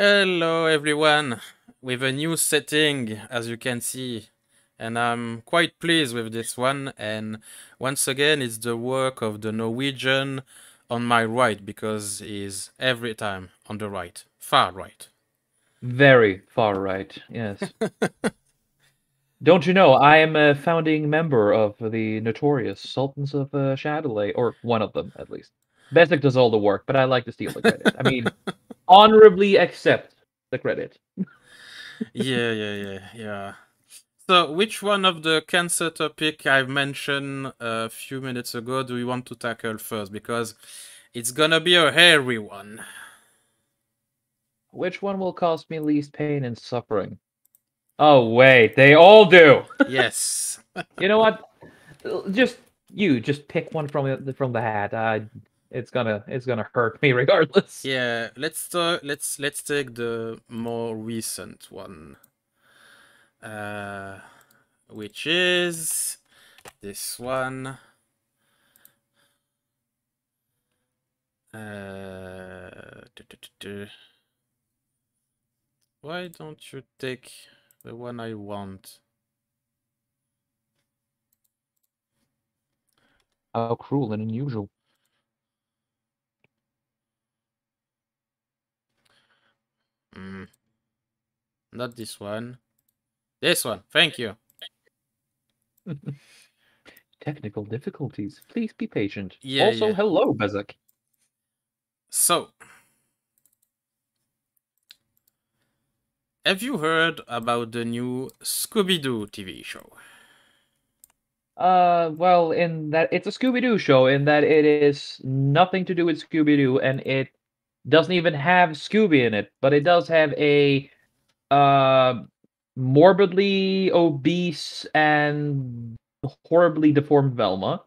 Hello everyone, with a new setting as you can see, and I'm quite pleased with this one. And once again, it's the work of the Norwegian on my right because he's every time on the right, far right. Very far right, yes. Don't you know, I am a founding member of the notorious Sultans of Chatelet, or one of them, at least. Besik does all the work, but I like to steal the credit. I mean, honorably accept the credit. Yeah. So, which one of the cancer topic I've mentioned a few minutes ago do you want to tackle first? Because it's gonna be a hairy one. Which one will cause me least pain and suffering? Oh, wait, they all do! Yes. You know what? Just pick one from the hat. It's gonna hurt me regardless. Yeah, let's take the more recent one, uh, which is this one. Why don't you take the one I want? How cruel and unusual. Not this one. This one. Thank you. Technical difficulties. Please be patient. Yeah. Also, hello, Bezek. So, have you heard about the new Scooby-Doo TV show? Well, in that it's a Scooby-Doo show, in that it is nothing to do with Scooby-Doo, and it doesn't even have Scooby in it, but it does have a uh morbidly obese and horribly deformed Velma.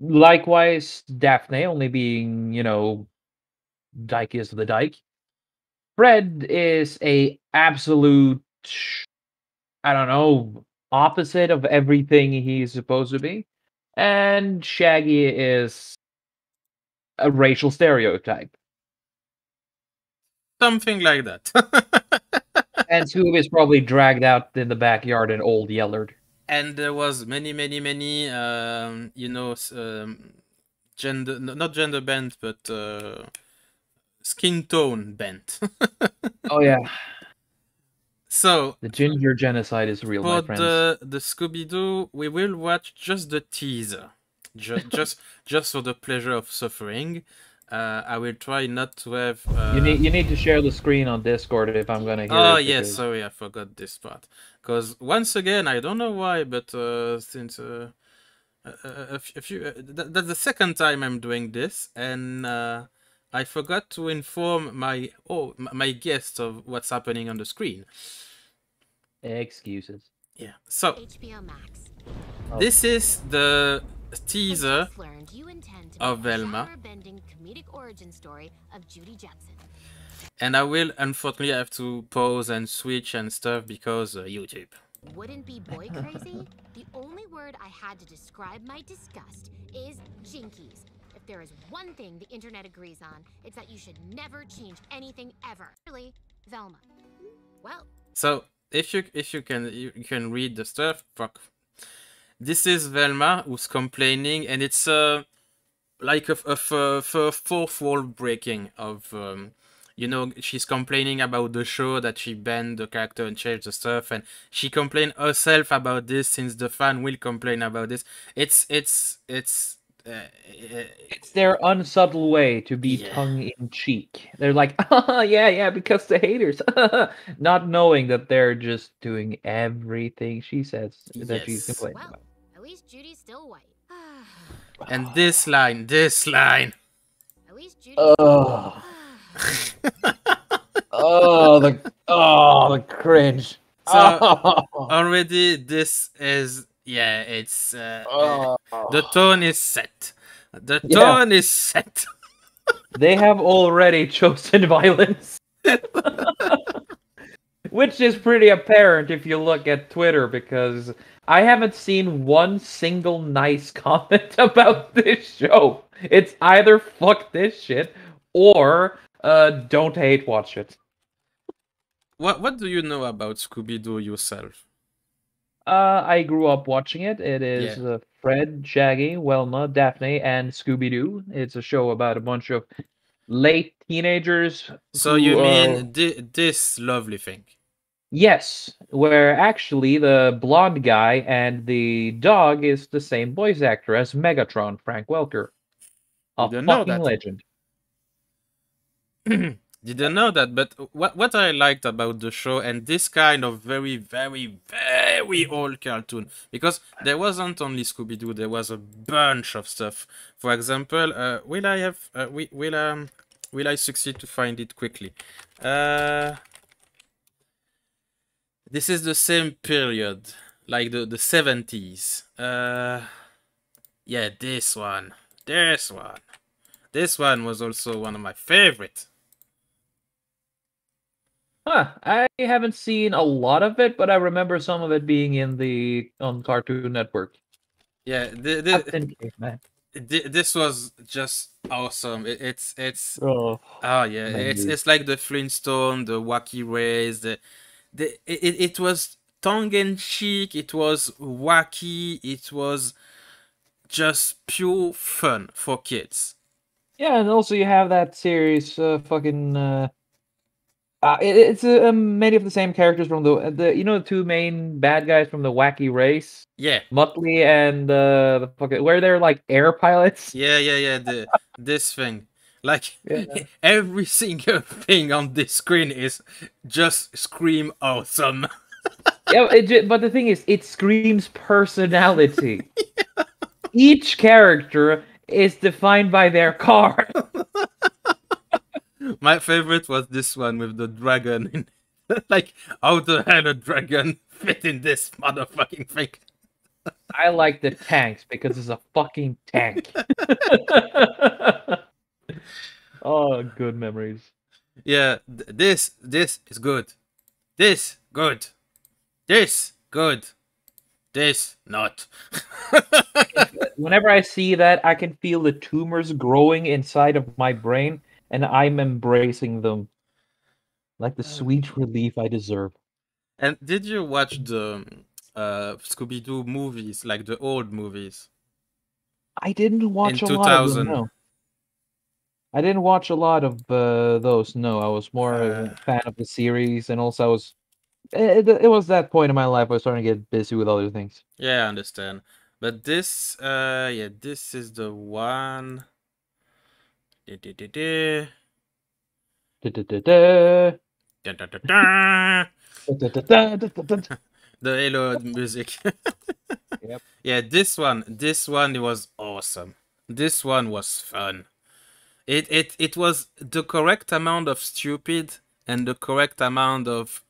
Likewise, Daphne, only being, Dyke is the Dyke. Fred is a absolute, I don't know, opposite of everything he's supposed to be. And Shaggy is a racial stereotype. Something like that. And Scooby is probably dragged out in the backyard and old Yellard. And there was many, gender, not gender bent, but skin tone bent. Oh yeah, So the ginger genocide is real, my for friends. the Scooby Doo, we will watch just the teaser, just for the pleasure of suffering. I will try not to have. You need to share the screen on Discord if I'm gonna hear Oh it yes, because sorry, I forgot this part. Because once again, I don't know why, but since a few, that's the second time I'm doing this, and I forgot to inform my guests of what's happening on the screen. excuses. Yeah. So HBO Max. this is the As teaser just learned, you intend to of make a Velma, genre-bending comedic origin story of Judy Jetson. and I will unfortunately have to pause and switch and stuff because YouTube. Wouldn't be boy crazy? The only word I had to describe my disgust is jinkies. If there is one thing the internet agrees on, it's that you should never change anything ever. Really, Velma. Well, So if you can read the stuff, fuck. This is Velma who's complaining, and it's like a fourth wall breaking of she's complaining about the show that she banned the character and changed the stuff, and she complained herself about this since the fan will complain about this. It's It's their unsubtle way to be yeah. tongue in cheek. They're like, yeah, because the haters, not knowing that they're just doing everything she says that she's Yes. complaining well, about. at least Judy's still white. And this line. At least Judy's Oh, the cringe. So Oh, already this is it's oh. the tone is set. The Yeah, tone is set. they have already chosen violence. Which is pretty apparent if you look at Twitter, because I haven't seen one single nice comment about this show. It's either fuck this shit or don't hate watch it. What do you know about Scooby-Doo yourself? I grew up watching it. It Yeah. is Fred, Shaggy, Wilma, Daphne, and Scooby Doo. It's a show about a bunch of late teenagers So you who are, mean this lovely thing? yes, where actually the blonde guy and the dog is the same voice actor as Megatron, Frank Welker. A Didn't know fucking that. legend. Didn't know that, but what I liked about the show and this kind of very, very, very old cartoon, because there wasn't only Scooby Doo, there was a bunch of stuff. For example, will I succeed to find it quickly? This is the same period, like the 70s. Yeah, this one, this one was also one of my favorite. Huh, I haven't seen a lot of it, but I remember some of it being on Cartoon Network. Yeah, Captain Caveman. this was just awesome. It's Oh, oh yeah, memories. it's like the Flintstone, the Wacky Rays. It was tongue in cheek. It was wacky. It was just pure fun for kids. Yeah, and also you have that series, it's many of the same characters from the two main bad guys from the Wacky Race, Yeah, Muttley and the fucking where they're like air pilots. yeah. This thing, like Yeah, every single thing on this screen is just scream awesome. yeah. But the thing is, it screams personality. Each character is defined by their car. My favorite was this one with the dragon. Like, how the hell a dragon fit in this motherfucking thing? I like the tanks because it's a fucking tank. Oh, good memories. Yeah, this is good. This good. This good. This not. Whenever I see that, I can feel the tumors growing inside of my brain, and I'm embracing them like the sweet relief I deserve. And did you watch the Scooby Doo movies, like the old movies I didn't in watch a lot of them, 2000? no. I didn't watch a lot of those, no. I was more Uh, a fan of the series, and also I was. It was that point in my life I was starting to get busy with other things. yeah, I understand. But this, yeah, this is the one. Da-da-da-da. Da-da-da-da. Da-da-da-da. Da-da-da-da-da-da-da. The Halo music. Yep. Yeah, this one was awesome. This one was fun. It was the correct amount of stupid and the correct amount of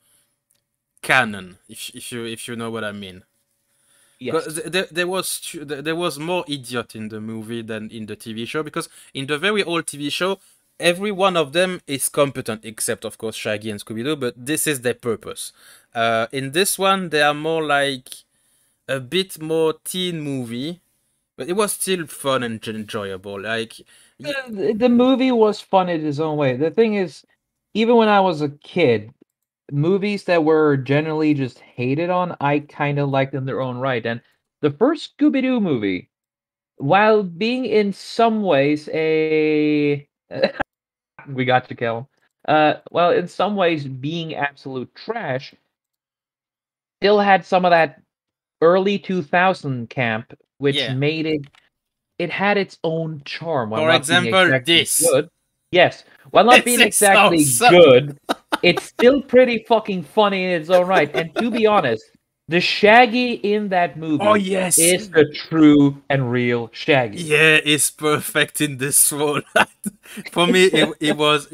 canon, if you know what I mean. Yes. Because there was more idiot in the movie than in the TV show. Because in the very old TV show, every one of them is competent, except of course Shaggy and Scooby Doo. But this is their purpose. In this one, they are more like a bit more teen movie, but it was still fun and enjoyable. Like, The movie was fun in its own way. The thing is, even when I was a kid, movies that were generally just hated on, I kind of liked in their own right. And the first Scooby Doo movie, while being in some ways a we got to kill. Well, in some ways being absolute trash, still had some of that early 2000 camp, which yeah. made it had its own charm while For not being example, exactly this. good. Yes, while not This being is exactly awesome. good, it's still pretty fucking funny in its own right. And to be honest, the Shaggy in that movie Oh yes. is the true and real Shaggy. Yeah, it's perfect in this role. For me, it was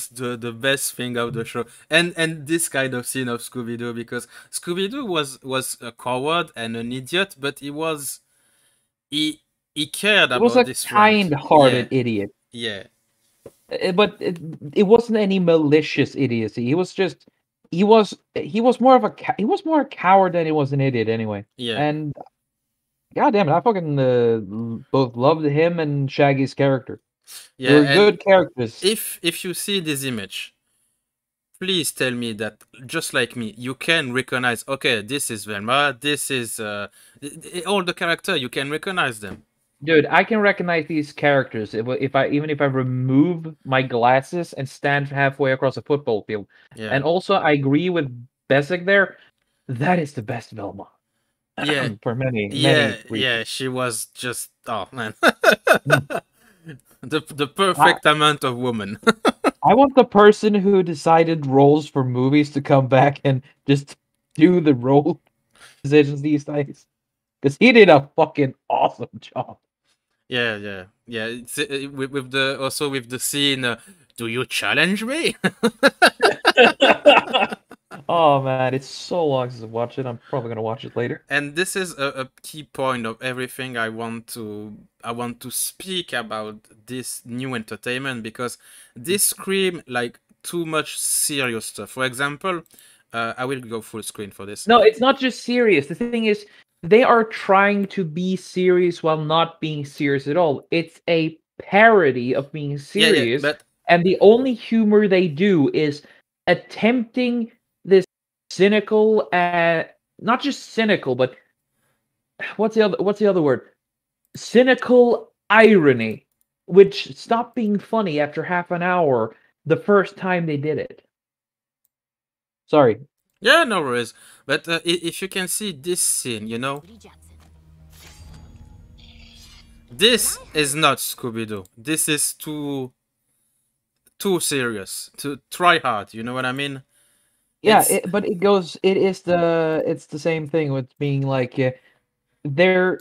the best thing of the show, and this kind of scene of Scooby Doo, because Scooby Doo was a coward and an idiot, but he cared It was about a his friend. kind-hearted Yeah, idiot. yeah, But it wasn't any malicious idiocy. He was more of he was more a coward than he was an idiot anyway. yeah, And god damn it, I fucking both loved him and Shaggy's character. They yeah. were And good characters. if you see this image, please tell me that, just like me, you can recognize, okay, this is Velma, this is all the character, you can recognize them. Dude, I can recognize these characters if I even if I remove my glasses and stand halfway across a football field. Yeah. And also, I agree with Besic there. That is the best Velma. Yeah. For many Yeah, reasons. she was just, oh man. the perfect amount of woman. I want the person who decided roles for movies to come back and just do the role decisions these days. Because he did a fucking awesome job. Yeah. It's, with the also with the scene, do you challenge me? Oh man, it's so long since I watched it. I'm probably gonna watch it later. And this is a key point of everything I want to speak about this new entertainment, because this scream like too much serious stuff. For example, I will go full screen for this. No, it's not just serious. The thing is, they are trying to be serious while not being serious at all. It's a parody of being serious, but and the only humor they do is attempting this cynical, not just cynical, but what's the other word? Cynical irony, which stopped being funny after half an hour the first time they did it. Sorry. Yeah, no worries. But if you can see this scene, you know, this is not Scooby-Doo. This is too serious, to try hard. You know what I mean? Yeah, but it's the same thing with being like they're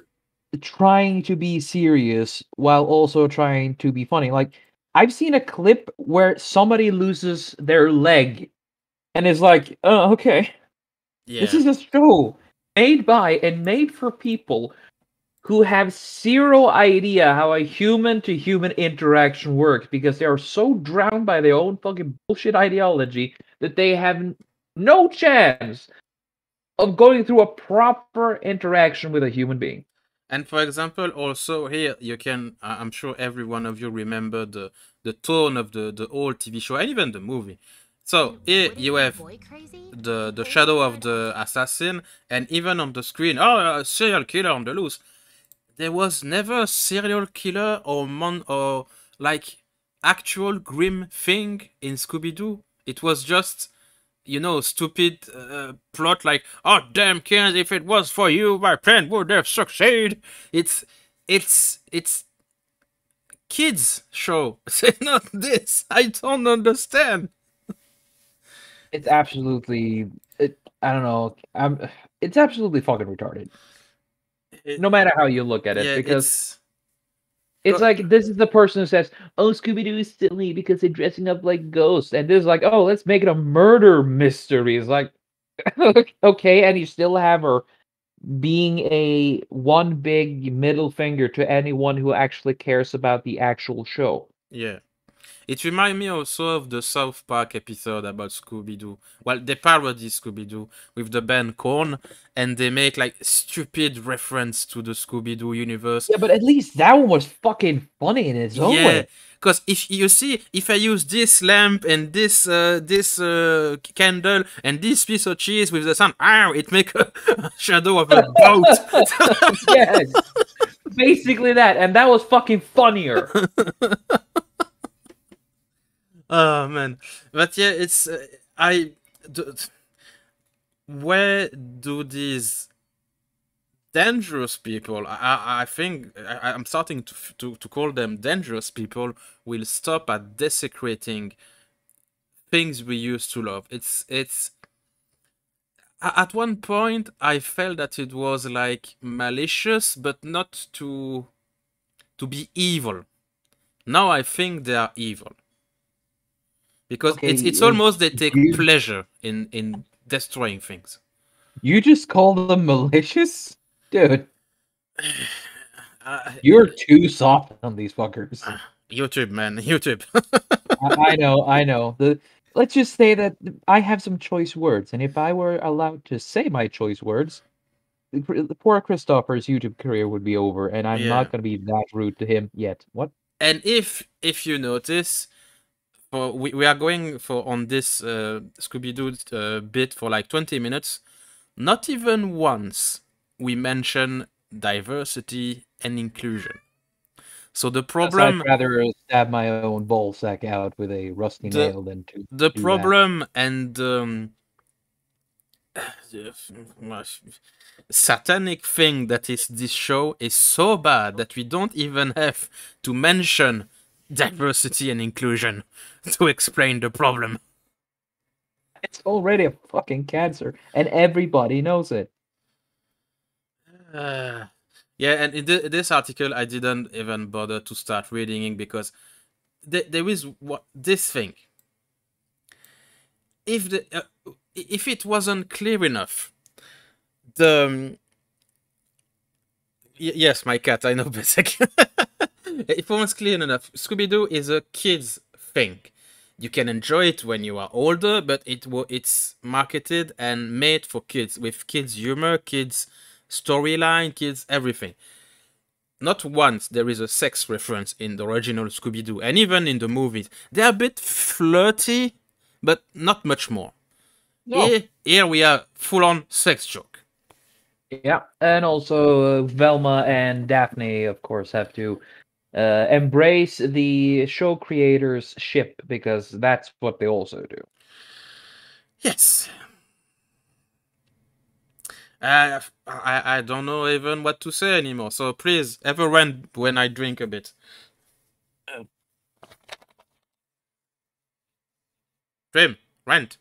trying to be serious while also trying to be funny. Like, I've seen a clip where somebody loses their leg and is like, "Oh, okay. Yeah. This is a show made by and made for people who have zero idea how a human-to-human interaction works, because they are so drowned by their own fucking bullshit ideology that they have no chance of going through a proper interaction with a human being." And for example, also here you can, I'm sure every one of you remember the tone of the old TV show and even the movie. So here you have the shadow of the assassin, and even on the screen, oh, a serial killer on the loose. There was never a serial killer or like actual grim thing in Scooby-Doo. It was just, you know, stupid plot like, oh damn kids, if it was for you, my plan would have succeeded. It's kids show. Say not this. I don't understand. It's absolutely, I don't know. It's absolutely fucking retarded. No matter how you look at it, Yeah, because it's like, this is the person who says, "Oh, Scooby-Doo is silly because they're dressing up like ghosts," and this is like, "Oh, let's make it a murder mystery." It's like, okay, and you still have her being a one big middle finger to anyone who actually cares about the actual show. Yeah. It reminds me also of the South Park episode about Scooby-Doo. Well, they parody Scooby-Doo with the band Korn, and they make like stupid reference to the Scooby-Doo universe. Yeah, but at least that one was fucking funny in its own way. Because if you see, if I use this lamp and this candle and this piece of cheese with the sun, it make a shadow of a goat. Yes, basically that, and that was fucking funnier. Oh man, but yeah, it's where do these dangerous people, I think I'm starting to call them dangerous people, will stop at desecrating things we used to love? It's at one point I felt that it was like malicious, but not to be evil. Now I think they are evil. Because Okay, it's almost they take pleasure in destroying things. You just call them malicious? Dude. You're too soft on these fuckers. YouTube, man. YouTube. I know. Let's just say that I have some choice words, and if I were allowed to say my choice words, the poor Christopher's YouTube career would be over, and I'm not going to be that rude to him yet. What? And if you notice, we are going for on this Scooby-Doo bit for like 20 minutes. Not even once we mention diversity and inclusion. So the problem, I'd rather stab my own ball sack out with a rusty nail than to the do problem and satanic thing that is this show is so bad that we don't even have to mention diversity and inclusion to explain the problem. It's already a fucking cancer, and everybody knows it. Yeah, and in this article, I didn't even bother to start reading it because there is this thing. If it wasn't clear enough, yes, my cat, I know, Besek. If it wasn't clear enough, Scooby-Doo is a kids thing. You can enjoy it when you are older, but it's marketed and made for kids, with kids humor, kids storyline, kids everything. Not once there is a sex reference in the original Scooby-Doo, and even in the movies. They're a bit flirty, but not much more. No. Here we are full-on sex joke. Yeah, and also Velma and Daphne, of course, have to embrace the show creators' ship, because that's what they also do. Yes. I don't know even what to say anymore. So please, ever when I drink a bit. Dream, rant.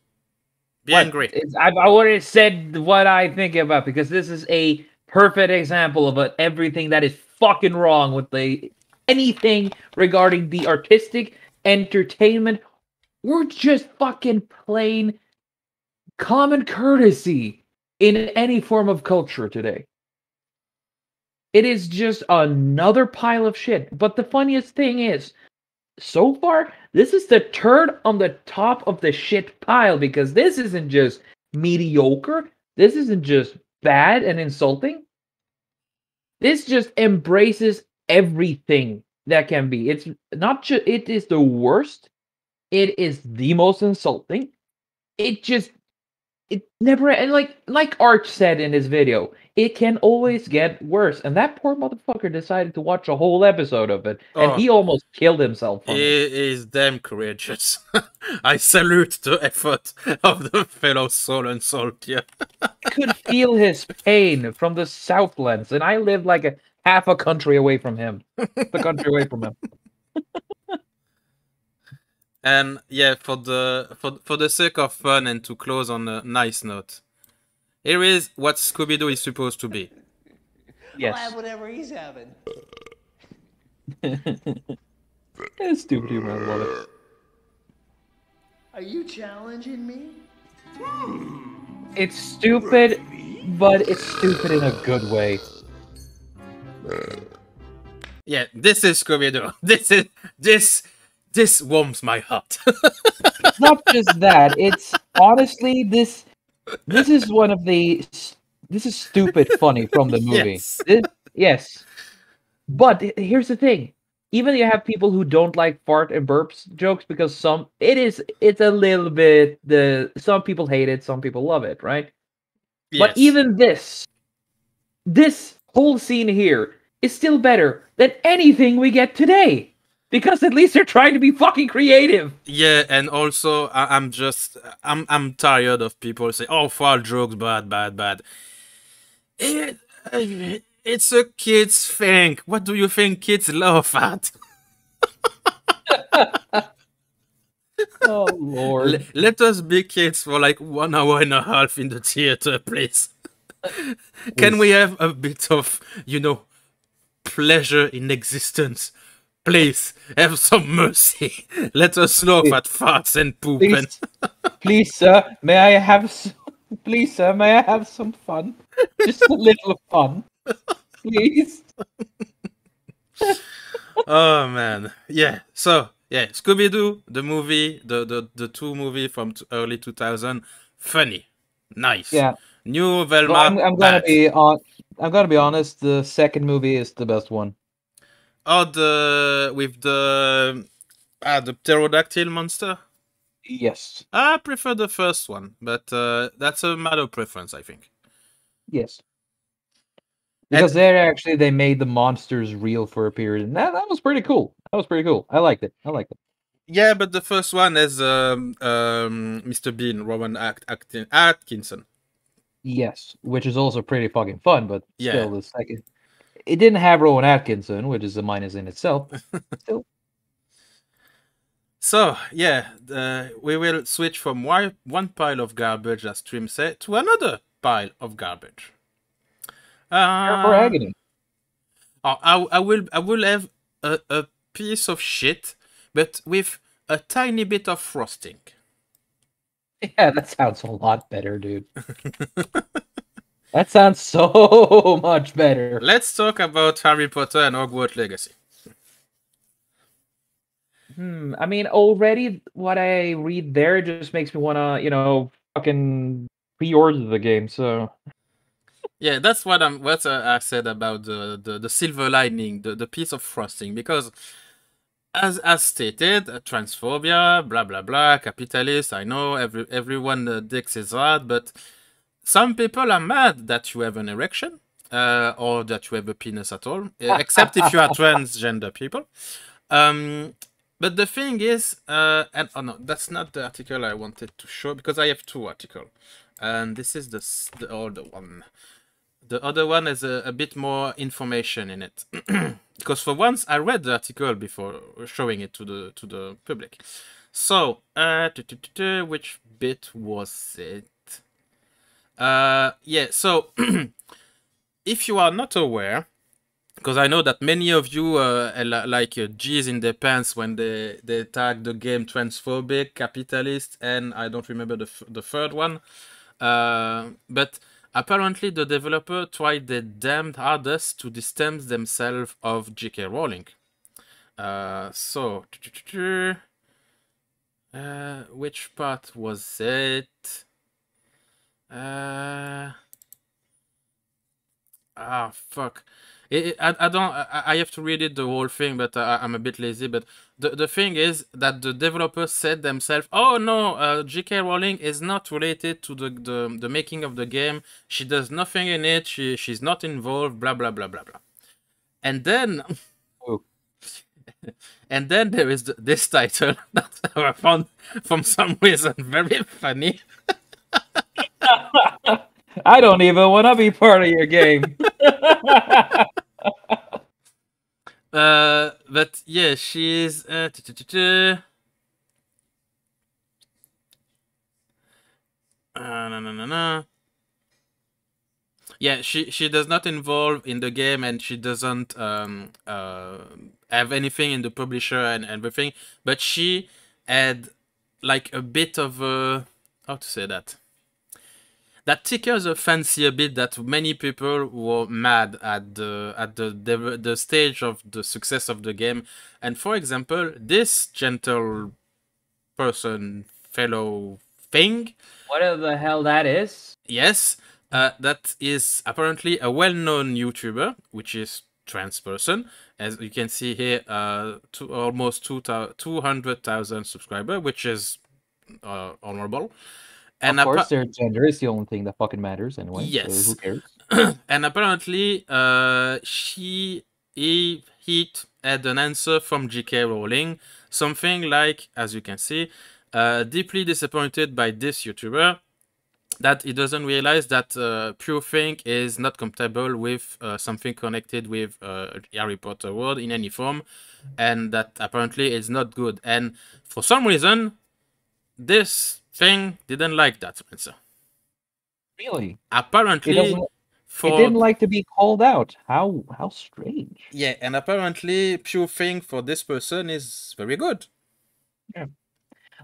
Be angry. I've already said what I think about, because this is a perfect example of everything that is fucking wrong with anything regarding the artistic entertainment. We're just fucking plain common courtesy in any form of culture today. It is just another pile of shit. But the funniest thing is, so far, this is the turd on the top of the shit pile, because this isn't just mediocre. This isn't just bad and insulting. This just embraces everything that can be. It's not just, it is the worst. It is the most insulting. It never, and like Arch said in his video, it can always get worse. And that poor motherfucker decided to watch a whole episode of it, and he almost killed himself. He is damn courageous. I salute the effort of the fellow soul and salt. Yeah, I could feel his pain from the Southlands, and I live like half a country away from him. The country away from him. And yeah, for the sake of fun and to close on a nice note, here is what Scooby-Doo is supposed to be. Yes. I'll have whatever he's having. It's stupid humor, I love it. Are you challenging me? It's stupid, but it's stupid in a good way. Yeah, this is Scooby-Doo. This warms my heart. It's not just that. It's honestly this is one of the this is stupid funny from the movie. Yes. Yes. But here's the thing. Even you have people who don't like fart and burps jokes, because it's a little bit some people hate it, some people love it, right? Yes. But even this whole scene here is still better than anything we get today. Because at least they're trying to be fucking creative. Yeah, and also I'm tired of people saying, "Oh, fart jokes, bad." It's a kids thing. What do you think kids laugh at? Oh Lord! Let us be kids for like 1 hour and a half in the theater, please. Can we have a bit of, pleasure in existence? Please, have some mercy. Let us laugh at farts and poop. Please, sir, may I have some fun? Just a little fun, please. Oh man, yeah. So yeah, Scooby-Doo, the movie, the two movie from early 2000, funny, nice. Yeah. New Velma. Well, I'm gonna be honest. The second movie is the best one. Oh, with the The pterodactyl monster. Yes. I prefer the first one, but that's a matter of preference, I think. Yes. Because they made the monsters real for a period, and that was pretty cool. That was pretty cool. I liked it. Yeah, but the first one is Mr. Bean, Rowan Atkinson. Yes, which is also pretty fucking fun, but Yeah. still, the second it didn't have Rowan Atkinson, which is a minus in itself. Still, So yeah, we will switch from one pile of garbage, as Trim said, to another pile of garbage. Care for agony. I will have a piece of shit, but with a tiny bit of frosting. Yeah, that sounds a lot better, dude. That sounds so much better. Let's talk about Harry Potter and Hogwarts Legacy. I mean, already what I read there just makes me wanna, fucking pre-order the game. So Yeah, that's what I said about the silver lining, the piece of frosting, because as stated, transphobia, blah blah blah, capitalist. I know everyone dicks is hard, but some people are mad that you have an erection, or that you have a penis at all, except if you are transgender people. But the thing is, and oh no, that's not the article I wanted to show, because I have two articles, and this is the older one. The other one has a bit more information in it, because for once I read the article before showing it to the public. So, which bit was it? Yeah. So, if you are not aware, because I know that many of you like G's in their pants when they tag the game transphobic, capitalist, and I don't remember the third one. But apparently the developer tried their damned hardest to distance themselves of J.K. Rowling. So, which part was it? Fuck. I have to read it the whole thing, but I'm a bit lazy. But the thing is that the developers said themselves, "Oh no, J.K. Rowling is not related to the making of the game. She does nothing in it. She's not involved. Blah blah blah blah blah." And then, and then there is this title that I found from some reason very funny. I don't even want to be part of your game. But yeah, she's no. Yeah, she does not involve in the game, and she doesn't have anything in the publisher and everything. But she had like a bit of a, how to say that? That tickles a fancy a bit that many people were mad at the stage of the success of the game. And for example, this gentle person, fellow thing. What the hell that is? Yes, that is apparently a well-known YouTuber, which is trans person. As you can see here, almost 200,000 subscribers, which is honorable. And of course, their gender is the only thing that fucking matters anyway. Yes. So who cares? And apparently, he had an answer from J.K. Rowling, something like, as you can see, deeply disappointed by this YouTuber, that he doesn't realize that Pure Think is not compatible with something connected with Harry Potter world in any form, and that apparently it's not good. And for some reason, this thing didn't like that, Spencer. Really? Apparently, it didn't like to be called out. How strange. Yeah, and apparently, Pure Thing for this person is very good. Yeah.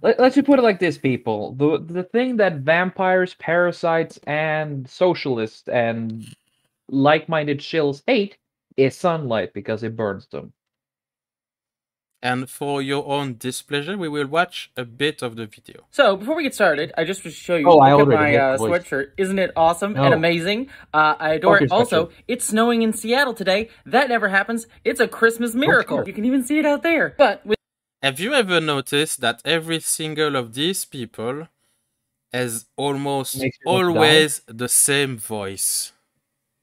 Let's just put it like this, people. The thing that vampires, parasites, and socialists and like-minded shills hate is sunlight because it burns them. And for your own displeasure, we will watch a bit of the video. So, before we get started, I just want to show you look at my sweatshirt. Isn't it awesome and amazing? I adore it. Also, it's snowing in Seattle today. That never happens. It's a Christmas miracle. You can even see it out there. But Have you ever noticed that every single of these people has almost always the same voice?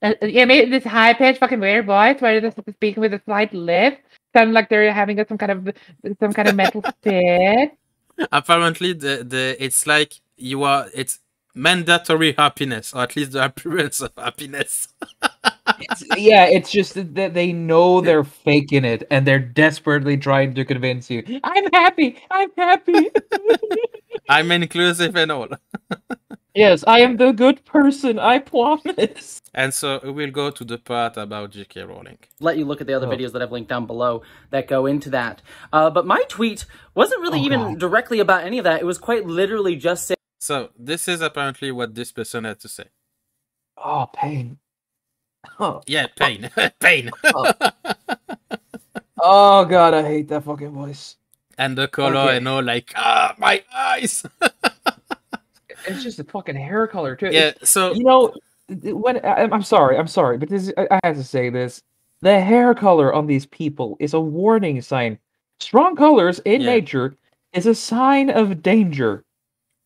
Yeah, maybe this high-pitched fucking weird voice where they're speaking with a slight lisp, sounding like they're having some kind of mental fit. Apparently, it's like it's mandatory happiness, or at least the appearance of happiness. It's just that they know they're faking it, and they're desperately trying to convince you, I'm happy! I'm inclusive and all. Yes, I am the good person, I promise. And so we'll go to the part about J.K. Rowling. Let you look at the other videos that I've linked down below that go into that. But my tweet wasn't really even directly about any of that. It was quite literally just saying... So this is apparently what this person had to say. Oh, pain. Oh. Yeah, pain. Pain. Oh, God, I hate that fucking voice. And the color and all, like, my eyes. It's just a fucking hair color, too. Yeah, so... You know, when I'm sorry, but this I have to say this. The hair color on these people is a warning sign. Strong colors in nature is a sign of danger.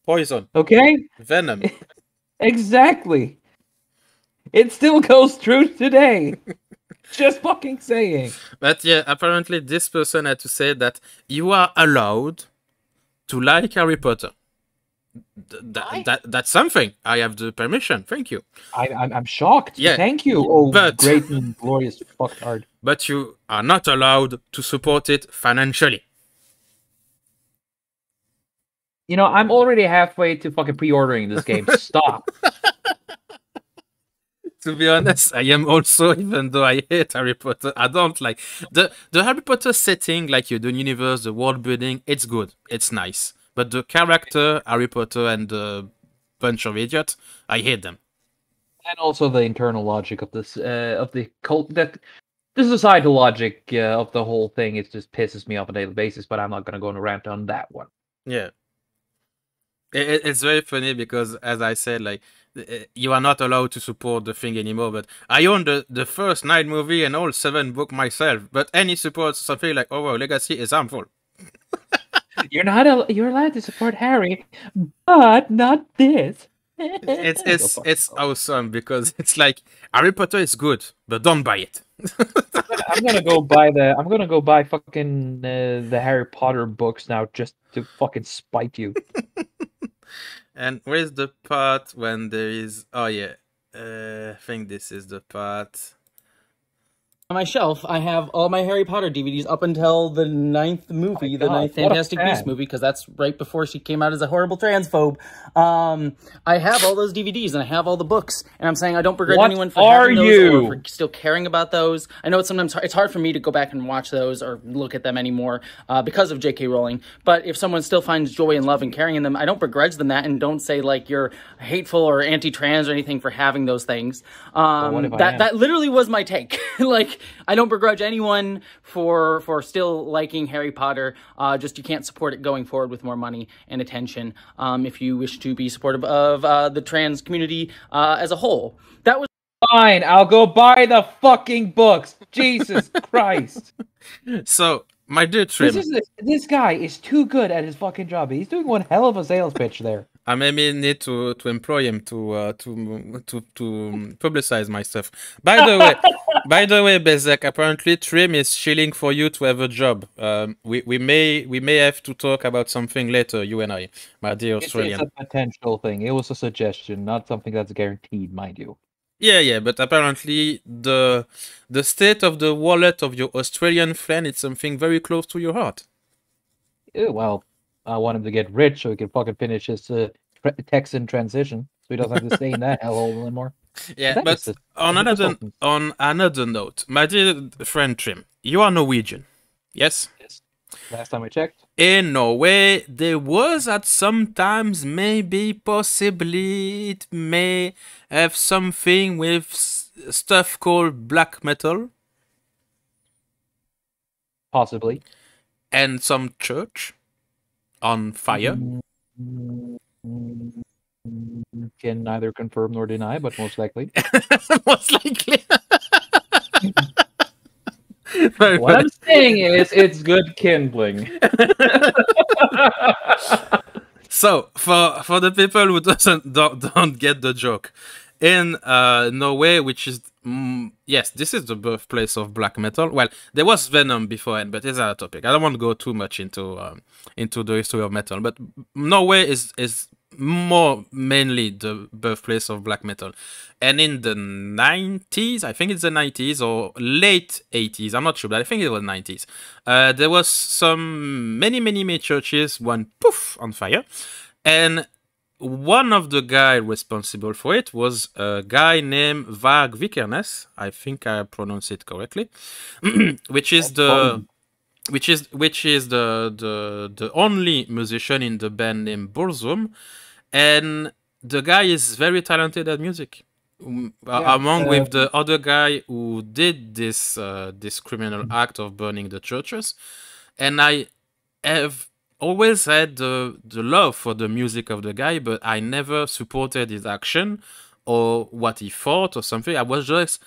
Poison. Okay? Venom. Exactly. It still goes true today. Just fucking saying. But yeah, apparently this person had to say that you are allowed to like Harry Potter. That's something. I have the permission. Thank you. I'm shocked. Yeah. Thank you. Oh, but, great and glorious fucktard. But you are not allowed to support it financially. You know, I'm already halfway to fucking pre-ordering this game. Stop. To be honest, I am also, even though I hate Harry Potter, I don't like the Harry Potter setting, like the universe, the world building. It's good. It's nice. But the character, Harry Potter and the bunch of idiots, I hate them. And also the internal logic of this, of the cult, that the societal logic of the whole thing, it just pisses me off on a daily basis. But I'm not gonna go on a rant on that one. Yeah, it's very funny because, as I said, like you are not allowed to support the thing anymore. But I own the first 9 movie and all 7 book myself. But any support something like Hogwarts Legacy is harmful. You're allowed to support Harry, but not this. It's awesome because it's like Harry Potter is good, but don't buy it. I'm gonna go buy fucking the Harry Potter books now just to fucking spite you. And where's the part when there is? Oh yeah, I think this is the part. On my shelf, I have all my Harry Potter DVDs up until the 9th movie, the 9th Fantastic Beasts movie, because that's right before she came out as a horrible transphobe. I have all those DVDs, and I have all the books, and I'm saying I don't begrudge anyone for having those or for still caring about those. I know it's hard for me to go back and watch those or look at them anymore because of J.K. Rowling, but if someone still finds joy and love in carrying them, I don't begrudge them that, and don't say, like, you're hateful or anti-trans or anything for having those things. That literally was my take. Like, I don't begrudge anyone for still liking Harry Potter. Just you can't support it going forward with more money and attention if you wish to be supportive of the trans community as a whole. That was fine. I'll go buy the fucking books. Jesus Christ. So, my dear Trim, this guy is too good at his fucking job. He's doing one hell of a sales pitch there. I maybe need to employ him to publicize my stuff. By the way, Bezek, apparently Trim is shilling for you to have a job. We may have to talk about something later, you and I, my dear Australian. It's a potential thing. It was a suggestion, not something that's guaranteed, mind you. Yeah, but apparently the state of the wallet of your Australian friend is something very close to your heart. Well, I want him to get rich so he can fucking finish his Texan transition, so he doesn't have to stay in that hellhole anymore. Yeah, but on another note, my dear friend Trim, you are Norwegian, yes? Yes. Last time I checked. In Norway, there was at sometimes, maybe, possibly, it may have something with stuff called black metal. Possibly. And some church on fire. Can neither confirm nor deny, but most likely. Most likely. What I'm thing is, it's good kindling. So for the people who don't get the joke, in Norway, which is yes, this is the birthplace of black metal. Well, there was Venom beforehand, but it's another topic. I don't want to go too much into the history of metal, but Norway is more mainly the birthplace of black metal. And in the 90s, I think it's the 90s or late 80s, I'm not sure, but I think it was 90s. There was some many churches went poof on fire, and one of the guy responsible for it was a guy named Varg Vikernes. I think I pronounced it correctly, which is the only musician in the band named Burzum, and the guy is very talented at music. Among with the other guy who did this this criminal act of burning the churches, and I have always had the love for the music of the guy, but I never supported his action or what he thought or something. I was just,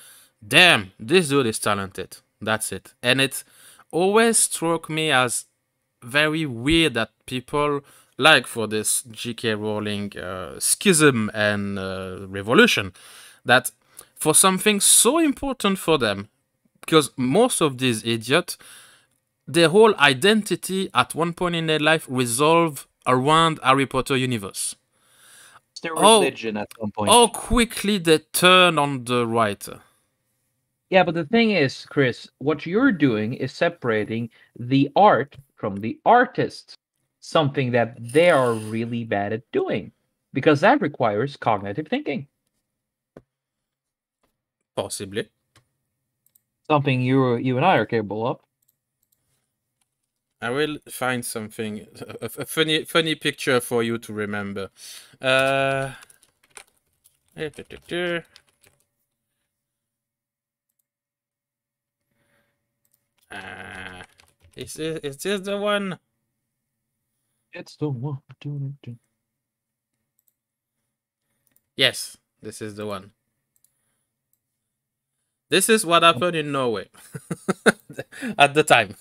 damn, this dude is talented. That's it. And it always struck me as very weird that people, like for this J.K. Rowling schism and revolution, that for something so important for them, because most of these idiots, their whole identity at one point in their life resolve around Harry Potter universe. It's their religion at some point. How quickly they turn on the writer. Yeah, but the thing is, Chris, what you're doing is separating the art from the artist, something that they are really bad at doing, because that requires cognitive thinking. Possibly. Something you and I are capable of. I will find something, a funny picture for you to remember. Is this the one? It's the one. Yes, this is the one. This is what happened in Norway at the time.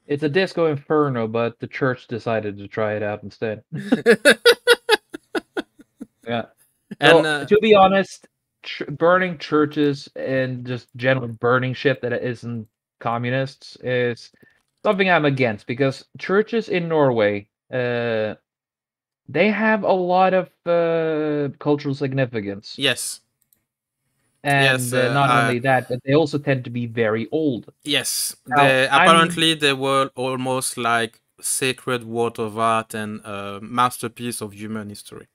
It's a disco inferno, but the church decided to try it out instead. Yeah. And to be honest, burning churches and just general burning shit that isn't communists is something I'm against, because churches in Norway, they have a lot of cultural significance. Yes. And yes, not only that, but they also tend to be very old. Yes, apparently they were almost like sacred work of art and masterpiece of human history.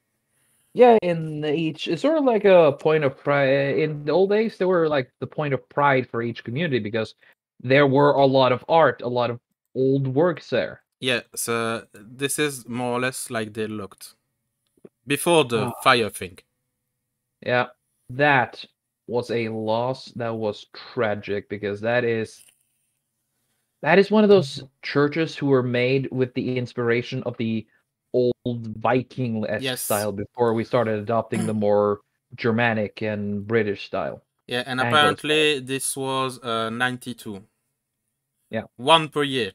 Yeah, it's sort of like a point of pride. In the old days, they were like the point of pride for each community, because there were a lot of art, a lot of old works there. Yeah, so this is more or less like they looked before the fire thing. Yeah, that was a loss that was tragic, because that is one of those churches who were made with the inspiration of the old Viking-esque style before we started adopting the more Germanic and British style. Yeah, and apparently this was 92. Yeah, one per year.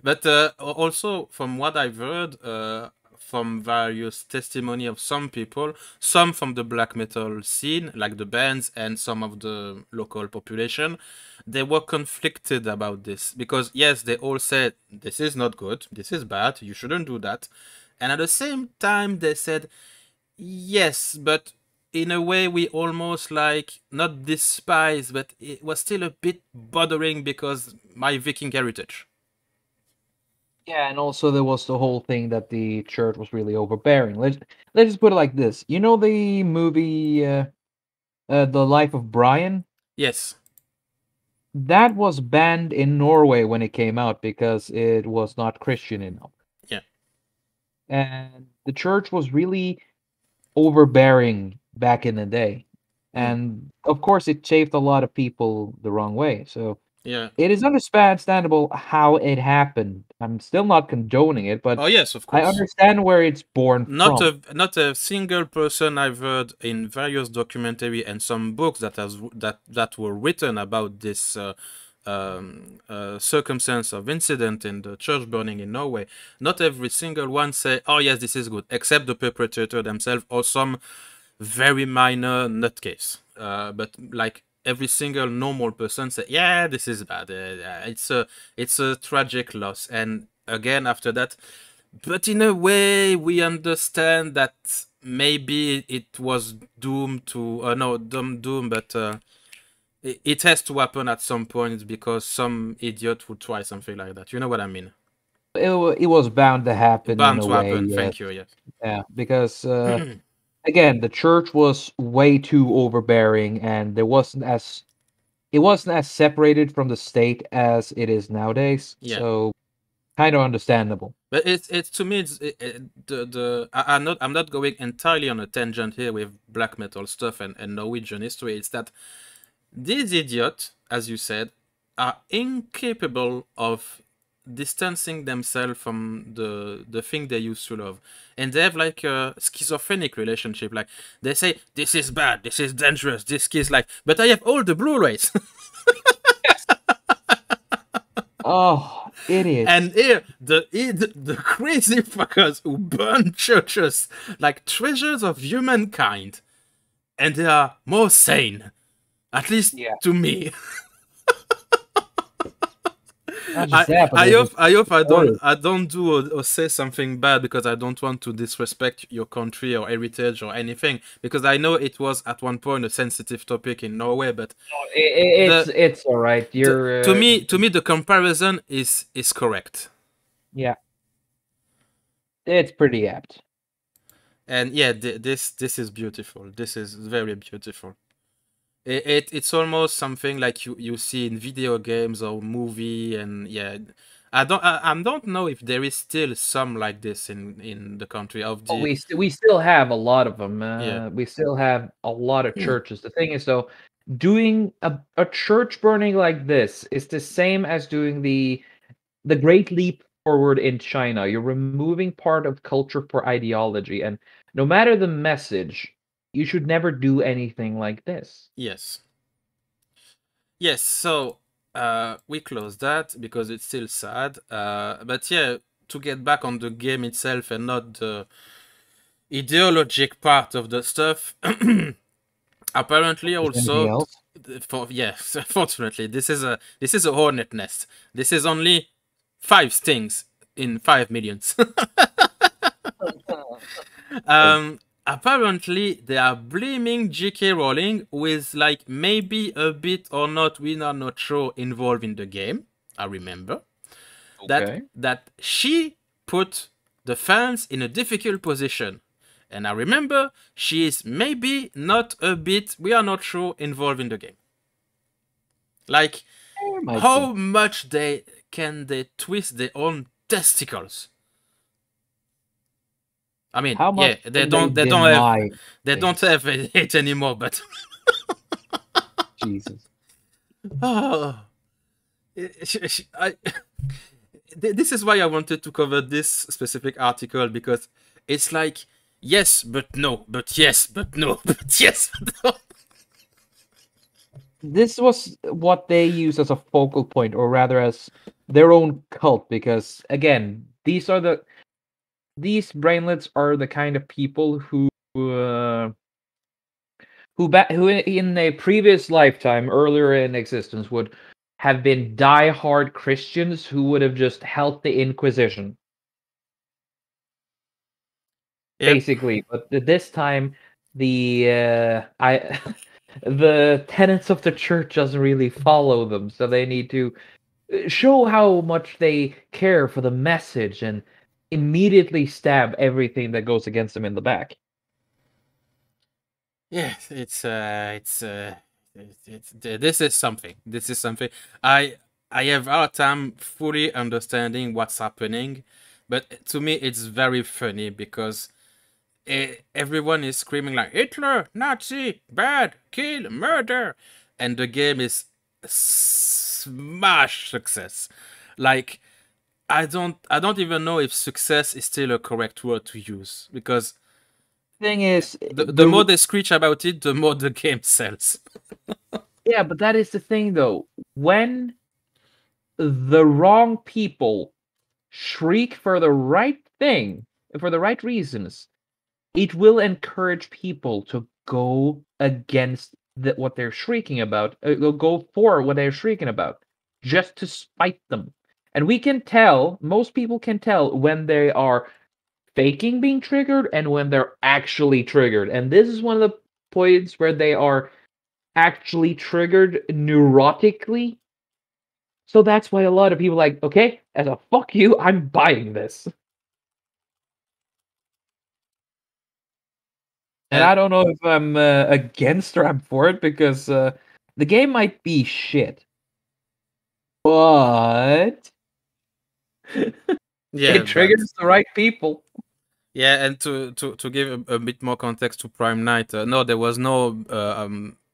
But also, from what I've heard, from various testimony of some people, some from the black metal scene, like the bands, and some of the local population, they were conflicted about this, because yes, they all said this is not good, this is bad, you shouldn't do that, and at the same time they said yes, but in a way we almost like not despise, but it was still a bit bothering because my Viking heritage. Yeah, and also there was the whole thing that the church was really overbearing. Let's just put it like this. You know the movie The Life of Brian? Yes. That was banned in Norway when it came out because it was not Christian enough. Yeah. And the church was really overbearing back in the day. And of course it chafed a lot of people the wrong way. So Yeah. It is understandable how it happened. I'm still not condoning it, but Oh yes, of I course. understand where it's born from. Not a single person I've heard in various documentary and some books that were written about this circumstance of incident in the church burning in Norway. Not every single one say, "Oh yes, this is good," except the perpetrator themselves or some very minor nutcase. But like every single normal person say, "Yeah, this is bad. It's a tragic loss." And again after that. But in a way, we understand that maybe it was doomed to, no, doom, but it has to happen at some point because some idiot would try something like that. You know what I mean? It was bound to happen in Bound a to way, happen. yes. Thank you. Yes. Yeah, because again, the church was way too overbearing, and it wasn't as separated from the state as it is nowadays. Yeah. So, kind of understandable. But it's to me, I'm not going entirely on a tangent here with black metal stuff and Norwegian history. It's that these idiots, as you said, are incapable of distancing themselves from the thing they used to love, and they have like a schizophrenic relationship. Like they say, "This is bad, this is dangerous, this is like," but I have all the Blu-rays. Oh, idiots! And here, the crazy fuckers who burn churches like treasures of humankind, and they are more sane, at least to me. I hope I don't do or say something bad because I don't want to disrespect your country or heritage or anything, because I know it was at one point a sensitive topic in Norway, but it's all right. You're to me the comparison is correct. Yeah, it's pretty apt. And yeah, this is beautiful. This is very beautiful. It's almost something like you see in video games or movie, and yeah, I don't know if there is still some like this in the country of the. We still have a lot of them. Yeah. We still have a lot of churches. The thing is, though, doing a church burning like this is the same as doing the great leap forward in China. You're removing part of culture for ideology, and no matter the message, you should never do anything like this. Yes. Yes, so we close that because it's still sad. But yeah, to get back on the game itself and not the ideologic part of the stuff. Apparently also yes, fortunately, this is a hornet nest. This is only 5 stings in 5 millions. Apparently they are blaming J.K. Rowling, who is like maybe a bit or not, we are not sure, involved in the game. I remember that she put the fans in a difficult position. And I remember she is maybe not a bit, we are not sure, involved in the game. Like, how much can they twist their own testicles? I mean, yeah, they don't have it anymore, but Jesus. Oh, this is why I wanted to cover this specific article, because it's like, yes, but no, but yes, but no, but yes, but no. This was what they use as a focal point, or rather as their own cult, because again, these brainlets are the kind of people who in a previous lifetime, earlier in existence, would have been die-hard Christians who would have just helped the Inquisition. Yep. Basically, but this time the the tenets of the church doesn't really follow them, so they need to show how much they care for the message and immediately stab everything that goes against them in the back. Yeah, this is something. This is something. I have a hard time fully understanding what's happening, but to me it's very funny because everyone is screaming like Hitler, Nazi, bad, kill, murder, and the game is smash success. Like, I don't even know if success is still a correct word to use, because Thing is, the more they screech about it, the more the game sells. yeah, but that is the thing though. When the wrong people shriek for the right thing, for the right reasons, it will encourage people to go against what they're shrieking about, go for what they're shrieking about, just to spite them. And we can tell, most people can tell when they are faking being triggered and when they're actually triggered. And this is one of the points where they are actually triggered neurotically. So that's why a lot of people are like, okay, as a fuck you, I'm buying this. And I don't know if I'm against or I'm for it, because the game might be shit, but Yeah, it triggers the right people. Yeah, and to give a bit more context to Prime Night, no, there was no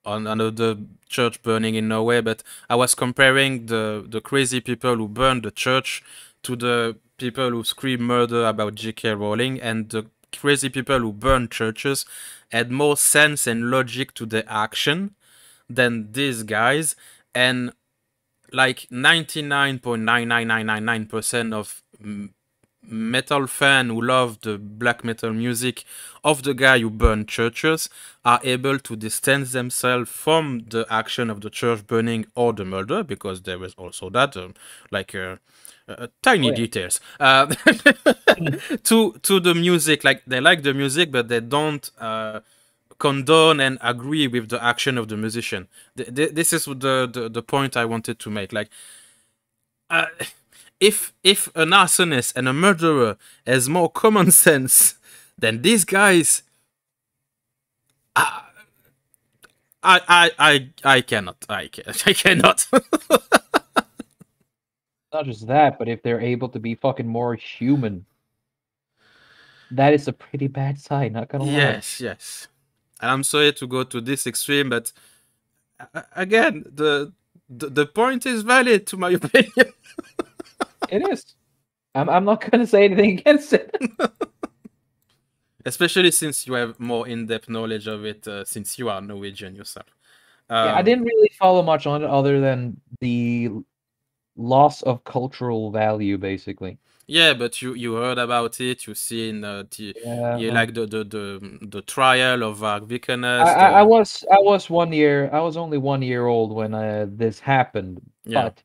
on another church burning in Norway, but I was comparing the crazy people who burned the church to the people who scream murder about J.K. Rowling, and the crazy people who burn churches had more sense and logic to their action than these guys, and like 99.99999% of metal fan who love the black metal music of the guy who burned churches are able to distance themselves from the action of the church burning or the murder, because there is also that tiny details to the music. Like, they like the music, but they don't condone and agree with the action of the musician. This is the point I wanted to make. Like, if an arsonist and a murderer has more common sense than these guys, I cannot. I cannot. Not just that, but if they're able to be fucking more human, that is a pretty bad sign, not gonna lie. Yes. And I'm sorry to go to this extreme, but again, the point is valid, to my opinion. It is. I'm not gonna say anything against it. Especially since you have more in-depth knowledge of it, since you are Norwegian yourself. Yeah, I didn't really follow much on it other than the loss of cultural value, basically. Yeah, but you heard about it. You seen you like the trial of Vikernes. I was 1 year. I was only 1 year old when this happened, but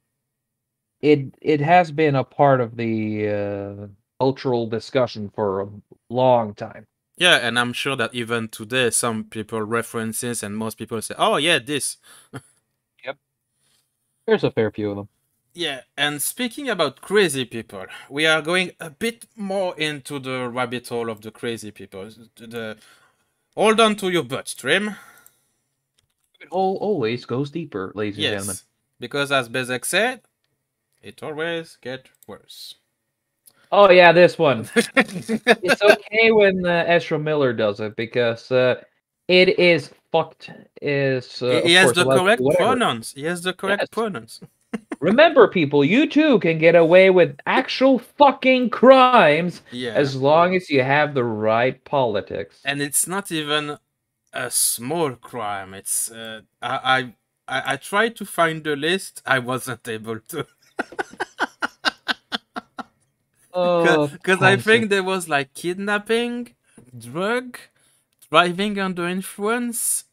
it has been a part of the cultural discussion for a long time. Yeah, and I'm sure that even today, some people reference this, and most people say, "Oh yeah, this." Yep, there's a fair few of them. Yeah, and speaking about crazy people, we are going a bit more into the rabbit hole of the crazy people. Hold on to your butt, Stream. It always goes deeper, ladies and gentlemen. Because as Bezek said, it always gets worse. Oh yeah, this one. It's okay when Ezra Miller does it, because it is fucked. He has the correct pronouns. He has the correct pronouns. Remember, people, you too can get away with actual fucking crimes as long as you have the right politics. And it's not even a small crime. It's I tried to find the list. I wasn't able to. Because I think there was like kidnapping, drug, driving under influence,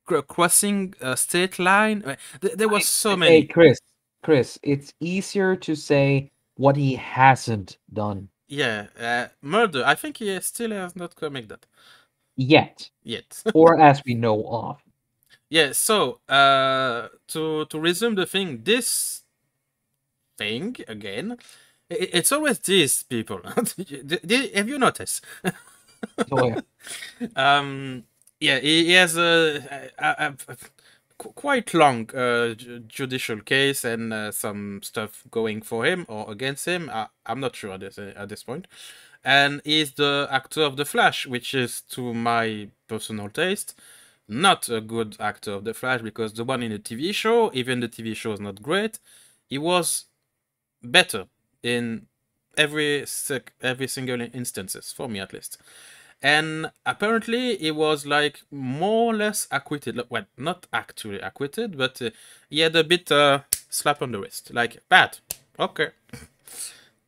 crossing a state line. There was so many. Hey, Chris, it's easier to say what he hasn't done. Yeah, murder. I think he still has not committed that. Yet. Or as we know of. Yeah, so to resume the thing, this thing again, it's always these people. Have you noticed? Oh, yeah. He has a quite long judicial case and some stuff going for him or against him. I'm not sure at this point. And he's the actor of The Flash, which is, to my personal taste, not a good actor of the Flash, because the one in the TV show, even the TV show is not great, he was better in every single instances, for me at least. And apparently he was like more or less acquitted. Well, not actually acquitted, but he had a bit slap on the wrist. Like, bad. Okay.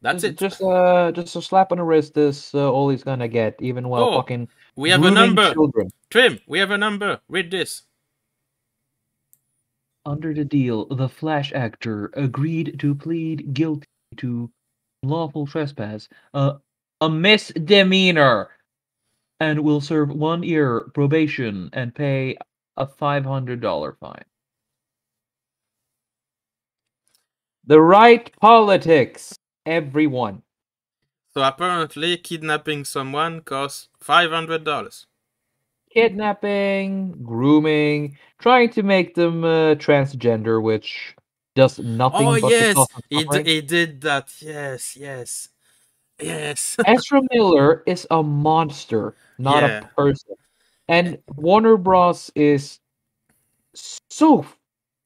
That's it. Just a slap on the wrist is all he's gonna get, even while fucking we have a grooming number. children. Trim, we have a number. Read this. Under the deal, the Flash actor agreed to plead guilty to lawful trespass, a misdemeanor, and will serve 1 year probation and pay a $500 fine. The right politics, everyone. So apparently, kidnapping someone costs $500. Kidnapping, grooming, trying to make them transgender, which does nothing but yes, cause suffering. he did that. Yes, yes, yes. Ezra Miller is a monster, not a person. And Warner Bros. Is so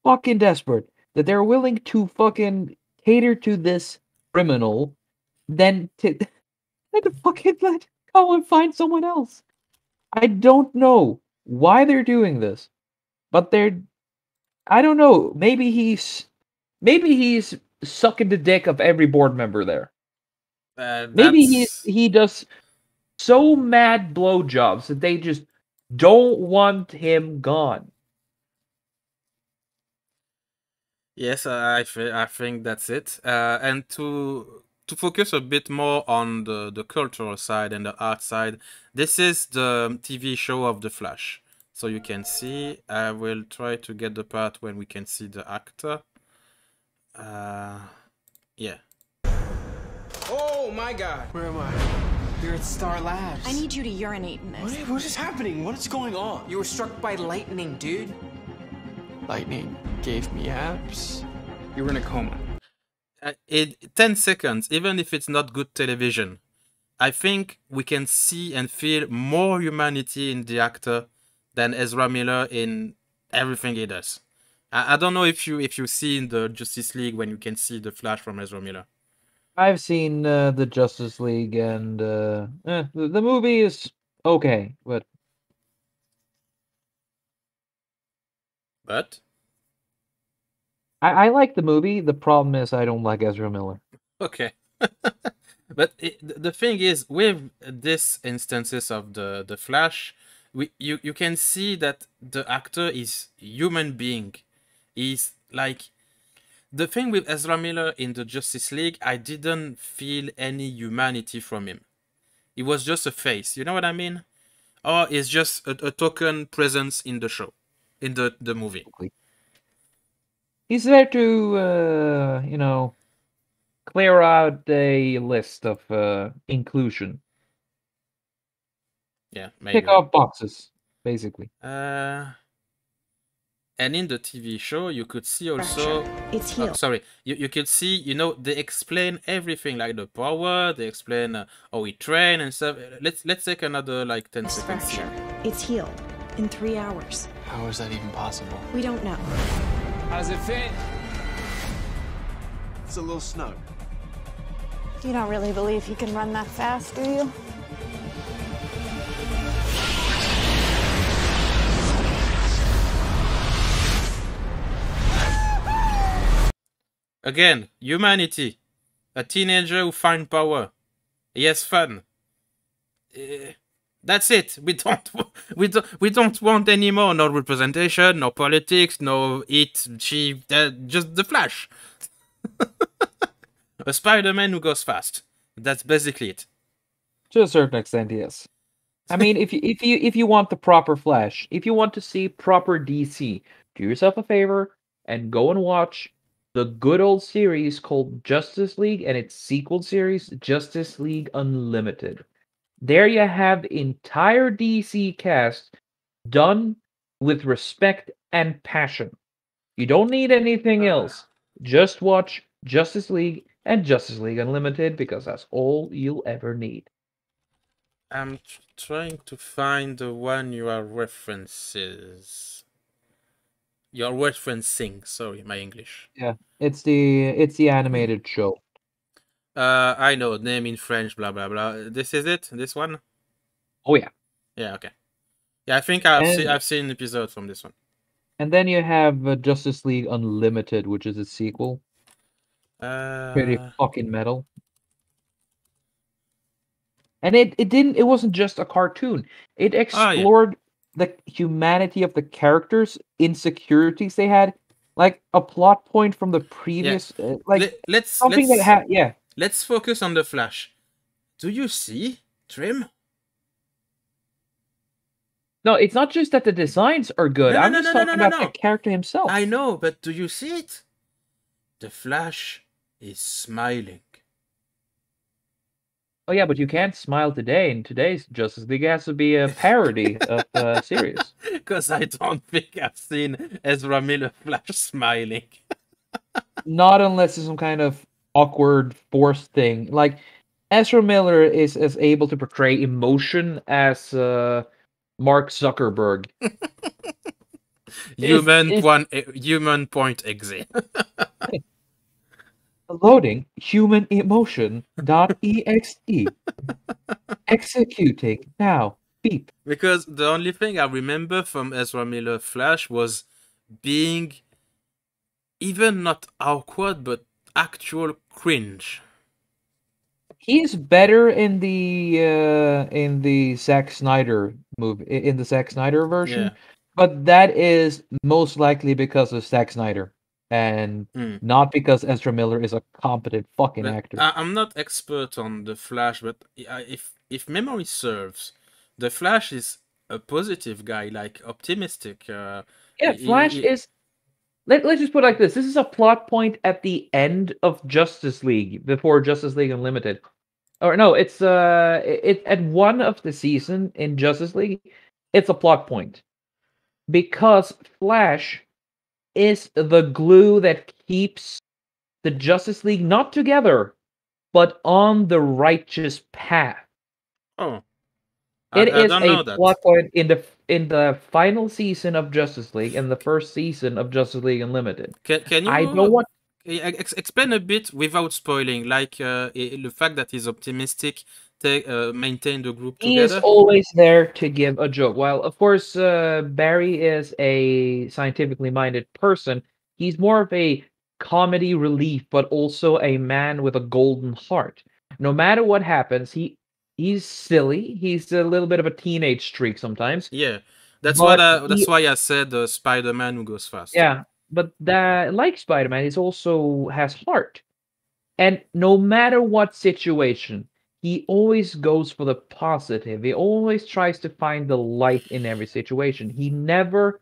fucking desperate that they're willing to fucking cater to this criminal, then to fucking let go and find someone else. I don't know why they're doing this, but I don't know. Maybe he's sucking the dick of every board member there. Maybe he does so mad blowjobs that they just don't want him gone. Yes, I think that's it. And to focus a bit more on the cultural side and the art side, this is the TV show of The Flash. So you can see, I will try to get the part when we can see the actor. Yeah. Oh my god. Where am I? You're at Star Labs. I need you to urinate in this. What is happening? What is going on? You were struck by lightning, dude. Lightning gave me abs. You were in a coma. 10 seconds, even if it's not good television, I think we can see and feel more humanity in the actor than Ezra Miller in everything he does. I don't know if you see in the Justice League when you can see the Flash from Ezra Miller. I've seen the Justice League, and the movie is okay, but I like the movie. The problem is I don't like Ezra Miller. Okay. But the thing is, with this instances of the Flash, you can see that the actor is human being. He's like, the thing with Ezra Miller in the Justice League, I didn't feel any humanity from him. He was just a face, you know what I mean? Or it's just a token presence in the show, in the movie. He's there to, clear out a list of inclusion. Yeah, maybe. Pick off boxes, basically. And in the TV show, you could see also... It's healed. Sorry, you could see, they explain everything, like the power, they explain how we train and stuff. Let's take another, 10 seconds here. It's healed in 3 hours. How is that even possible? We don't know. How does it fit? It's a little snug. You don't really believe he can run that fast, do you? Again, humanity. A teenager who finds power. He has fun. That's it. We don't want any more. No representation, no politics, no just the Flash. A Spider-Man who goes fast. That's basically it. To a certain extent, yes. I mean, if you want the proper Flash, if you want to see proper DC, do yourself a favor and go and watch the good old series called Justice League and its sequel series, Justice League Unlimited. There you have the entire DC cast done with respect and passion. You don't need anything else. Just watch Justice League and Justice League Unlimited, because that's all you'll ever need. I'm trying to find the one you are references. You're referencing. Sorry, my English. Yeah, it's the animated show. I know, name in French, blah blah blah. This is it. This one. Oh yeah. Yeah. Okay. Yeah, I think I've And seen an episode from this one. and then you have Justice League Unlimited, which is a sequel. Pretty fucking metal. And it wasn't just a cartoon. It yeah. explored the humanity of the characters, insecurities they had, like a plot point from the previous let's something that had let's focus on the Flash. Do you see Trim? No, it's not just that the designs are good. I'm just talking about the character himself. I know, but do you see it? The Flash is smiling. Oh yeah, but you can't smile today. In today's Justice League, it has to be a parody of the series. Because I don't think I've seen Ezra Miller Flash smiling. Not unless it's some kind of awkward forced thing. Like Ezra Miller is as able to portray emotion as Mark Zuckerberg. Human point exit. Loading human emotion.exe. Executing now. Beep. Because the only thing I remember from Ezra Miller Flash was being even not awkward, but actual cringe. He's better in the Zack Snyder movie, in the Zack Snyder version, but that is most likely because of Zack Snyder. And not because Ezra Miller is a competent fucking actor. I'm not expert on the Flash, but if memory serves, the Flash is a positive guy, like optimistic. Flash is. Let's just put it like this: this is a plot point at the end of Justice League, before Justice League Unlimited. Or no, it's at one of the season in Justice League. It's a plot point because Flash is the glue that keeps the Justice League not together, but on the righteous path. Oh, it is a plot point in the final season of Justice League and the first season of Justice League Unlimited. Can you? I don't want. Explain a bit without spoiling, like the fact that he's optimistic, maintain the group together. He is always there to give a joke. While, of course, Barry is a scientifically minded person, he's more of a comedy relief, but also a man with a golden heart. No matter what happens, he's silly. He's a little bit of a teenage streak sometimes. Yeah, that's why I said Spider-Man who goes fast. Yeah. But like Spider-Man, he also has heart. And no matter what situation, he always goes for the positive. He always tries to find the light in every situation. He never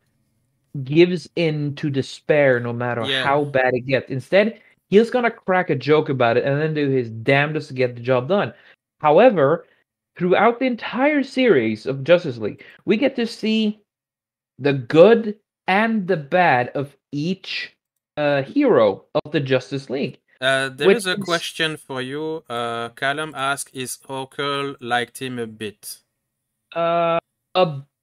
gives in to despair, no matter how bad it gets. Instead, he's going to crack a joke about it and then do his damnedest to get the job done. However, throughout the entire series of Justice League, we get to see the good and the bad of each hero of the Justice League. There is a question for you. Callum asks, is Oracle liked him a bit? A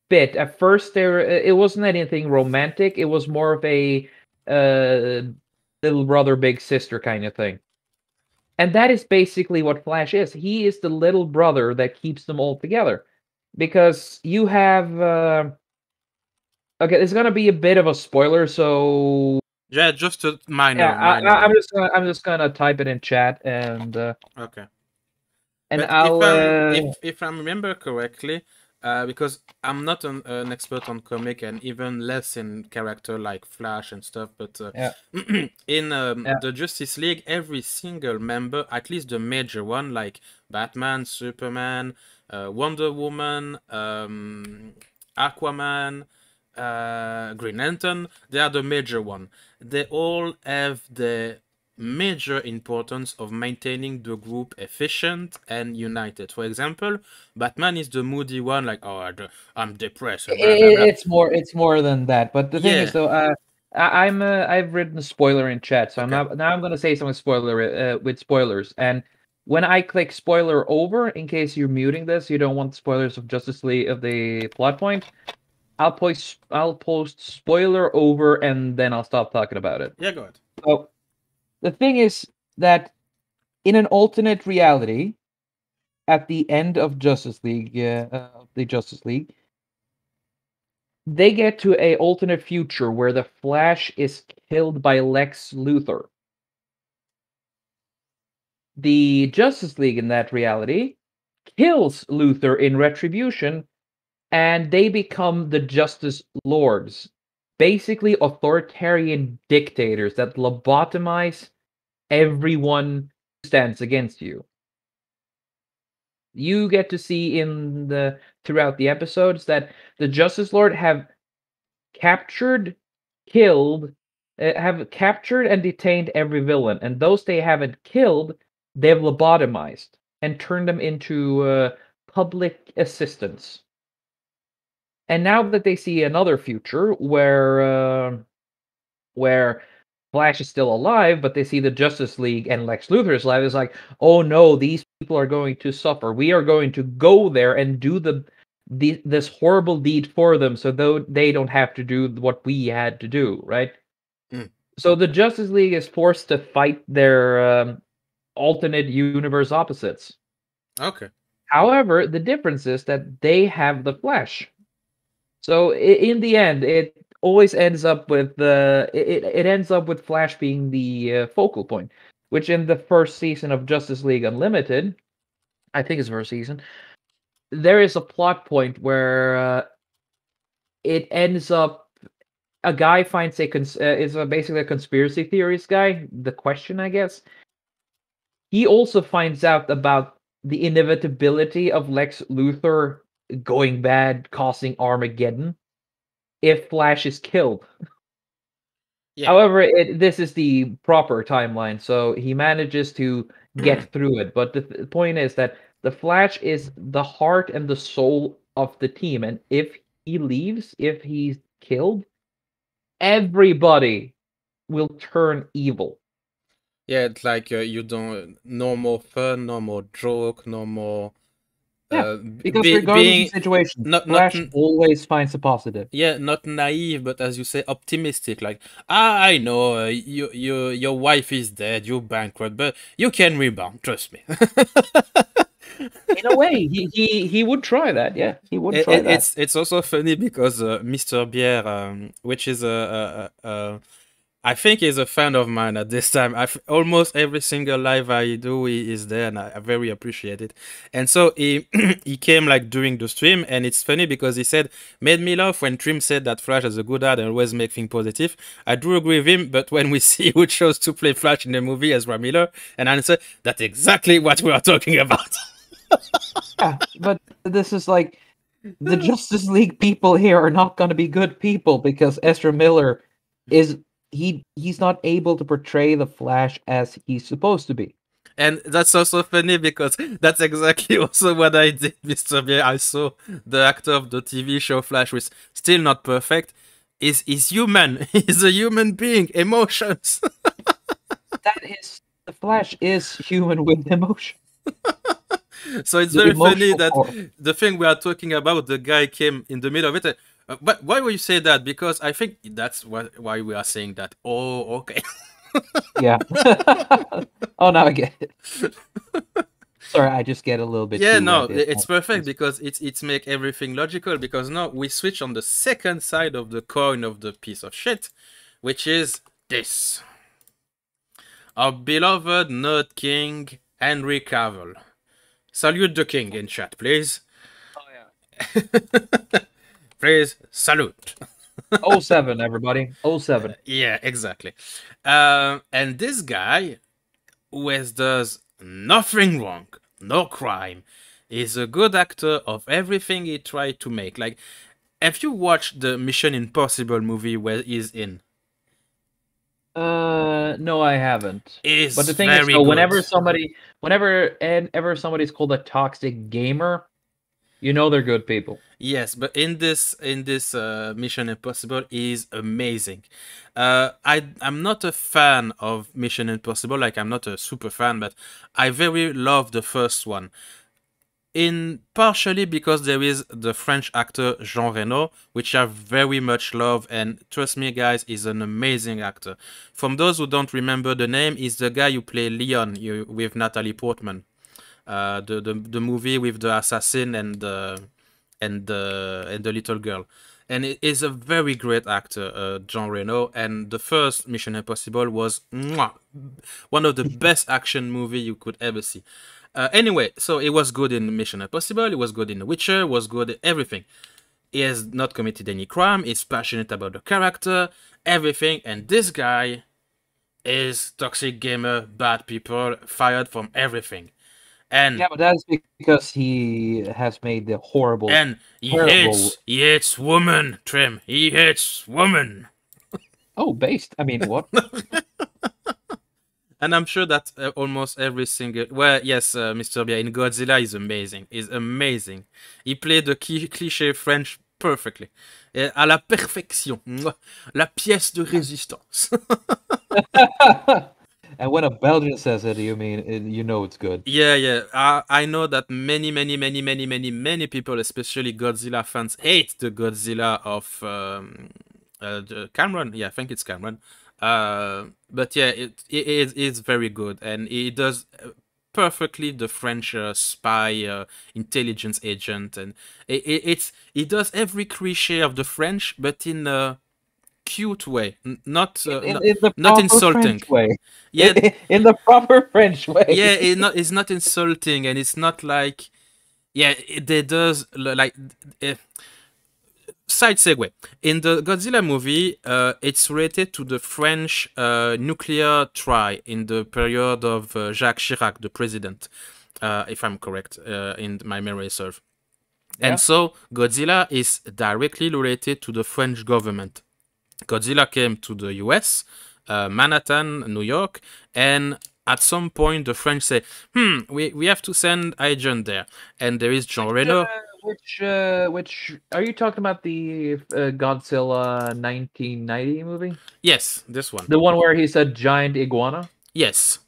bit. At first, it wasn't anything romantic. It was more of a little brother, big sister kind of thing. And that is basically what Flash is. He is the little brother that keeps them all together. Because you have... Okay, it's gonna be a bit of a spoiler, so yeah, just a minor. I'm just gonna type it in chat and okay. And but if I remember correctly, because I'm not an expert on comic and even less in character like Flash and stuff, but in the Justice League, every single member, at least the major one, like Batman, Superman, Wonder Woman, Aquaman, Green Lantern, they are the major one. They all have the major importance of maintaining the group efficient and united. For example, Batman is the moody one, like, oh, I'm depressed. Blah, blah, blah. It's more than that. But the thing is, though, I've written a spoiler in chat, so I'm gonna say something with spoilers. And when I click spoiler over, in case you're muting this, you don't want spoilers of Justice League of the plot point. I'll post spoiler over, and then I'll stop talking about it. Yeah, go ahead. So the thing is that in an alternate reality, at the end of Justice League, the Justice League, they get to a alternate future where the Flash is killed by Lex Luthor. The Justice League in that reality kills Luthor in retribution, and they become the Justice Lords, basically authoritarian dictators that lobotomize everyone who stands against you. You get to see throughout the episodes that the Justice Lord have captured and detained every villain, and those they haven't killed, they've lobotomized and turned them into public assistants. And now that they see another future where Flash is still alive, but they see the Justice League and Lex Luthor is alive, it's like, oh no, these people are going to suffer. We are going to go there and do this horrible deed for them, so they don't have to do what we had to do, right? Mm. So the Justice League is forced to fight their alternate universe opposites. Okay. However, the difference is that they have the Flash. So in the end, it always ends up with it ends up with Flash being the focal point, which in the first season of Justice League Unlimited, I think it's the first season, there is a plot point where it ends up a guy finds basically a conspiracy theorist guy. The Question, I guess. He also finds out about the inevitability of Lex Luthor going bad, causing Armageddon if Flash is killed. Yeah. However, this is the proper timeline, so he manages to get through it. But the point is that the Flash is the heart and the soul of the team, and if he leaves, if he's killed, everybody will turn evil. Yeah, it's like you don't no more fun, no more joke, no more. Because regardless of the situation, Flash always finds a positive. Yeah, not naive, but as you say, optimistic. Like, I know your wife is dead, you're bankrupt, but you can rebound. Trust me. In a way, he would try that. Yeah, he would try that. It's also funny because Mr. Bier, which is I think he's a fan of mine at this time. Almost every single live I do, he is there, and I very appreciate it. And so he he came like during the stream, and it's funny because he said, made me laugh when Trim said that Flash has a good heart and always make things positive. I do agree with him, but when we see who chose to play Flash in the movie as Ezra Miller, and I answer, that's exactly what we are talking about. Yeah, but this is like, the Justice League people here are not going to be good people because Ezra Miller is... He's not able to portray the Flash as he's supposed to be. And that's also funny because that's exactly also what I did, Mr. Bier. I saw the actor of the TV show Flash, which is still not perfect. He's human. He's a human being. Emotions. The Flash is human with emotion. So it's very funny that the thing we are talking about, the guy came in the middle of it. But why would you say that? Because I think that's why we are saying that. Oh, okay. Yeah. Oh, now I get it. Sorry, I just get a little bit. Yeah, no, it's perfect because it's make everything logical. Because now we switch on the second side of the coin of the piece of shit, which is this. Our beloved Nerd King, Henry Cavill. Salute the king in chat, please. Oh, yeah. Please, salute. 07, everybody. 07. Yeah, exactly. And this guy, who does nothing wrong, no crime, is a good actor of everything he tried to make. Like, have you watched the Mission Impossible movie where he's in? No, I haven't. But the thing is, though, whenever somebody's called a toxic gamer, You know they're good people. Yes, but in this Mission Impossible is amazing. I'm not a fan of Mission Impossible, like I'm not a super fan, but I very love the first one. In partially because there is the French actor Jean Reno, which I very much love, and trust me, guys, is an amazing actor. From those who don't remember the name, is the guy who played Leon with Natalie Portman. The movie with the assassin and the little girl, and it is a very great actor, Jean Reno. And the first Mission Impossible was one of the best action movie you could ever see. Anyway, so it was good in Mission Impossible, it was good in The Witcher, it was good in everything. He has not committed any crime, he's passionate about the character, everything, and this guy is toxic gamer, bad people, fired from everything. And yeah, but that's because he has made the horrible. And he hates women, Trim. He hates women. Oh, based. I mean, what? And I'm sure that almost every single... Well, yes, Mr. Bia, in Godzilla is amazing. He's amazing. He played the cliché French perfectly. À la perfection. La pièce de résistance. And when a Belgian says it, you mean you know it's good. Yeah. I know that many people, especially Godzilla fans, hate the Godzilla of Cameron. Yeah, I think it's Cameron. But yeah, it is very good, and he does perfectly the French spy, intelligence agent, and he does every cliche of the French, but in a cute way, not insulting. French way. Yeah, in the proper French way. Yeah, it's not insulting, and it's not like, yeah, it does like. Side segue. In the Godzilla movie, it's related to the French nuclear try in the period of Jacques Chirac, the president, if I'm correct, in my memory serve. Yeah. And so Godzilla is directly related to the French government. Godzilla came to the US, Manhattan, New York, and at some point the French say, we have to send agent there. And there is Jean Reno. Which are you talking about, the Godzilla 1990 movie? Yes, this one. The one where he's a giant iguana? Yes.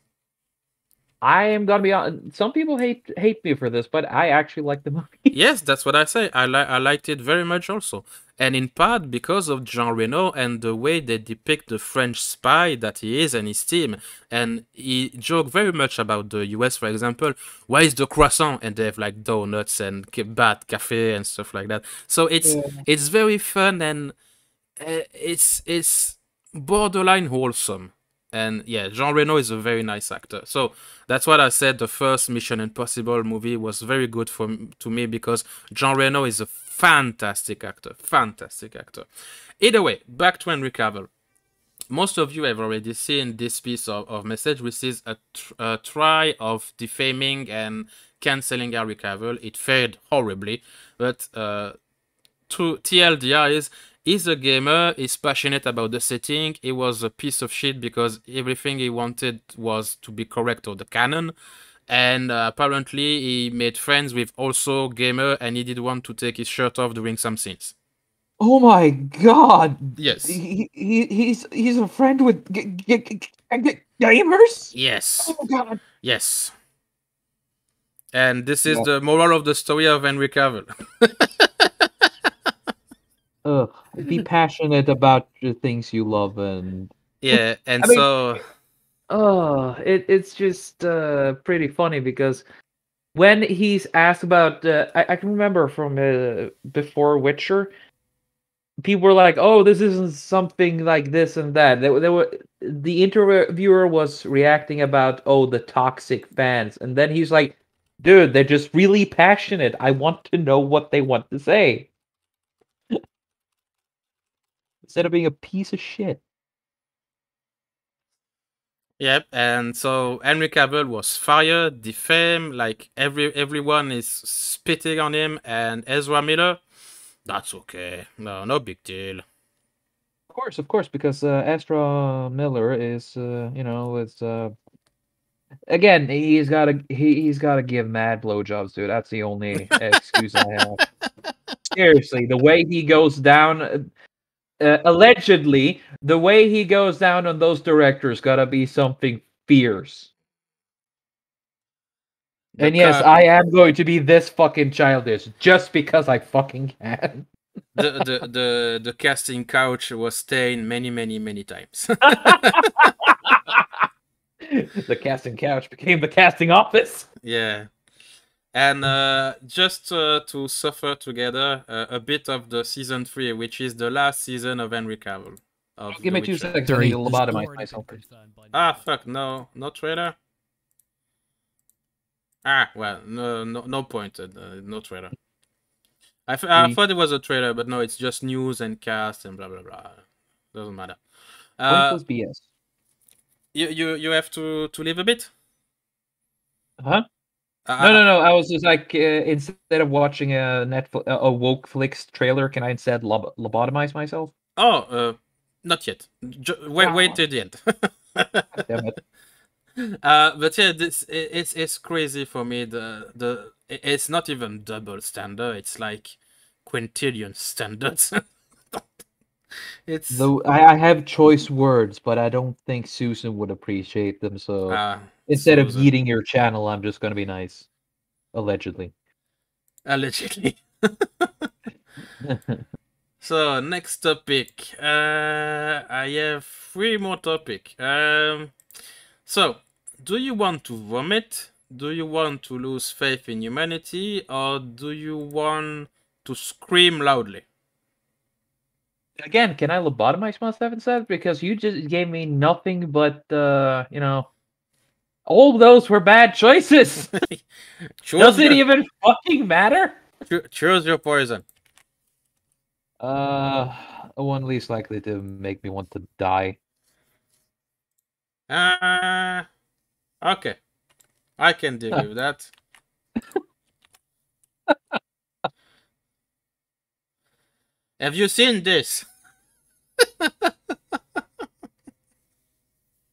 I am gonna be honest. Some people hate me for this, but I actually like the movie. Yes, that's what I say. I liked it very much also, and in part because of Jean Reno and the way they depict the French spy that he is and his team. And he joked very much about the US, for example. Why is the croissant? And they have like donuts and bad cafe and stuff like that. So it's very fun, and it's borderline wholesome. And yeah, Jean Reno is a very nice actor. So that's what I said. The first Mission Impossible movie was very good to me because Jean Reno is a fantastic actor. Fantastic actor. Either way, back to Henry Cavill. Most of you have already seen this piece of message, which is a try of defaming and cancelling Henry Cavill. It failed horribly. But TLDR is... He's a gamer, he's passionate about the setting, he was a piece of shit because everything he wanted was to be correct or the canon. And apparently he made friends with also gamer and he did want to take his shirt off during some scenes. Oh my god! Yes. He's a friend with gamers? Yes. Oh god. Yes. And this is the moral of the story of Henry Cavill. Be passionate about the things you love, and yeah, and it's just pretty funny because when he's asked about, I can remember from before Witcher, people were like, "Oh, this isn't something like this and that." The interviewer was reacting about, "Oh, the toxic fans," and then he's like, "Dude, they're just really passionate. I want to know what they want to say." Instead of being a piece of shit. Yep, and so Henry Cavill was fired, defamed, like everyone is spitting on him, and Ezra Miller, that's okay. No big deal. Of course, because Ezra Miller is, Again, he's gotta give mad blowjobs, dude. That's the only excuse I have. Seriously, the way he goes down, allegedly, the way he goes down on those directors gotta be something fierce. And yes, I am going to be this fucking childish just because I fucking can. The casting couch was stained many times. The casting couch became the casting office. Yeah. And just to suffer together a bit of the season 3, which is the last season of Henry Cavill. Give me 2 seconds. I need to lobotomize myself. Ah, fuck! No trailer. Ah, well, no point. No trailer. I thought it was a trailer, but no, it's just news and cast and blah blah blah. Doesn't matter. Was BS. You have to leave a bit. Huh? No. I was just like, instead of watching a woke flicks trailer, can I instead lobotomize myself? Oh, not yet. Wait till the end. Damn it. But yeah, it's crazy for me. It's not even double standard. It's like quintillion standards. I have choice words, but I don't think Susan would appreciate them. So instead of eating your channel, I'm just gonna be nice. Allegedly. So next topic. I have 3 more topics. So, do you want to vomit? Do you want to lose faith in humanity? Or do you want to scream loudly? Again, can I lobotomize myself instead? Because you just gave me nothing but, you know, all those were bad choices. Does it even fucking matter? Choose your poison. One least likely to make me want to die. Okay. I can deal with that. Have you seen this?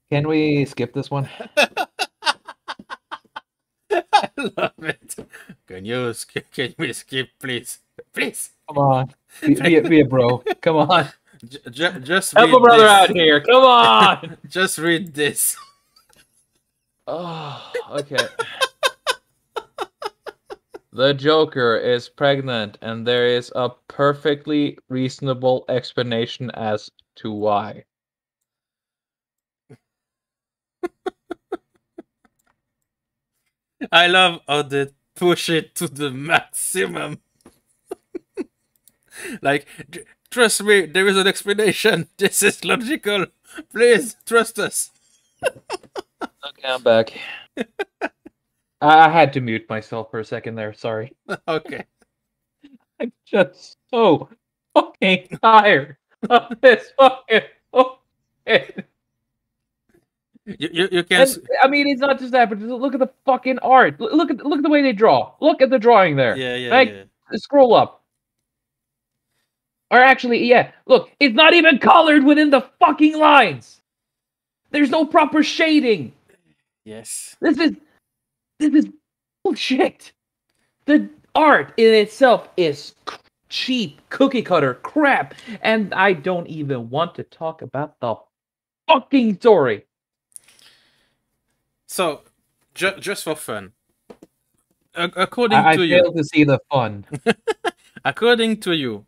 Can we skip this one? I love it. Can we skip, please? Please. Come on. Be a bro. Come on. Just help a brother out here. Come on. Just read this. Oh, okay. The Joker is pregnant, and there is a perfectly reasonable explanation as to why. I love how they push it to the maximum. Like, trust me, there is an explanation. This is logical. Please, trust us. Okay, I'm back. I had to mute myself for a second there, sorry. Okay. I'm just so fucking tired of this fucking You can. I mean, it's not just that, but just look at the fucking art. Look at the way they draw. Look at the drawing there. Yeah. Scroll up. Or actually, yeah. Look, it's not even colored within the fucking lines. There's no proper shading. Yes. This is bullshit. The art in itself is cheap, cookie cutter crap, and I don't even want to talk about the fucking story. So, just for fun, according to you, I failed to see the fun. According to you,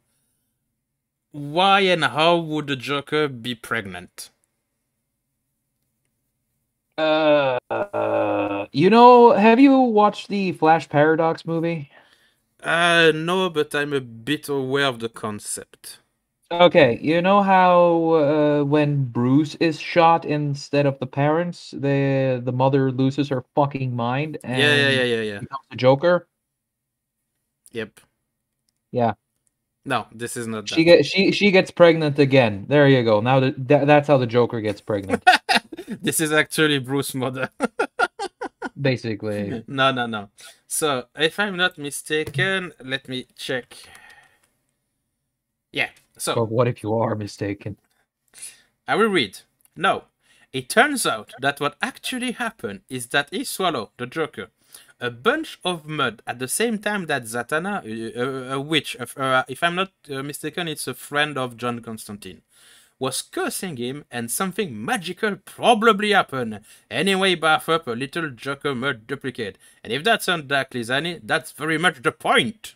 why and how would the Joker be pregnant? You know, have you watched the Flash Paradox movie? No, but I'm a bit aware of the concept. Okay, you know how when Bruce is shot instead of the parents, the mother loses her fucking mind and yeah. becomes the Joker? Yep. Yeah. No, this is not that. She gets pregnant again. There you go. Now that's how the Joker gets pregnant. This is actually Bruce's mother. Basically. No. So, if I'm not mistaken, let me check. Yeah. So, or what if you are mistaken? I will read. No. It turns out that what actually happened is that he swallowed, the Joker, a bunch of mud at the same time that Zatanna, a witch, if I'm not mistaken, it's a friend of John Constantine, was cursing him, and something magical probably happened. Anyway, bath up a little Joker mud duplicate. And if that sounds dark, Lizanie, that's very much the point.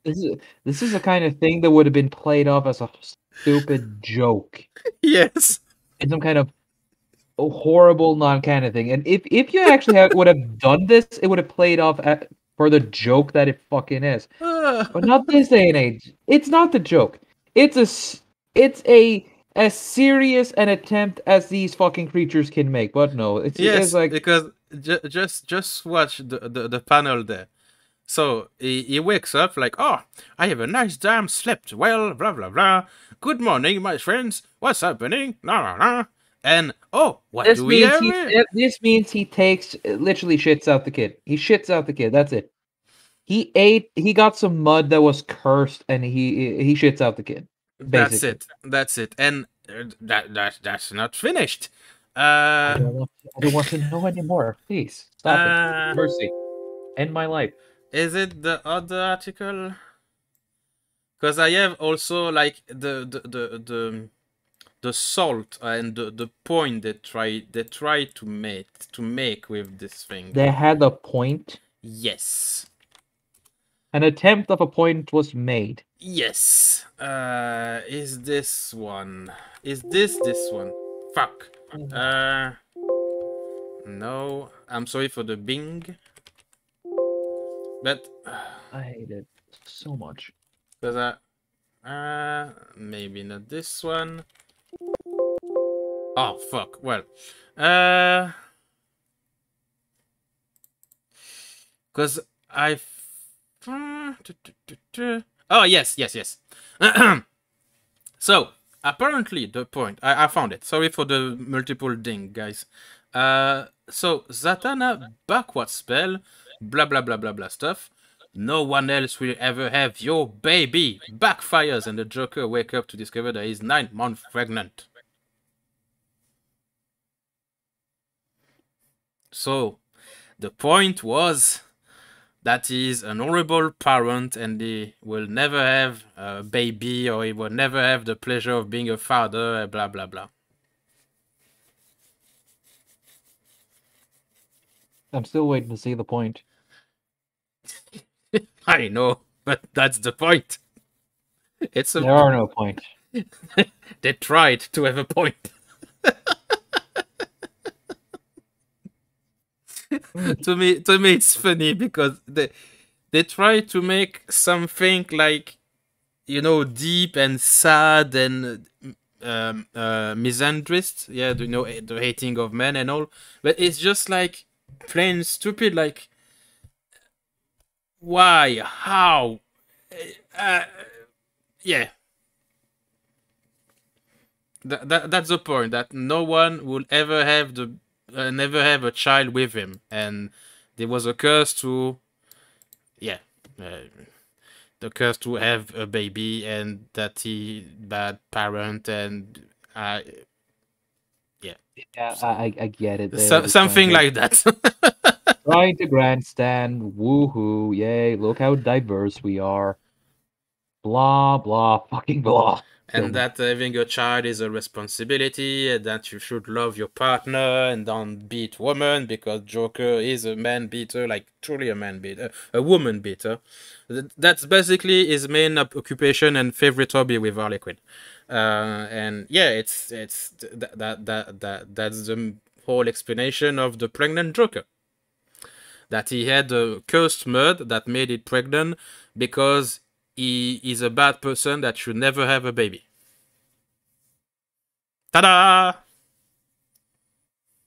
This is the kind of thing that would have been played off as a stupid joke. Yes. And some kind of horrible non-canon thing. And if you actually would have done this, it would have played off for the joke that it fucking is. But not this day and age. It's not the joke. It's a as serious an attempt as these fucking creatures can make. But no, it's like, because just watch the panel there. So he wakes up like, oh, I have a nice damn slept well, blah blah blah. Good morning, my friends. What's happening? Blah blah blah. And oh, what this do we have? This means he literally shits out the kid. He shits out the kid. That's it. He got some mud that was cursed, and he shits out the kid. Basically. That's it. And that's not finished. I don't want to know anymore. Please stop it. Mercy. End my life. Is it the other article? Because I have also like the salt and the point they try to make with this thing. They had a point. Yes. An attempt of a point was made. Yes. Is this one? Is this one? Fuck. No. I'm sorry for the Bing. But I hate it so much. Because maybe not this one. Oh fuck. Well, because oh yes. So apparently the point I found it. Sorry for the multiple ding, guys. So Zatanna backward spell, blah blah blah blah blah stuff. No one else will ever have your baby. Backfires, and the Joker wake up to discover that he's 9 months pregnant. So the point was that he's an horrible parent and he will never have a baby, or he will never have the pleasure of being a father, blah blah blah. I'm still waiting to see the point. I know, but that's the point. There are no points. They tried to have a point. to me, it's funny because they try to make something like, you know, deep and sad and misandrist. Yeah, you know, the hating of men and all. But it's just like plain stupid. Like, why? How? Yeah. That's the point. That no one will ever have never have a child with him, and there was a curse to, the curse to have a baby, and that he bad parent, and I get it. Something like that. Trying to grandstand, woohoo, yay, look how diverse we are. Blah, blah, fucking blah. And that having a child is a responsibility, and that you should love your partner and don't beat women, because Joker is a man beater, like truly a man beater, a woman beater. That's basically his main occupation and favorite hobby with Harley Quinn. And yeah, that's the whole explanation of the pregnant Joker. That he had a cursed mud that made it pregnant because he is a bad person that should never have a baby. Ta-da!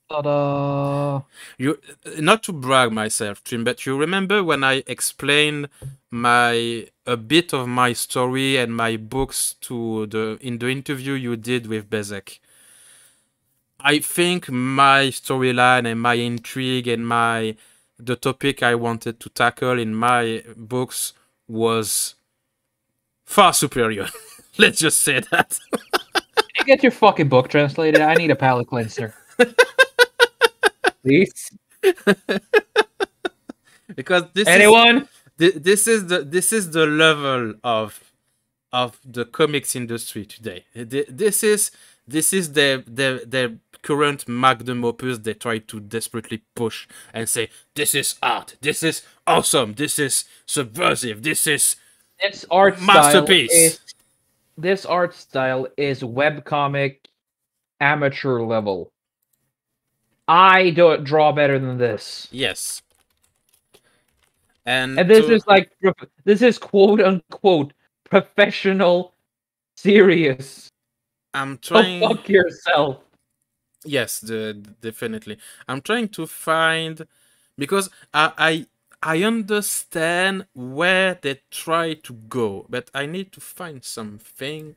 Ta-da! You, not to brag myself, Tim, but you remember when I explained a bit of my story and my books in the interview you did with Bezek? I think my storyline and my intrigue and the topic I wanted to tackle in my books was far superior Let's just say that. Can you get your fucking book translated? I need a palate cleanser. Please. Because Anyone? this is the level of the comics industry today. This is their current magnum opus. They try to desperately push and say, this is art, this is awesome, this is subversive, this is This art masterpiece. This art style is webcomic amateur level. I don't draw better than this. Yes. And this is like, this is quote unquote professional, serious. I'm trying. Go fuck yourself. Yes, definitely. I'm trying to find, because I understand where they try to go, but I need to find something.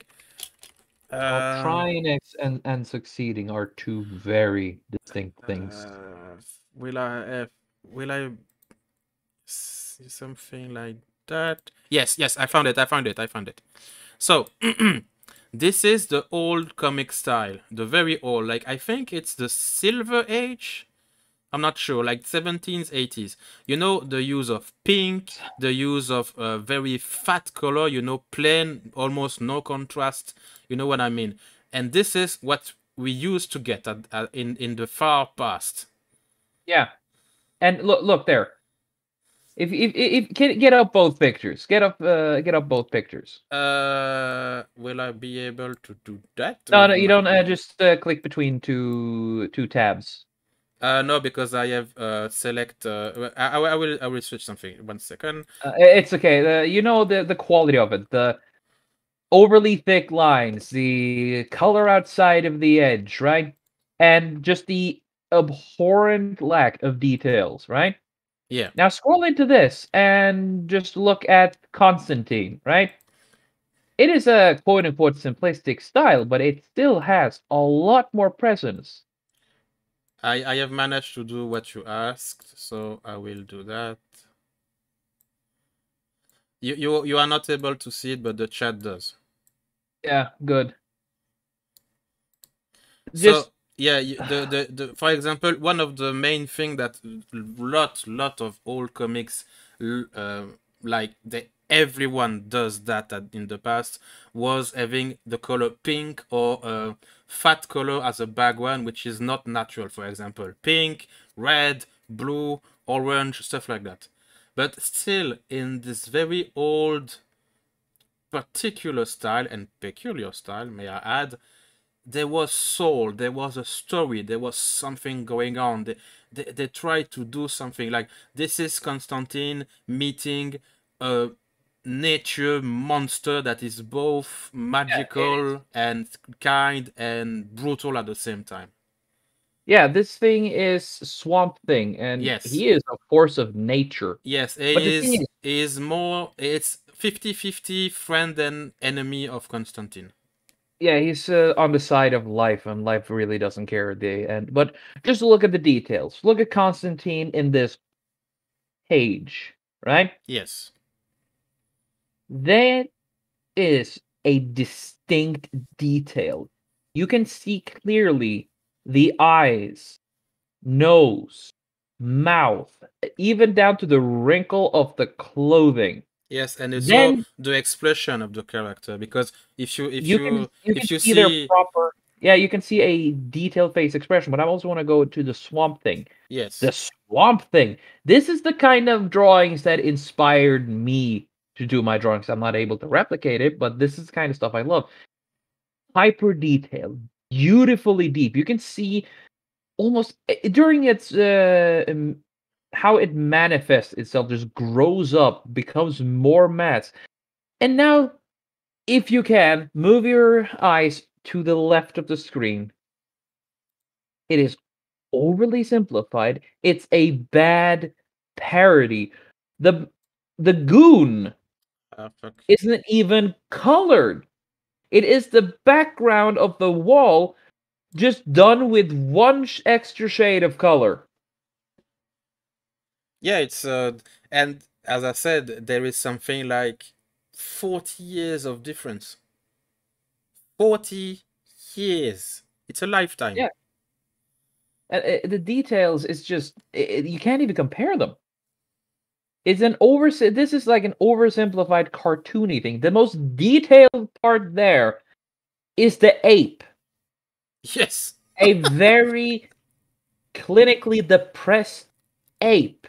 Trying and succeeding are two very distinct things. Will I see something like that? Yes, I found it. So this is the old comic style, the very old, like I think it's the Silver Age. I'm not sure, like 17s, 80s. You know, the use of pink, the use of very fat color, you know, plain, almost no contrast. You know what I mean? And this is what we used to get in the far past. Yeah, and look there. If get up both pictures, get up both pictures. Will I be able to do that? No, you don't. Just click between two tabs. No, because I have select. I will switch something. 1 second. It's okay. You know the quality of it. The overly thick lines, the color outside of the edge, right? And just the abhorrent lack of details, right? Yeah. Now scroll into this and just look at Constantine, right? It is a quote-unquote simplistic style, but it still has a lot more presence. I have managed to do what you asked, so I will do that. You are not able to see it, but the chat does. Yeah, good. So yeah, the for example, one of the main thing that lot of old comics like everyone does that in the past was having the color pink or fat color as a background, which is not natural. For example, pink, red, blue, orange, stuff like that. But still, in this very old particular style and peculiar style, may I add, there was soul, there was a story, there was something going on. They tried to do something like, this is Constantine meeting a nature monster that is both magical and kind and brutal at the same time. Yeah, this thing is Swamp Thing, and he is a force of nature. Yes, but is more, it's 50-50 friend and enemy of Constantine. Yeah, he's on the side of life, and life really doesn't care at the end. But just look at the details. Look at Constantine in this page, right? Yes. That is a distinct detail. You can see clearly the eyes, nose, mouth, even down to the wrinkle of the clothing. Yes, and it's all the expression of the character, because if you see their proper, you can see a detailed face expression. But I also want to go to the Swamp Thing. Yes, the Swamp Thing. This is the kind of drawings that inspired me to do my drawings. I'm not able to replicate it, but this is the kind of stuff I love. Hyper detailed, beautifully deep. You can see almost during its how it manifests itself, just grows up, becomes more matte. And now, if you can, move your eyes to the left of the screen. It is overly simplified. It's a bad parody. The goon isn't even colored. It is the background of the wall, just done with one extra shade of color. Yeah, it's and as I said, there is something like 40 years of difference. 40 years. It's a lifetime. Yeah. The details is just you can't even compare them. It's this is like an oversimplified cartoony thing. The most detailed part there is the ape. Yes. A very clinically depressed ape.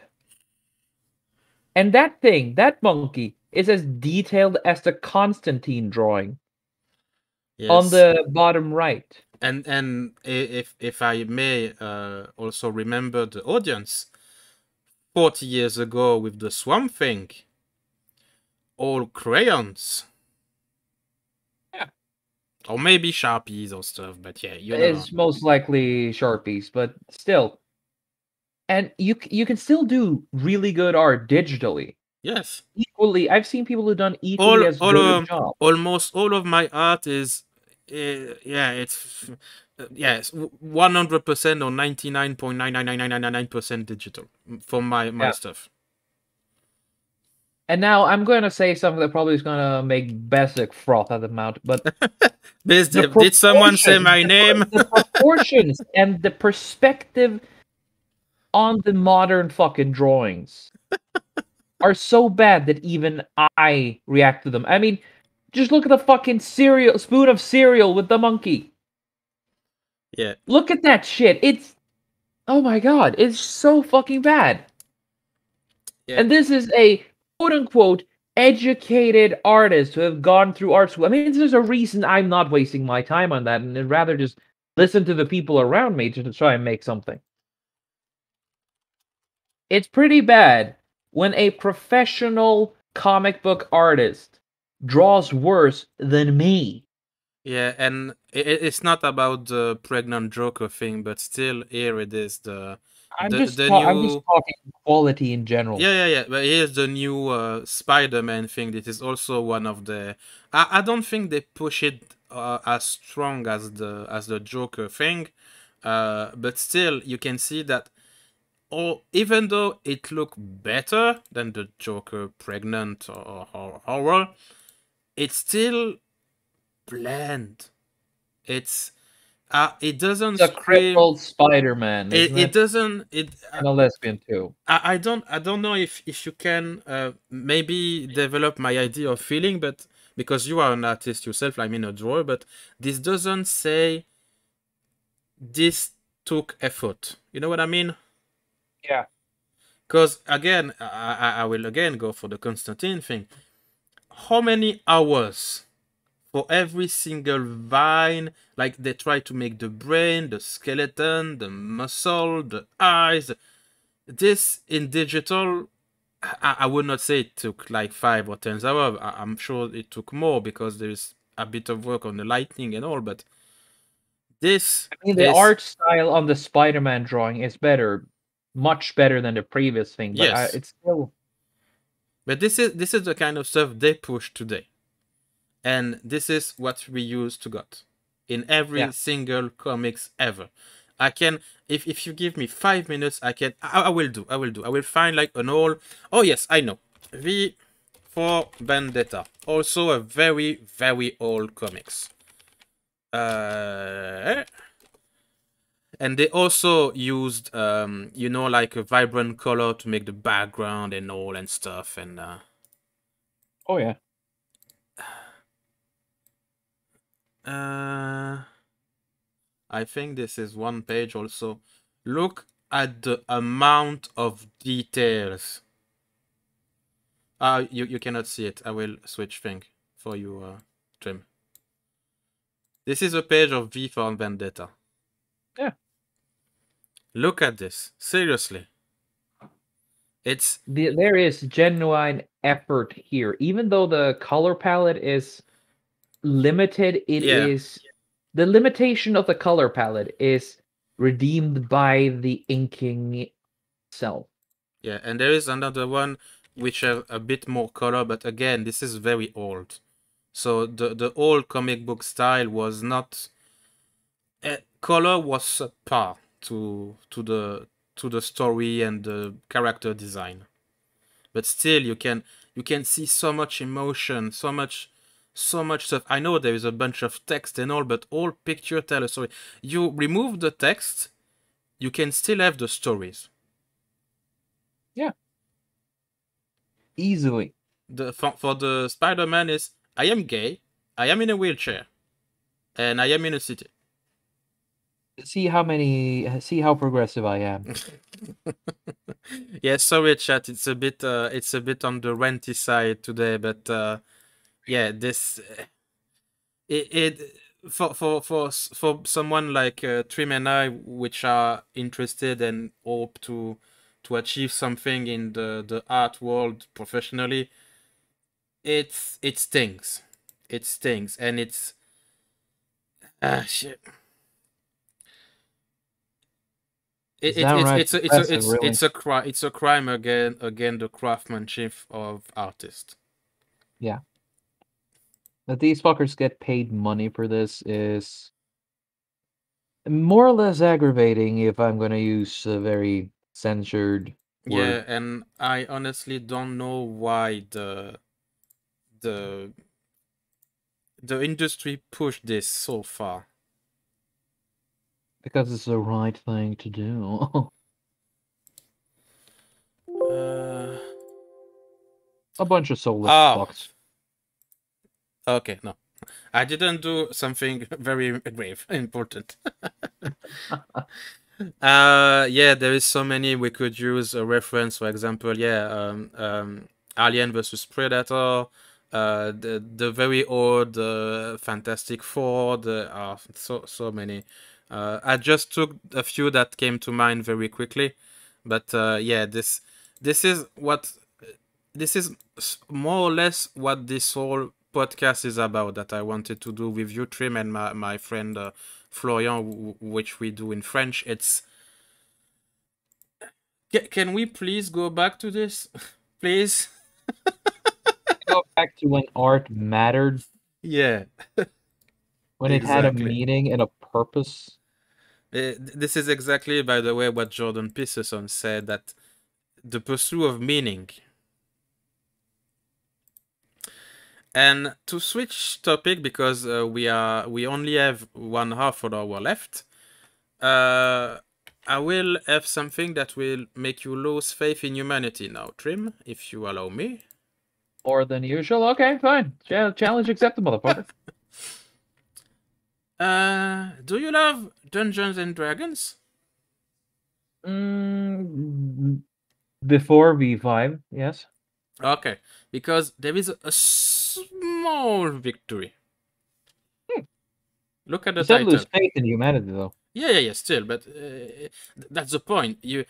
And that monkey, is as detailed as the Constantine drawing. Yes. On the bottom right. And if I may also remember the audience, 40 years ago with the Swamp Thing, all crayons. Yeah. Or maybe Sharpies or stuff, but yeah, you know. It's most likely Sharpies, but still. And you can still do really good art digitally. Yes. Equally, I've seen people who've done equally as good a job. Almost all of my art is, it's 100% or 99.99999% digital for my stuff. And now I'm going to say something that probably is going to make Basic froth at the mouth, but did someone say my name? The proportions and the perspective on the modern fucking drawings are so bad that even I react to them. I mean, just look at the fucking spoon of cereal with the monkey. Yeah. Look at that shit. It's, oh my god, it's so fucking bad. Yeah. And this is a quote-unquote educated artist who have gone through art school. I mean, there's a reason I'm not wasting my time on that, and I'd rather just listen to the people around me to try and make something. It's pretty bad when a professional comic book artist draws worse than me. Yeah, and it's not about the pregnant Joker thing, but still, here it is. I'm just talking quality in general. Yeah. But here's the new Spider-Man thing. This is also one of the. I don't think they push it as strong as the Joker thing, but still, you can see that. Even though it looked better than the Joker pregnant or horror, it's still bland. It doesn't scream. It's a crippled Spider-Man. It doesn't. And a lesbian too. I don't know if you can maybe develop my idea of feeling, but because you are an artist yourself, I mean a drawer, but this doesn't say this took effort. You know what I mean? Yeah. Because again, I will again go for the Constantine thing. How many hours for every single vine? Like they try to make the brain, the skeleton, the muscle, the eyes. This in digital, I would not say it took like 5 or 10 hours. I'm sure it took more because there's a bit of work on the lighting and all. But this, I mean, the art style on the Spider-Man drawing is better. Much better than the previous thing, but yes. It's still. But this is the kind of stuff they push today, and this is what we used to got in every single comics ever. I can, if you give me 5 minutes, I will find like an old. Oh yes, I know. V for Vendetta, also a very very old comics. And they also used, like a vibrant color to make the background and all and stuff. And oh yeah. I think this is one page also. Look at the amount of details. You cannot see it. I will switch thing for you, Trim. This is a page of V for Vendetta. Yeah. Look at this. Seriously. There is genuine effort here. Even though the color palette is limited, it is the limitation of the color palette is redeemed by the inking itself. Yeah, and there is another one which have a bit more color, but again, this is very old. So the old comic book style was not color was subpar to the story and the character design, but still you can see so much emotion, so much so much stuff. I know there is a bunch of text and all, but all picture tell a story. You remove the text, you can still have the stories. Yeah. Easily. For the Spider-Man is, I am gay, I am in a wheelchair, and I am in a city. See how progressive I am. Yeah, sorry, chat. It's a bit on the renty side today, but yeah, this for someone like Trim and I, which are interested and hope to achieve something in the art world professionally, it stings, and it's shit. It's a crime again the craftsmanship of artists. Yeah. That these fuckers get paid money for this is more or less aggravating if I'm gonna use a very censored word. Yeah, and I honestly don't know why the industry pushed this so far. Because it's the right thing to do. A bunch of soulless fucks. Okay, no. I didn't do something very grave, important. Yeah, there is so many we could use a reference. For example, yeah, Alien versus Predator, the very old Fantastic Four. There are so many. I just took a few that came to mind very quickly, but yeah, this is more or less what this whole podcast is about, that I wanted to do with you, Trim, and my friend Florian, which we do in French. It's can we please go back to this, please? Go back to when art mattered. Yeah. When it had a meaning and a purpose. This is exactly, by the way, what Jordan Peterson said, that the pursuit of meaning. And to switch topic, because we only have 1/2 an hour left, I will have something that will make you lose faith in humanity now, Trim, if you allow me. More than usual? Okay, fine. Challenge accepted, motherfucker. Do you love Dungeons and Dragons? Before V5, yes. Okay, because there is a small victory. Look at the title. You lose faith in humanity, though. Yeah, still, but that's the point. You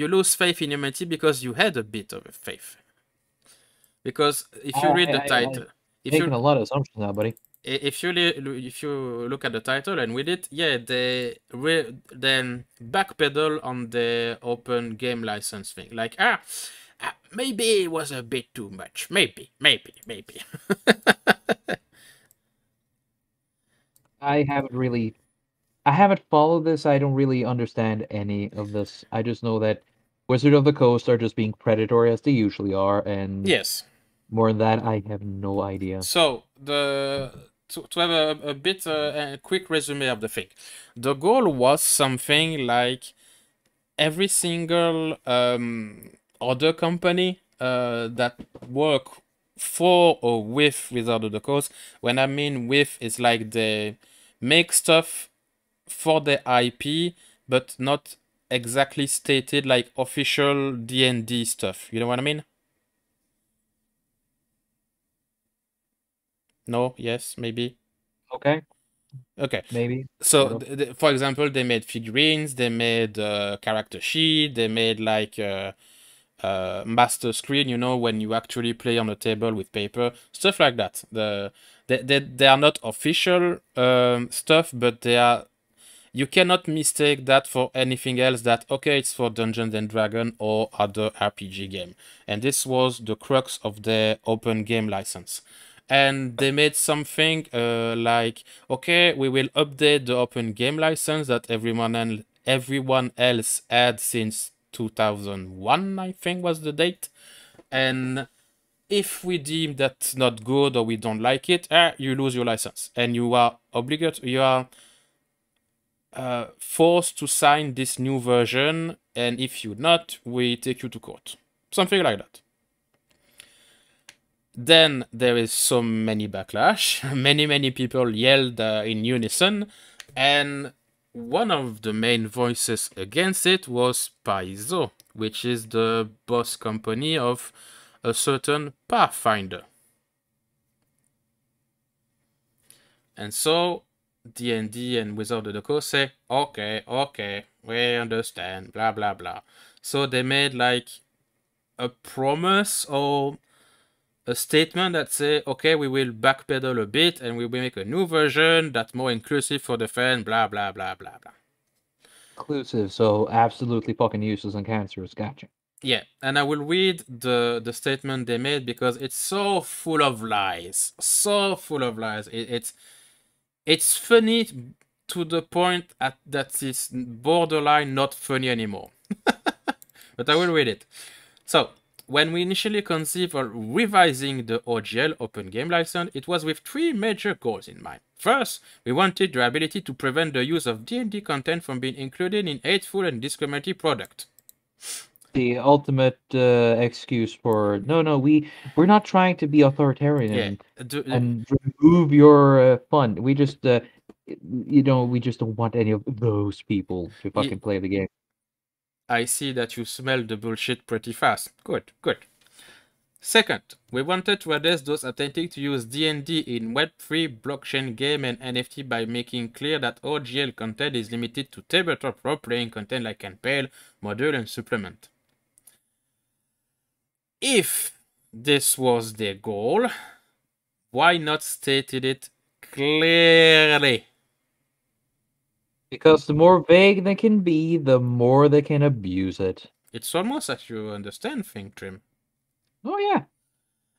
lose faith in humanity because you had a bit of a faith. Because if you read the title, making a lot of assumptions now, buddy. If you look at the title and read it, yeah, they then backpedal on the open game license thing. Like, maybe it was a bit too much. Maybe. I haven't followed this. I don't really understand any of this. I just know that Wizard of the Coast are just being predatory as they usually are, and yes, more than that, I have no idea. So to have a bit a quick resume of the thing, the goal was something like every single other company that work for or with Wizard of the Coast. When I mean with, it's like they make stuff for the IP, but not exactly stated like official DnD stuff. You know what I mean? No? Yes? Maybe? Okay. Maybe. So, for example, they made figurines, they made character sheet, they made like master screen, you know, when you actually play on a table with paper, stuff like that. They are not official stuff, but they are. You cannot mistake that for anything else. That okay, it's for Dungeons and Dragons or other RPG game, and this was the crux of the open game license. And they made something like, okay, we will update the open game license that everyone else had since 2001, I think was the date. And if we deem that's not good or we don't like it, you lose your license and you are forced to sign this new version, and if you not, we take you to court. Something like that. Then there is so many backlash. Many people yelled in unison, and one of the main voices against it was Paizo, which is the boss company of a certain Pathfinder. And so DnD and Wizard of the Coast say, okay, we understand, blah blah blah. So they made like a promise or a statement that say, okay, we will backpedal a bit and we will make a new version that's more inclusive for the fan, blah blah blah blah blah. Inclusive, so absolutely fucking useless and cancerous. Gotcha. Yeah, and I will read the statement they made because it's so full of lies. So full of lies. It's funny to the point that it's borderline not funny anymore. But I will read it. So, when we initially conceived of revising the OGL Open Game License, it was with 3 major goals in mind. First, we wanted the ability to prevent the use of D&D content from being included in hateful and discriminatory product. The ultimate excuse for we're not trying to be authoritarian and remove your fun. We just we just don't want any of those people to fucking play the game. I see that you smell the bullshit pretty fast. Good. Second, we wanted to address those attempting to use D&D in Web3, blockchain game, and NFT by making clear that OGL content is limited to tabletop role-playing content like campaign, module, and supplement. If this was their goal, why not stated it clearly? Because the more vague they can be, the more they can abuse it. It's almost as you understand thing, Trim. Oh yeah.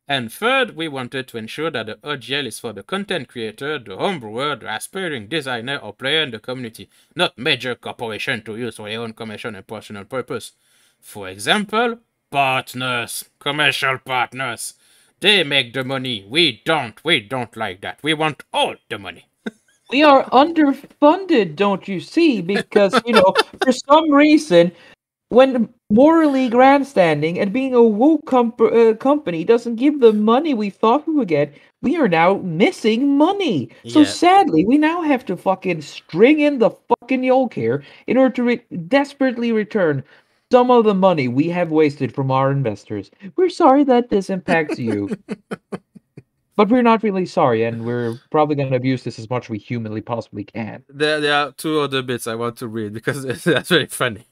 And third, we wanted to ensure that the OGL is for the content creator, the homebrewer, the aspiring designer or player in the community, not major corporation to use for their own commercial and personal purpose. For example, partners, commercial partners. They make the money. We don't like that. We want all the money. We are underfunded, don't you see? Because, for some reason, when morally grandstanding and being a woke company doesn't give the money we thought we would get, we are now missing money. So sadly, we now have to fucking string in the fucking yoke here in order to desperately return some of the money we have wasted from our investors. We're sorry that this impacts you. But we're not really sorry, and we're probably going to abuse this as much as we humanly possibly can. There are 2 other bits I want to read because that's very funny.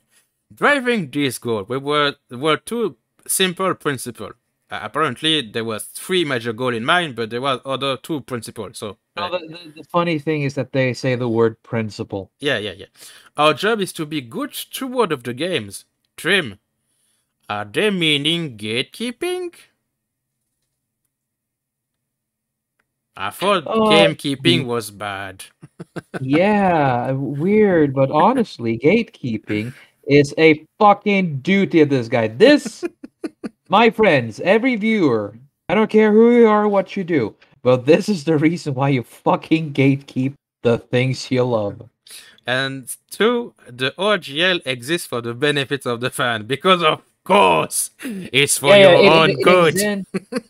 Driving this goal, were 2 simple principles. Apparently, there was 3 major goals in mind, but there were other 2 principles. So the funny thing is that they say the word principle. Yeah. Our job is to be good steward of the games. Trim, are they meaning gatekeeping? I thought gamekeeping was bad. Yeah, weird, but honestly, gatekeeping is a fucking duty of this guy. This, my friends, every viewer, I don't care who you are or what you do, but this is the reason why you fucking gatekeep the things you love. And 2, the OGL exists for the benefits of the fan, because of course, it's for your own good.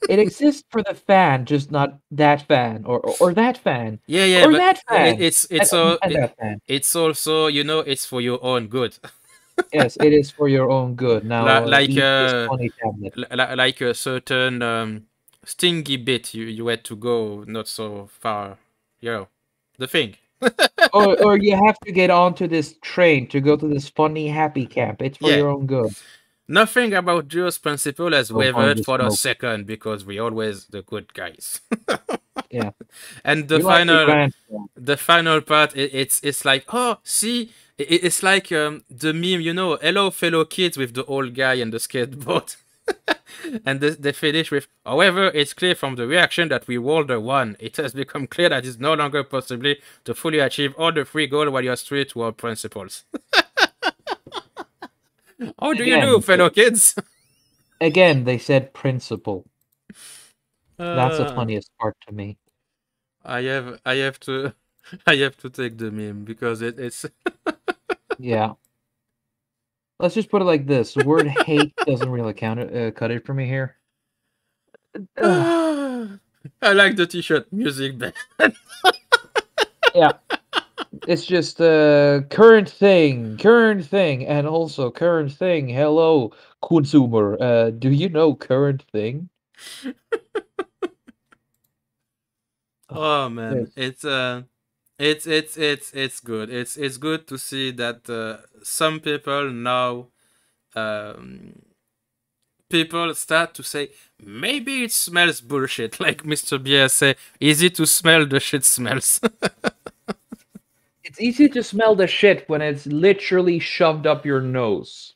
It exists for the fan, just not that fan or that fan. Yeah, or that fan. It's also, it's for your own good. Yes, it is for your own good. Now, like a certain stingy bit you had to go not so far. The thing. or you have to get onto this train to go to this funny happy camp. It's for your own good. Nothing about Duo's principle has wavered for a second because we're always the good guys. Yeah. And the final part, it's like, oh, see, it's like the meme, hello fellow kids with the old guy and the skateboard. And they finish with, however, it's clear from the reaction that we rolled a 1. It has become clear that it's no longer possible to fully achieve all the 3 goals while you're straight to our principles. How do you do, fellow kids? Again, they said principle. That's the Uh, funniest part to me. I have to I have to take the meme because it's Yeah. Let's just put it like this: the word hate doesn't really cut it for me here. Ugh. I like the t-shirt music band. Yeah, it's just current thing, and also current thing. Hello, consumer. Do you know current thing? Oh man, Yes. it's good. It's good to see that some people now people start to say maybe it smells bullshit. Like Mr. Bier say, easy to smell the shit smells. It's easy to smell the shit when it's literally shoved up your nose.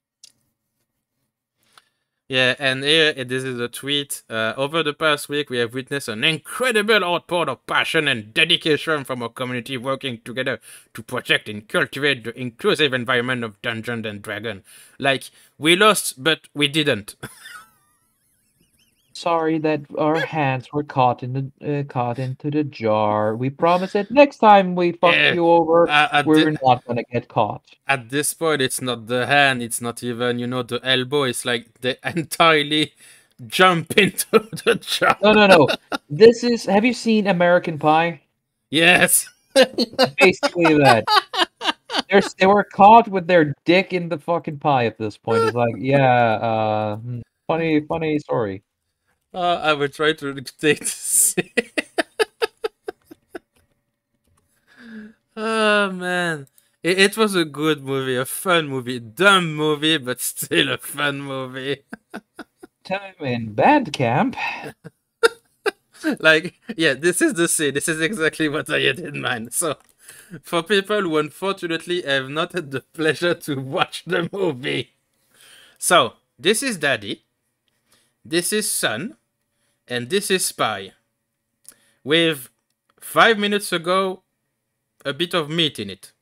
Yeah, and here this is a tweet. Over the past week, we have witnessed an incredible outpour of passion and dedication from our community working together to protect and cultivate the inclusive environment of Dungeons and Dragons. Like, we lost, but we didn't. Sorry that our hands were caught in the caught into the jar. We promise that next time we fuck Yeah, you over, at we're not gonna get caught. At this point, it's not the hand, it's not even, the elbow. It's like they entirely jump into the jar. No. This is. Have you seen American Pie? Yes. Basically that. They were caught with their dick in the fucking pie at this point. It's like, yeah, funny story. I will try to take this. Oh man, it was a good movie, a fun movie, dumb movie, but still a fun movie. Time in band camp. Like, yeah, this is the scene. This is exactly what I had in mind. So, for people who unfortunately have not had the pleasure to watch the movie. So, this is Daddy, this is Son, and this is Spy. With 5 minutes ago, a bit of meat in it.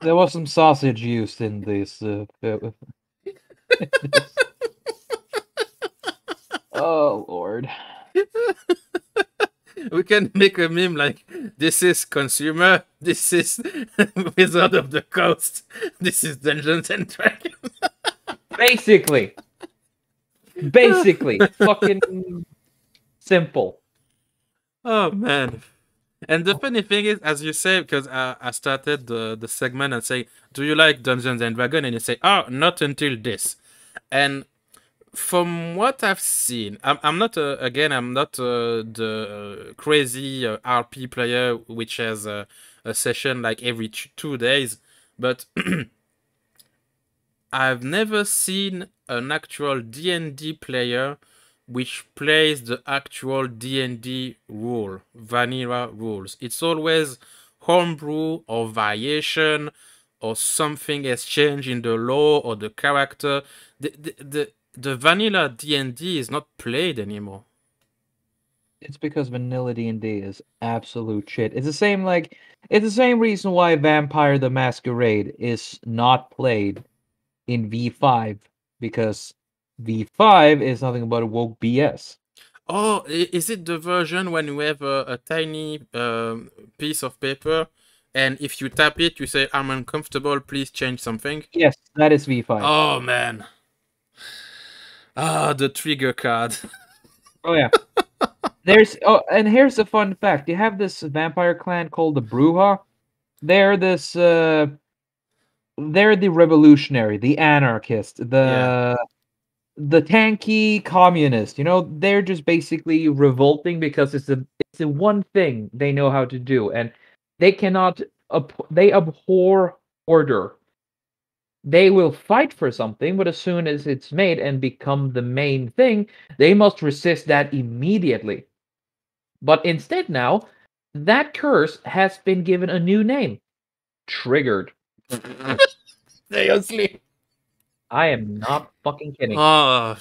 There was some sausage used in this. Oh Lord. We can make a meme like, this is Consumer, this is Wizard of the Coast, this is Dungeons and Dragons. Basically, fucking simple. Oh man. And the funny thing is, as you say, because I started the segment and say, do you like Dungeons and Dragons? And you say, oh, not until this. And from what I've seen, I'm not I'm not the crazy RP player which has a session like every 2 days, but I've never seen an actual D&D player which plays the actual D&D vanilla rules. It's always homebrew or variation or something has changed in the lore or the character. The vanilla D&D is not played anymore. It's because vanilla D&D is absolute shit. It's the same reason why Vampire the Masquerade is not played in V5, because V5 is nothing but a woke BS. Oh, is it the version when you have a tiny piece of paper and if you tap it, you say, I'm uncomfortable, please change something? Yes, that is V5. Oh, man. Ah, the trigger card. Oh, yeah. And here's a fun fact. You have this vampire clan called the Bruja. They're the revolutionary, the anarchist, the tanky communist. They're just basically revolting because it's the one thing they know how to do, and they cannot. They abhor order. They will fight for something, but as soon as it's made and become the main thing, they must resist that immediately. But instead now, that curse has been given a new name. Triggered. Seriously? I am not fucking kidding. Oh,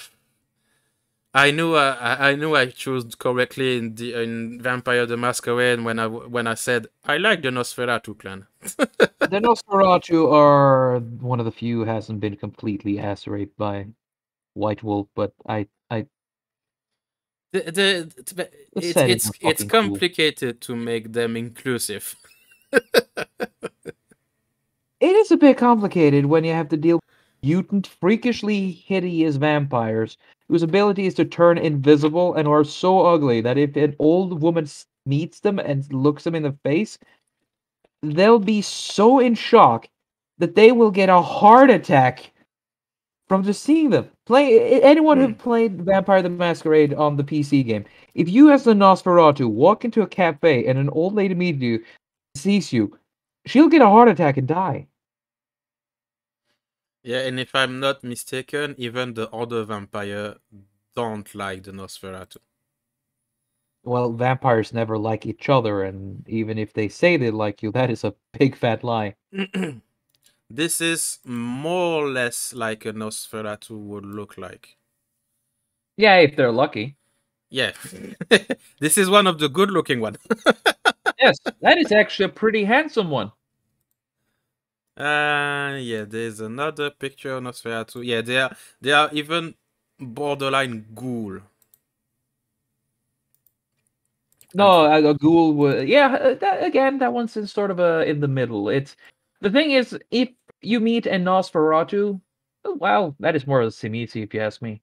I knew I chose correctly in Vampire the Masquerade when I said I like the Nosferatu clan. The Nosferatu are one of the few who hasn't been completely ass raped by White Wolf, but setting It's are fucking cool. complicated to make them inclusive. It is a bit complicated when you have to deal with mutant, freakishly hideous vampires whose ability is to turn invisible and are so ugly that if an old woman meets them and looks them in the face, they'll be so in shock that they will get a heart attack from just seeing them. Anyone who played Vampire the Masquerade on the PC game, if you as the Nosferatu walk into a cafe and an old lady meets you, sees you, she'll get a heart attack and die. Yeah, and if I'm not mistaken, even the other vampire don't like the Nosferatu. Well, vampires never like each other, and even if they say they like you, that is a big fat lie. This is more or less like a Nosferatu would look like. Yeah, if they're lucky. Yeah. This is one of the good-looking ones. Yes, that is actually a pretty handsome one. Yeah, there's another picture of Nosferatu. Yeah, they are even borderline ghoul. No, a ghoul would. Yeah, that one's in sort of in the middle. It's the thing is, if you meet a Nosferatu, well, that is more of a Simisi, if you ask me.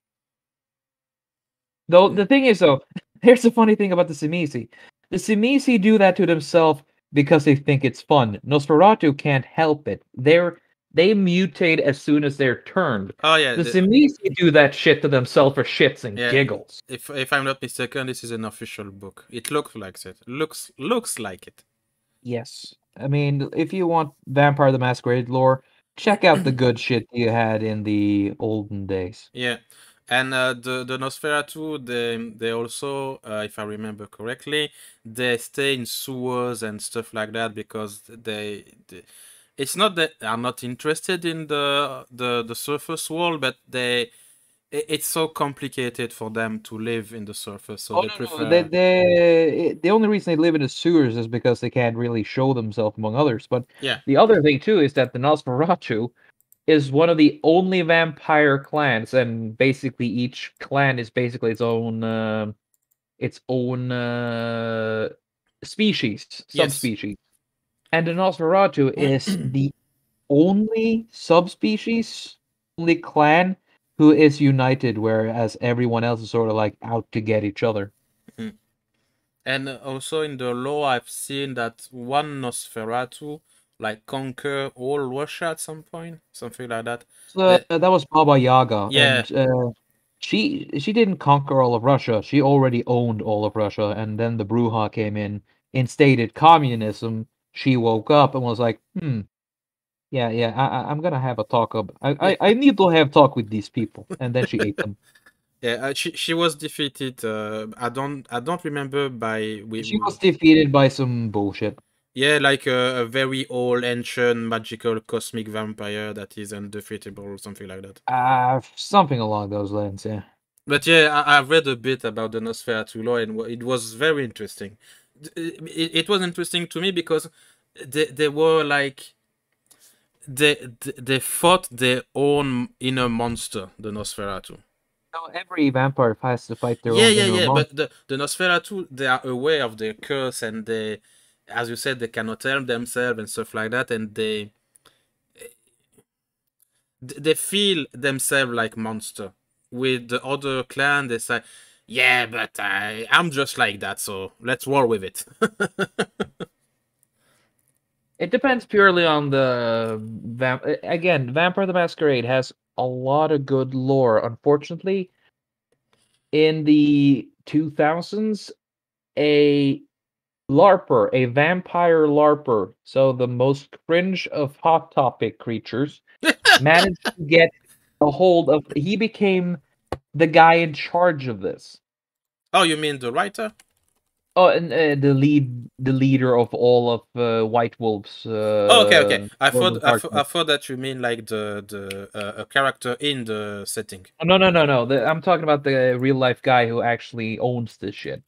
Though the thing is, though, here's the funny thing about the Simisi. The Simisi do that to themselves because they think it's fun. Nosferatu can't help it. They mutate as soon as they're turned. Oh yeah, the Simisi do that shit to themselves for shits and giggles. If I'm not mistaken, this is an official book. It looks like it. Looks like it. Yes, I mean, if you want Vampire the Masquerade lore, check out the good shit you had in the olden days. Yeah. And the Nosferatu, they also, if I remember correctly, they stay in sewers and stuff like that because it's not that they're not interested in the surface world, but it's so complicated for them to live in the surface, so they prefer. No. The only reason they live in the sewers is because they can't really show themselves among others. But yeah, the other thing too is that the Nosferatu is one of the only vampire clans, and basically each clan is basically its own species, subspecies. And the Nosferatu is the only subspecies, only clan who is united, whereas everyone else is sort of like out to get each other. And also in the lore, I've seen that one Nosferatu like conquer all Russia at some point, something like that. So, that was Baba Yaga. Yeah. And, she didn't conquer all of Russia. She already owned all of Russia, and then the Bruja came in, instated communism. She woke up and was like, yeah, I'm gonna have a talk. I need to have talk with these people, and then she ate them. Yeah, she was defeated. I don't remember by. She was defeated by some bullshit. Yeah, like a very old, ancient, magical, cosmic vampire that is undefeatable or something like that. Something along those lines, yeah. But yeah, I've read a bit about the Nosferatu lore, and it was very interesting. It was interesting to me because they were like they fought their own inner monster, the Nosferatu. No, every vampire has to fight their own inner monster. But the Nosferatu, they are aware of their curse, and they, as you said, they cannot help themselves and stuff like that, and they feel themselves like monster. With the other clan, they say, yeah, but I'm just like that, so let's war with it. It depends purely on the again, Vampire the Masquerade has a lot of good lore. Unfortunately, in the 2000s, a LARPer, a vampire LARPer, so the most cringe of Hot Topic creatures, managed to get a hold of. He became the guy in charge of this. Oh, you mean the writer? Oh, and the leader of all of White Wolf's. Okay. I thought that you mean like the a character in the setting. No. I'm talking about the real life guy who actually owns this shit,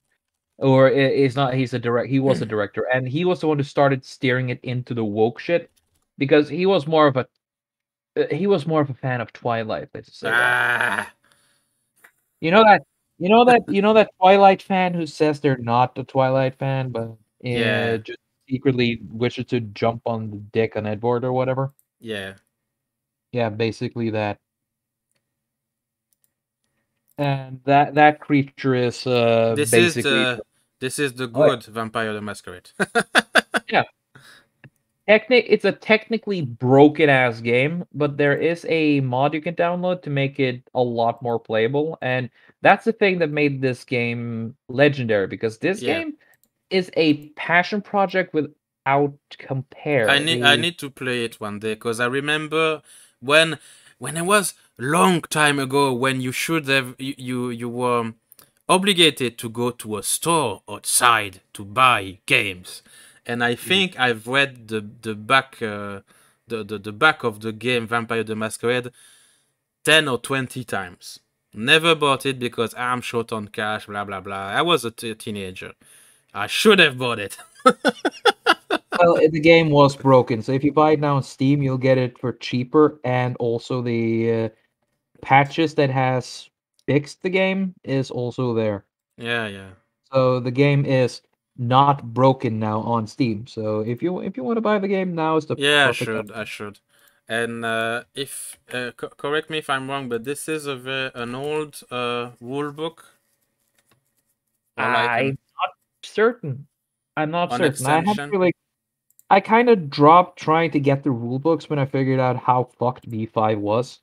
or is not. He was a director, and he was the one who started steering it into the woke shit, because he was more of a fan of Twilight. Let's say that. You know that Twilight fan who says they're not a Twilight fan, but Yeah, just secretly wishes to jump on the dick on Edward or whatever. yeah. Yeah, basically that. And that creature is This is basically the oh, yeah. good Vampire the Masquerade. Yeah. It's a technically broken ass game, but there is a mod you can download to make it a lot more playable, and that's the thing that made this game legendary because this Yeah. game is a passion project without compare. I need to play it one day because I remember when it was long time ago when you should have you were obligated to go to a store outside to buy games, and I think I've read the back the back of the game Vampire the Masquerade 10 or 20 times. Never bought it because I'm short on cash, blah blah blah. I was a teenager. I should have bought it. Well, the game was broken, so if you buy it now on Steam, you'll get it for cheaper, and also the patches that has fixed the game is also there. Yeah, yeah. So the game is not broken now on Steam. So if you want to buy the game, now is the Yeah, perfect time. I should. And if correct me if I'm wrong, but this is an old rule book. Or like I'm not certain. I'm not an certain. I have extension. to like. I kind of dropped trying to get the rule books when I figured out how fucked B5 was.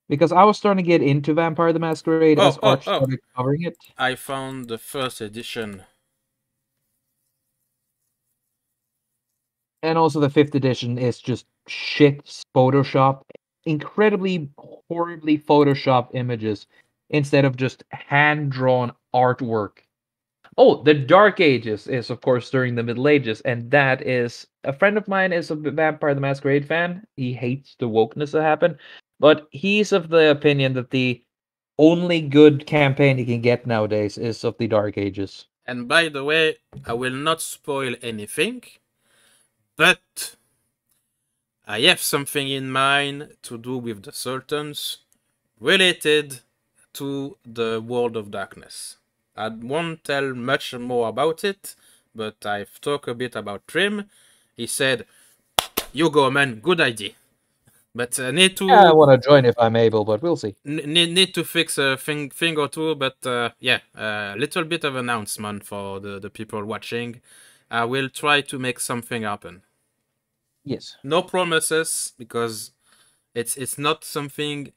Because I was starting to get into Vampire the Masquerade as Arch started covering it. I found the first edition. And also the 5th edition is just shit Photoshop. Incredibly, horribly Photoshop images instead of just hand-drawn artwork. Oh, the Dark Ages is, of course, during the Middle Ages, and that is a friend of mine is a Vampire the Masquerade fan. He hates the wokeness that happened, but he's of the opinion that the only good campaign you can get nowadays is of the Dark Ages. And by the way, I will not spoil anything, but I have something in mind to do with the Sultans related to the World of Darkness. I won't tell much more about it, but I've talked a bit about Trim. He said, "You go, man. Good idea." But need to. Yeah, I want to join if I'm able, but we'll see. Need to fix a thing or two, but yeah, a little bit of announcement for the people watching. I will try to make something happen. Yes. No promises because it's not something.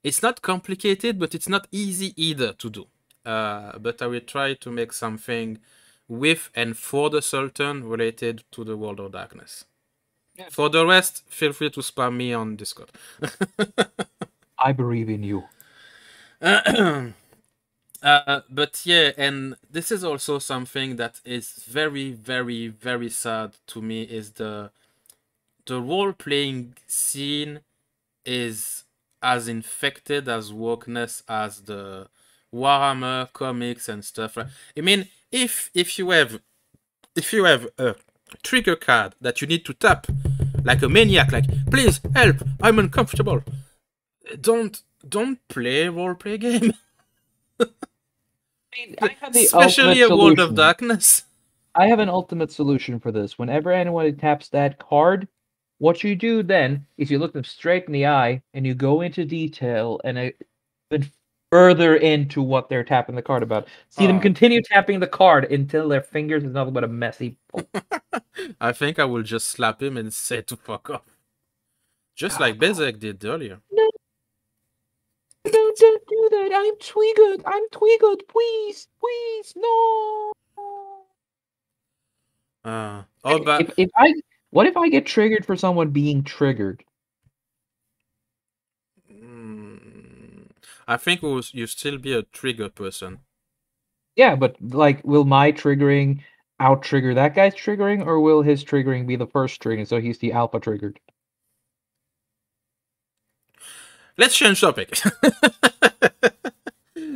It's not complicated, but it's not easy either to do. But I will try to make something with and for the Sultan related to the World of Darkness. Yeah. For the rest, feel free to spam me on Discord. I believe in you. But yeah, and this is also something that is very, very, very sad to me is the role-playing scene is as infected as wokeness as the Warhammer comics and stuff. I mean, if you have a trigger card that you need to tap like a maniac, like please help, I'm uncomfortable. Don't play a role-play game. I have the especially a World of Darkness. I have an ultimate solution for this. Whenever anyone taps that card, what you do then is you look them straight in the eye and you go into detail and even further into what they're tapping the card about. See them continue tapping the card until their fingers is nothing but a messy. I think I will just slap him and say to fuck off. Just like Bezek did earlier. No. Don't do that. I'm triggered. Please, no. What if I get triggered for someone being triggered? I think you still be a trigger person. Yeah, but like, will my triggering out trigger that guy's triggering, or will his triggering be the first triggering, so he's the alpha triggered? Let's change topic.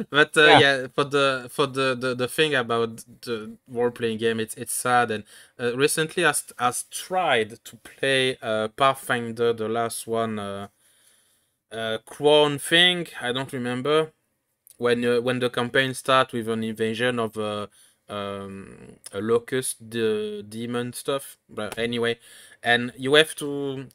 But yeah, for the thing about the role playing game, it's sad. And recently, I tried to play Pathfinder, the last one, Crown thing. I don't remember. when the campaign starts with an invasion of a locust, the demon stuff. But anyway, and you have to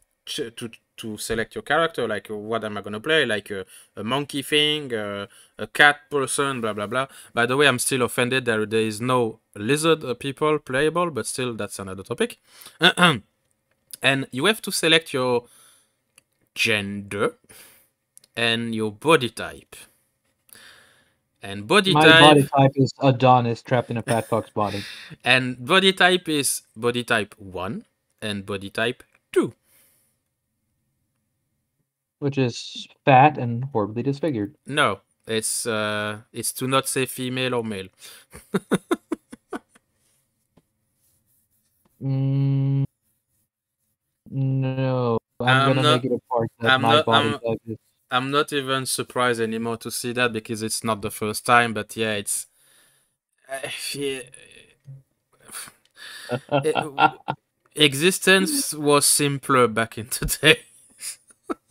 select your character, like what am I gonna play, like a monkey thing, a cat person, blah blah blah. By the way, I'm still offended that there is no lizard people playable, but still that's another topic. And you have to select your gender and your body type. And My body type is Adonis trapped in a fat fuck's body. And body type is body type 1 and body type 2. Which is fat and horribly disfigured. No, it's to not say female or male. No, I'm gonna make it a part that my body type is. I'm not even surprised anymore to see that because it's not the first time, but yeah, it's existence was simpler back in the day.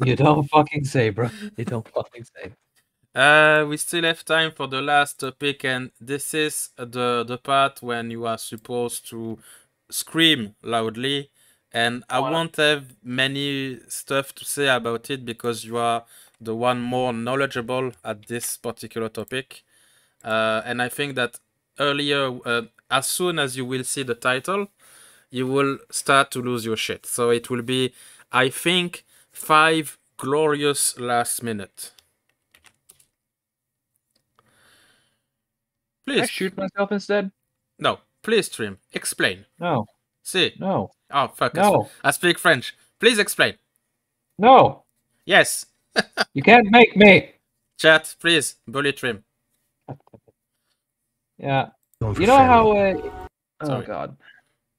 You don't fucking say, bro. You don't fucking say. We still have time for the last topic, and this is the part when you are supposed to scream loudly. And I won't have many stuff to say about it because you are the one more knowledgeable at this particular topic. And I think that earlier, as soon as you will see the title, you will start to lose your shit. So it will be, I think, 5 glorious last minute. Please. Can I shoot myself instead? No, please, Trim. Explain. No. See. No. Oh, fuck. No. I speak French. Please explain. No. Yes. You can't make me. Chat, please. Bully Trim. Yeah. You know how... oh, God.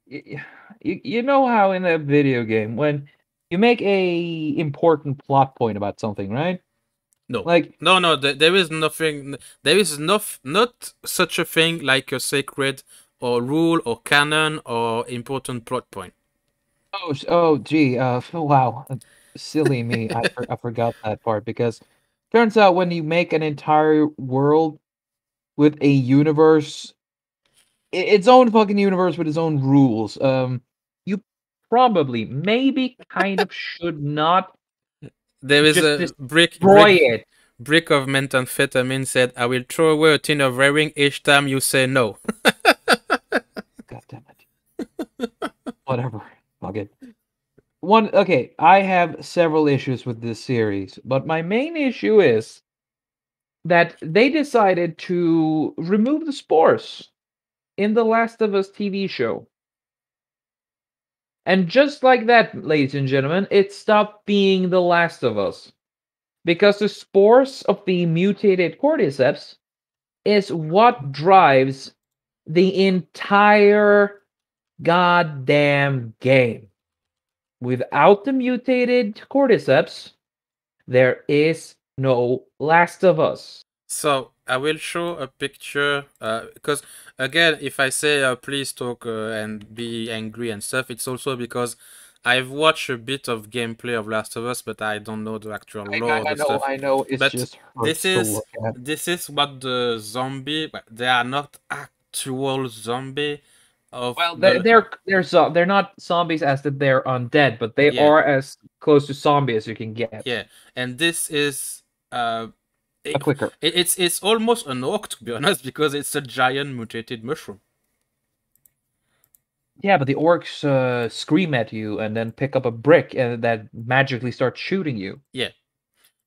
You know how in a video game, when you make a important plot point about something, right? No. Like... No, there is nothing... There is not such a thing like a sacred or rule or canon or important plot point. Oh, gee. Wow. Silly me. I forgot that part because turns out when you make an entire world with a universe, its own fucking universe with its own rules, you probably, maybe, kind of should not. There is a brick of methamphetamine said, "I will throw away a tin of herring each time you say no." God damn it. Whatever. Fuck it. Okay, I have several issues with this series, but my main issue is that they decided to remove the spores in the Last of Us TV show. And just like that, ladies and gentlemen, it stopped being The Last of Us. Because the spores of the mutated cordyceps is what drives the entire goddamn game. Without the mutated cordyceps, there is no Last of Us. So I will show a picture because again, if I say please talk and be angry and stuff, it's also because I've watched a bit of gameplay of Last of Us, but I don't know the actual lore. I know. It's but just this is what the zombie. They are not actual zombie. They're not zombies as that they're undead, but they are as close to zombie as you can get. Yeah, and this is a clicker. It's almost an orc, to be honest, because it's a giant mutated mushroom. Yeah, but the orcs scream at you and then pick up a brick and that magically starts shooting you. Yeah,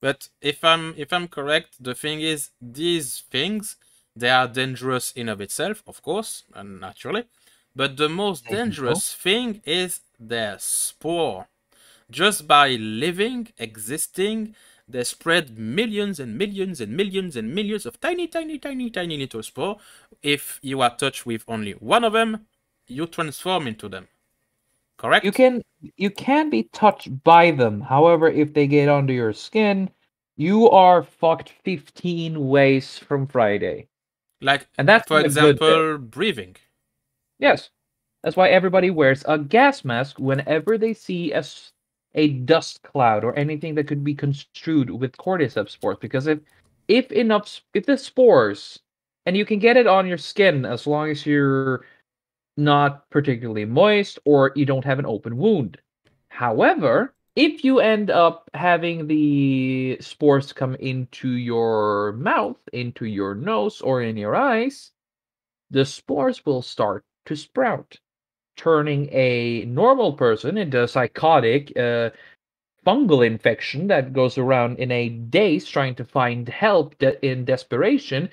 but if I'm correct, the thing is these things, they are dangerous in of itself, of course, and naturally. But the most dangerous thing is their spore. Just by living, existing, they spread millions and millions and millions and millions of tiny little spore. If you are touched with only one of them, you transform into them. Correct? You can be touched by them. However, if they get under your skin, you are fucked 15 ways from Friday. Like, and that's for example, breathing. Yes. That's why everybody wears a gas mask whenever they see a dust cloud or anything that could be construed with cordyceps spores. Because if if the spores, and you can get it on your skin as long as you're not particularly moist or you don't have an open wound. However, if you end up having the spores come into your mouth, into your nose, or in your eyes, the spores will start to sprout, turning a normal person into a psychotic fungal infection that goes around in a daze trying to find help in desperation.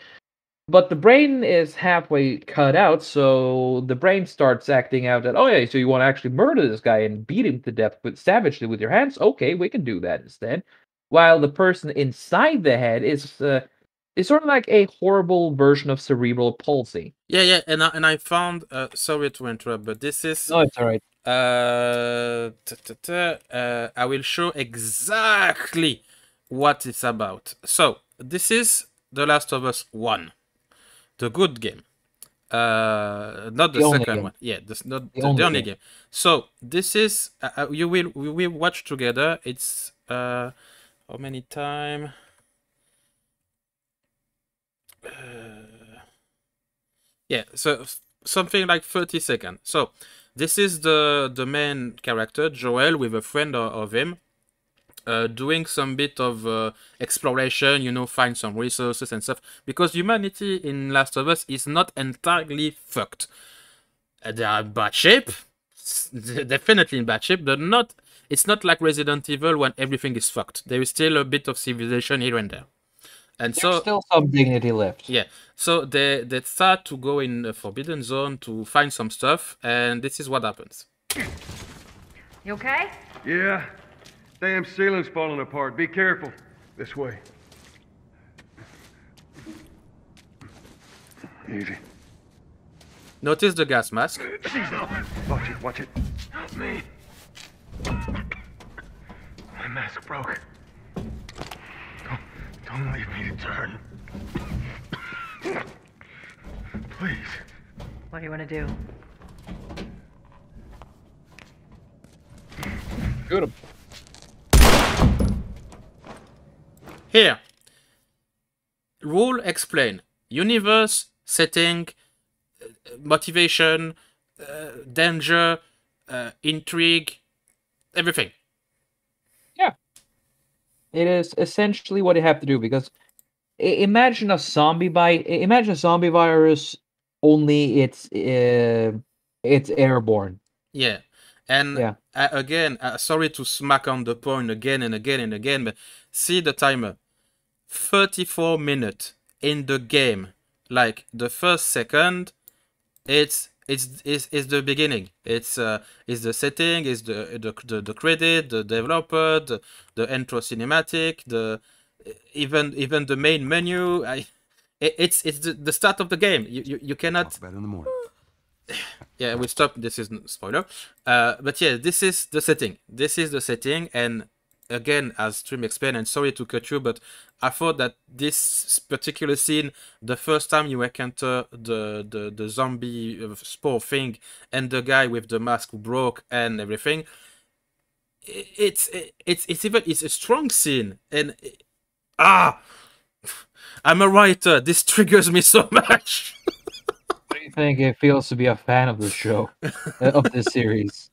But the brain is halfway cut out, so the brain starts acting out that, oh yeah, so you want to actually murder this guy and beat him to death savagely with your hands? Okay, we can do that instead. While the person inside the head is sort of like a horrible version of cerebral palsy. Yeah, and I found sorry to interrupt, but this is No, it's all right. I will show exactly what it's about. So this is The Last of Us 1, the good game. Not the second game. one. Yeah, this not the only game. we will watch together. It's how many time? Yeah, so something like 30 seconds. So this is the main character, Joel, with a friend of him, doing some bit of exploration, find some resources and stuff. Because humanity in Last of Us is not entirely fucked. They are in bad shape, definitely in bad shape, but it's not like Resident Evil when everything is fucked. There is still a bit of civilization here and there. And There's still some dignity left. Yeah, so they start to go in the Forbidden Zone to find some stuff, and this is what happens. You okay? Yeah. Damn ceiling's falling apart. Be careful. This way. Easy. Notice the gas mask. Watch it, watch it. Help me. My mask broke. Don't leave me to turn. Please. What do you want to do? Shoot him. Here. Rule explain. Universe, setting, motivation, danger, intrigue, everything. Yeah. It is essentially what you have to do, because imagine a zombie virus, only it's airborne. Yeah. And yeah. Again, sorry to smack on the point again and again and again, but see the timer. 34 minutes in the game. Like the first second, it's the beginning. It's the setting, it's the credit, the developer, the intro cinematic, even the main menu. It's the start of the game. You cannot. Talk about it in the morning. Yeah, we stop. This is spoiler. But yeah, this is the setting. This is the setting, and again, as Stream explained, and sorry to cut you, but I thought that this particular scene, the first time you encounter the zombie spore thing and the guy with the mask broke and everything, it's a strong scene, and I'm a writer. This triggers me so much. What do you think it feels to be a fan of the show, of this series,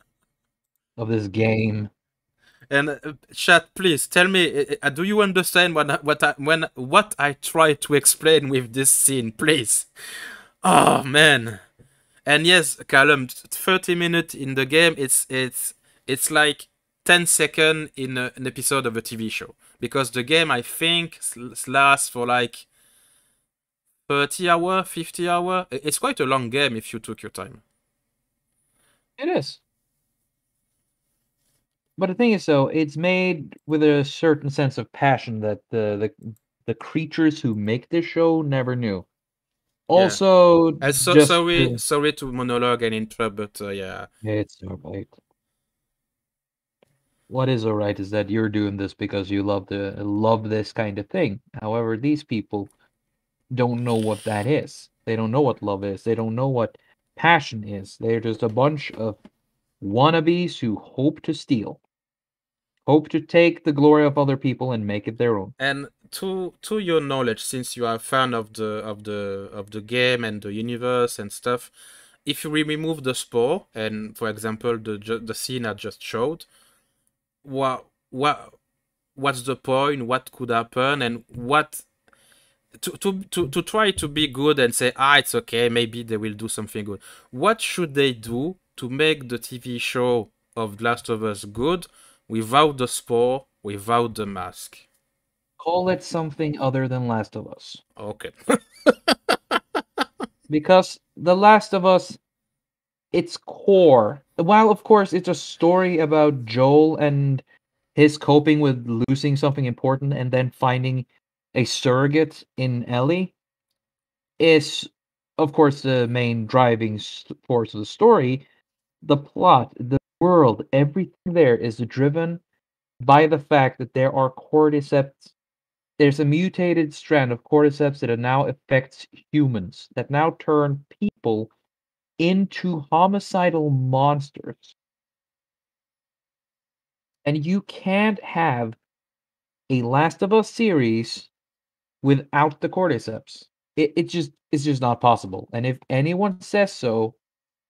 of this game? And chat, please tell me, do you understand what I try to explain with this scene, please? Oh man. And yes, Callum, 30 minutes in the game, it's like 10 seconds in an episode of a TV show, because the game, I think, lasts for like 30 hours, 50 hours. It's quite a long game if you took your time. It is. But the thing is, though, it's made with a certain sense of passion that the creatures who make this show never knew. Also, sorry to monologue and interrupt, but yeah. It's alright. What is alright is that you're doing this because you love this kind of thing. However, these people don't know what that is. They don't know what love is. They don't know what passion is. They're just a bunch of wannabes who hope to steal. Hope to take the glory of other people and make it their own. And to your knowledge, since you are a fan of the game and the universe and stuff, if you remove the spore and, for example, the scene I just showed, what's the point? What could happen? And what to try to be good and say, it's okay, maybe they will do something good. What should they do to make the TV show of Last of Us good without the spore, without the mask? Call it something other than Last of Us. Okay. Because The Last of Us, its core, while of course it's a story about Joel and his coping with losing something important and then finding a surrogate in Ellie, is of course the main driving force of the story. The plot, the world, everything there is driven by the fact that there are cordyceps. There's a mutated strand of cordyceps that now affects humans, that now turn people into homicidal monsters. And you can't have a Last of Us series without the cordyceps. It's just not possible. And if anyone says so,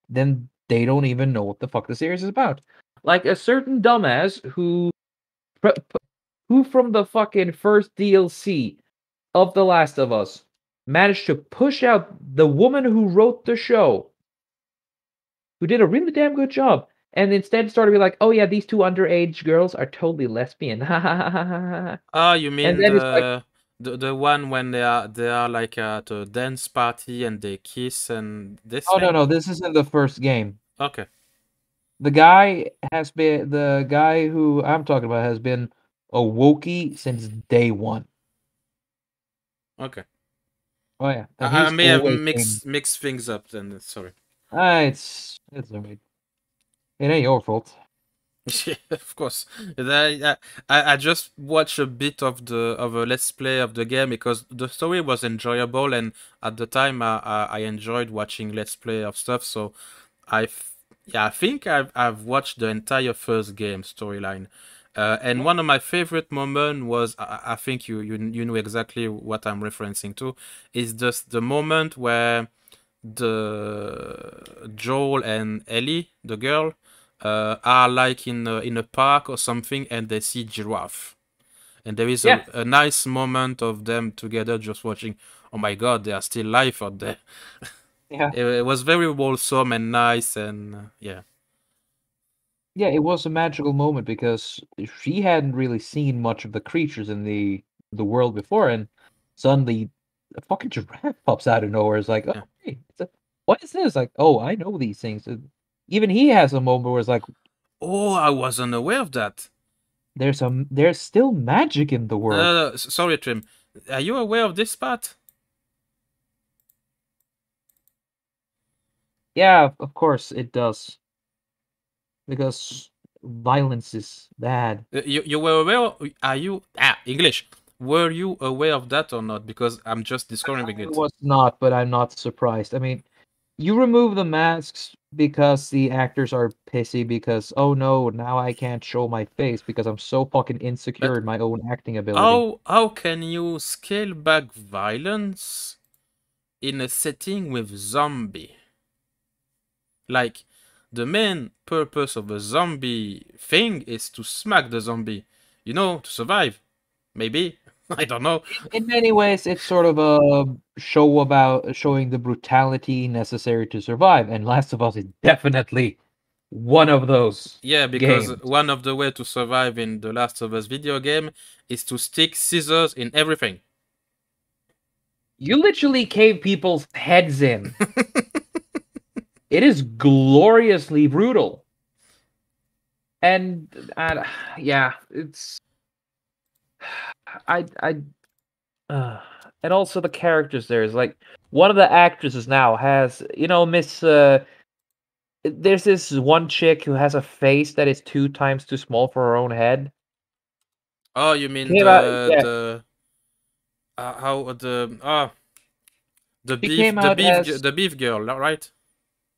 then they don't even know what the fuck the series is about. Like a certain dumbass who from the fucking first DLC of The Last of Us managed to push out the woman who wrote the show, who did a really damn good job, and instead started to be like, oh yeah, these two underage girls are totally lesbian. You mean the one when they are like at a dance party and they kiss and this Oh thing? no, this isn't the first game. Okay. The guy who I'm talking about has been a Wookiee since day one. Okay. Oh yeah. And I he's may have always mixed things up then. Sorry. It's alright. It ain't your fault. Yeah, of course. I just watched a bit of a let's play of the game because the story was enjoyable, and at the time I enjoyed watching let's play of stuff. So I think I've watched the entire first game storyline. And one of my favorite moments was, I think you know exactly what I'm referencing to, is just the moment where the Joel and Ellie, the girl, are like in a park or something, and they see giraffe, and there is a nice moment of them together just watching. Oh my god, they are still alive out there. Yeah. It was very wholesome and nice, and yeah. Yeah, it was a magical moment because she hadn't really seen much of the creatures in the world before, and suddenly a fucking giraffe pops out of nowhere. It's like, oh, hey, what is this? Like, oh, I know these things. Even he has a moment where it's like, oh, I wasn't aware of that. There's still magic in the world. Sorry, Trim. Are you aware of this part? Yeah, of course it does. Because violence is bad. You were aware? Are you English? Were you aware of that or not? Because I'm just discovering it. I was not, but I'm not surprised. I mean, you remove the masks because the actors are pissy because, oh no, now I can't show my face because I'm so fucking insecure in my own acting ability. How can you scale back violence in a setting with zombie? Like, the main purpose of a zombie thing is to smack the zombie, to survive. Maybe. I don't know. In many ways, it's sort of a show about showing the brutality necessary to survive, and Last of Us is definitely one of those. Yeah, because games. one of the way to survive in the Last of Us video game is to stick scissors in everything. You literally cave people's heads in. It is gloriously brutal. And yeah, it's and also the characters there is like one of the actresses now has, Miss there's this one chick who has a face that is 2 times too small for her own head. Oh, you mean the beef girl, right?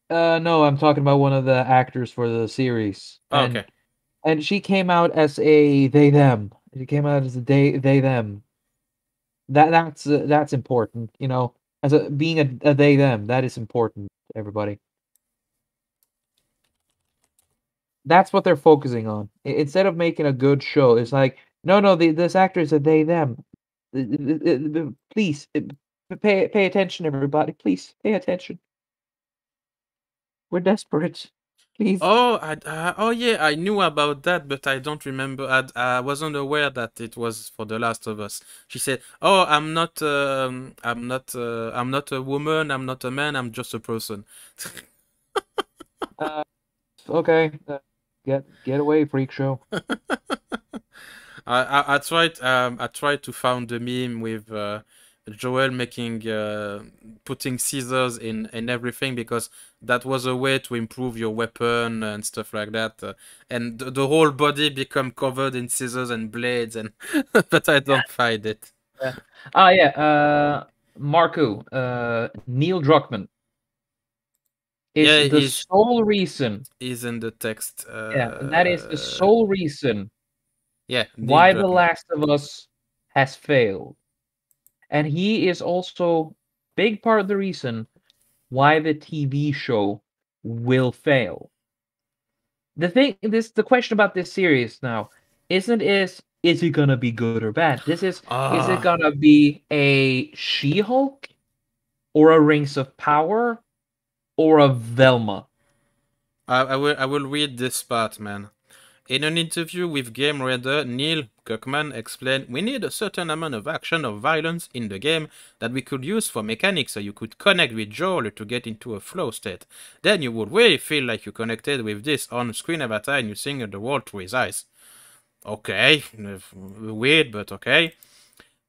No, I'm talking about one of the actors for the series. Okay. And she came out as a they them. She came out as a they them. That's important. You know, as being a they them, that is important. Everybody. That's what they're focusing on. Instead of making a good show, it's like, no, this actor is a they them. Please pay attention, everybody. Please pay attention. We're desperate. Please. Oh, oh yeah, I knew about that, but I don't remember. I wasn't aware that it was for The Last of Us. She said, "Oh, I'm not a woman. I'm not a man. I'm just a person." Okay, get away, freak show. I tried to find the meme with Joel making putting scissors in everything, because that was a way to improve your weapon and stuff like that, and the whole body become covered in scissors and blades, and but I don't find it. Marku, Neil Druckmann is the sole reason. Is in the text. That is the sole reason. Yeah. Why The Last of Us has failed. And he is also big part of the reason why the TV show will fail. The question about this series now is it gonna be good or bad? Is it gonna be a She-Hulk or a Rings of Power or a Velma? I will read this part, man. In an interview with Game Raider, Neil Druckmann explained, "We need a certain amount of action or violence in the game that we could use for mechanics, so you could connect with Joel to get into a flow state. Then you would really feel like you connected with this on-screen avatar and you seeing the world through his eyes." Okay, weird, but okay.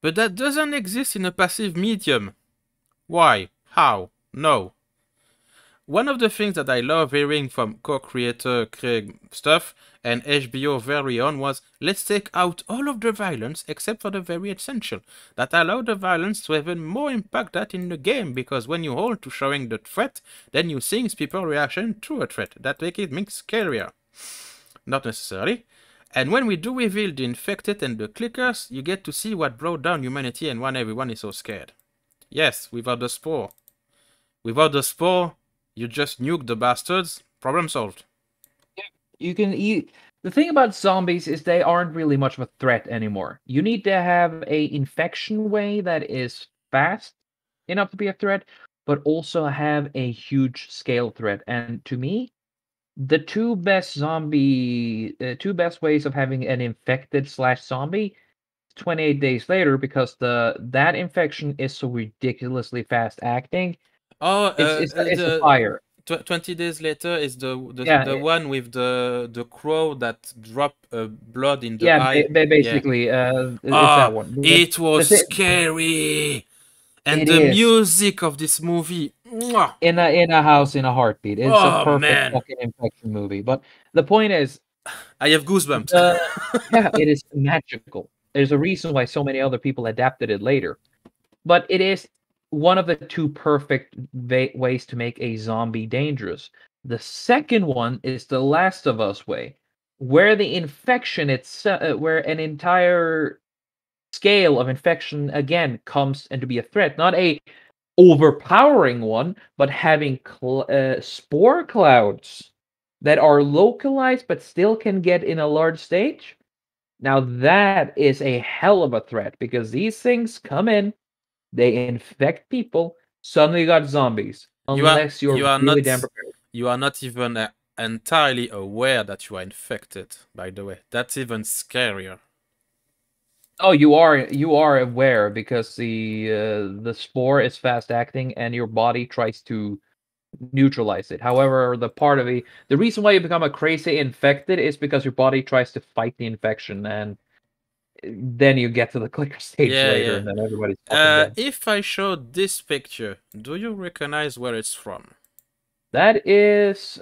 But that doesn't exist in a passive medium. Why? How? No. One of the things that I love hearing from co-creator Craig stuff and HBO very on was, let's take out all of the violence except for the very essential. That allow the violence to have even more impact that in the game, because when you hold to showing the threat, then you see people's reaction to a threat. That makes it scarier. Not necessarily. And when we do reveal the infected and the clickers, you get to see what brought down humanity and why everyone is so scared. Yes, without the spore. Without the spore, you just nuke the bastards. Problem solved. You can eat. The thing about zombies is they aren't really much of a threat anymore. You need to have a infection way that is fast enough to be a threat, but also have a huge scale threat. And to me, the two best ways of having an infected / zombie, 28 days later, because that infection is so ridiculously fast acting. Oh, it's a fire. 20 days later is the one with the crow that drop blood in the eye. Basically, it's that one. It was scary, and the music of this movie. Mwah! In a house in a heartbeat. It's a perfect fucking infection movie. But the point is, I have goosebumps. It is magical. There's a reason why so many other people adapted it later. But it is one of the two perfect ways to make a zombie dangerous. The second one is the Last of Us way, where the infection where an entire scale of infection again comes into be a threat, not a overpowering one, but having spore clouds that are localized but still can get in a large stage. Now that is a hell of a threat, because these things come in, they infect people, suddenly you got zombies. Unless you're really damn prepared. You are not even entirely aware that you are infected, by the way. That's even scarier. Oh, you are aware, because the spore is fast acting and your body tries to neutralize it. However, the reason why you become a crazy infected is because your body tries to fight the infection, and then you get to the clicker stage later, and then everybody's dead. If I show this picture, do you recognize where it's from? That is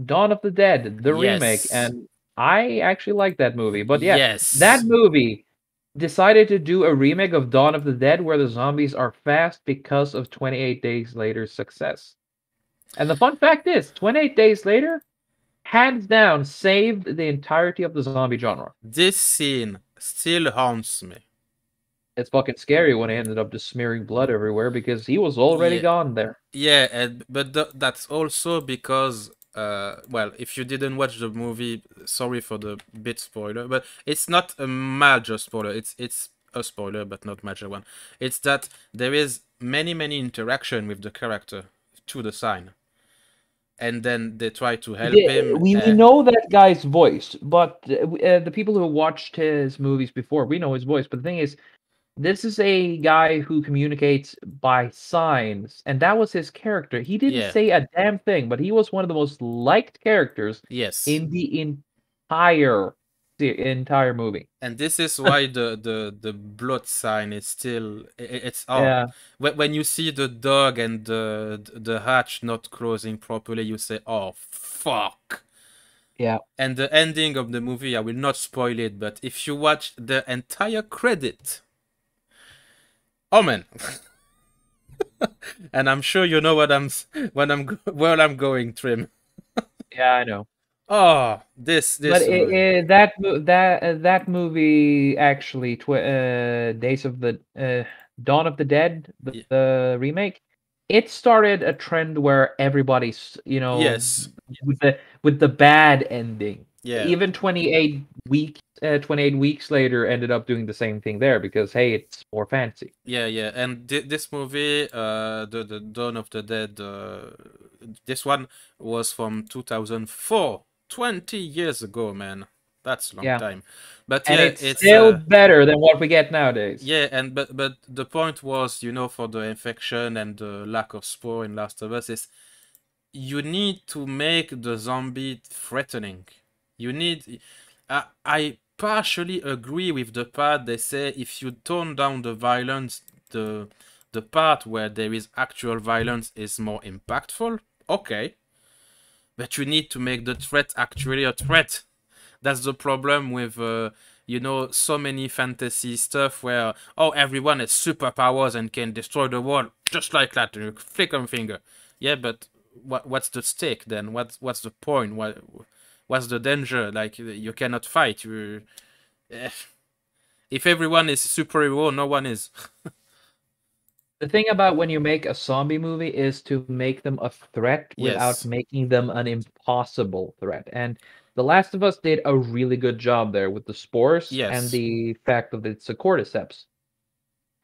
Dawn of the Dead, the remake, and I actually like that movie. But that movie decided to do a remake of Dawn of the Dead where the zombies are fast because of 28 Days Later's success. And the fun fact is, 28 Days Later, hands down, saved the entirety of the zombie genre. This scene still haunts me. It's fucking scary when he ended up just smearing blood everywhere because he was already gone there. Yeah, but that's also because well, if you didn't watch the movie, sorry for the bit spoiler, but it's not a major spoiler. It's a spoiler, but not major one. It's that there is many interaction with the character to the sign, and then they try to help him. We know that guy's voice, but the people who watched his movies before, we know his voice. But the thing is, this is a guy who communicates by signs, and that was his character. He didn't say a damn thing, but he was one of the most liked characters in the entire movie. And this is why the blood sign is still when you see the dog and the hatch not closing properly, you say, oh fuck. Yeah. And the ending of the movie, I will not spoil it, but if you watch the entire credit, oh man. And I'm sure you know where I'm going, Trim. Yeah, I know. Oh, this. But that movie actually, Days of the Dawn of the Dead, the remake, it started a trend where everybody's, with the bad ending. Yeah. Even 28 weeks later ended up doing the same thing there because hey, it's more fancy. Yeah, and this movie, the Dawn of the Dead, this one was from 2004. 20 years ago, man. That's a long time. But and it's still better than what we get nowadays. Yeah, and but the point was, for the infection and the lack of spore in Last of Us is you need to make the zombie threatening. You need I partially agree with the part they say if you tone down the violence, the part where there is actual violence is more impactful. Okay. But you need to make the threat actually a threat. That's the problem with, so many fantasy stuff where, everyone has superpowers and can destroy the world just like that. You flick on finger. Yeah, but what's the stake then? What's the point? What's the danger? Like, you cannot fight. If everyone is superhero, no one is. The thing about when you make a zombie movie is to make them a threat without making them an impossible threat. And The Last of Us did a really good job there with the spores and the fact that it's a cordyceps.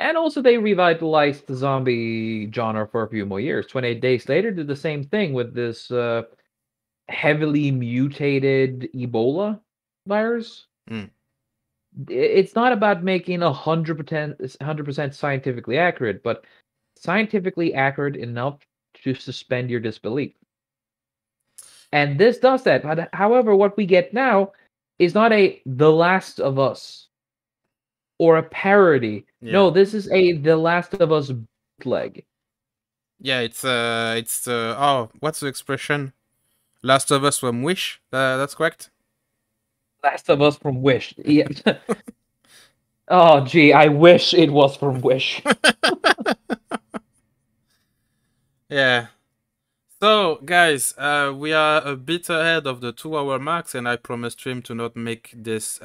And also they revitalized the zombie genre for a few more years. 28 Days Later did the same thing with this heavily mutated Ebola virus. It's not about making 100% scientifically accurate, but scientifically accurate enough to suspend your disbelief. And this does that. But however, what we get now is not a The Last of Us or a parody. Yeah. No, this is a The Last of Us bootleg. Yeah, it's what's the expression? Last of Us from Wish. That's correct. Last of Us from Wish. Yeah. Oh, gee, I wish it was from Wish. Yeah. So, guys, we are a bit ahead of the 2-hour marks, and I promised Trim to not make this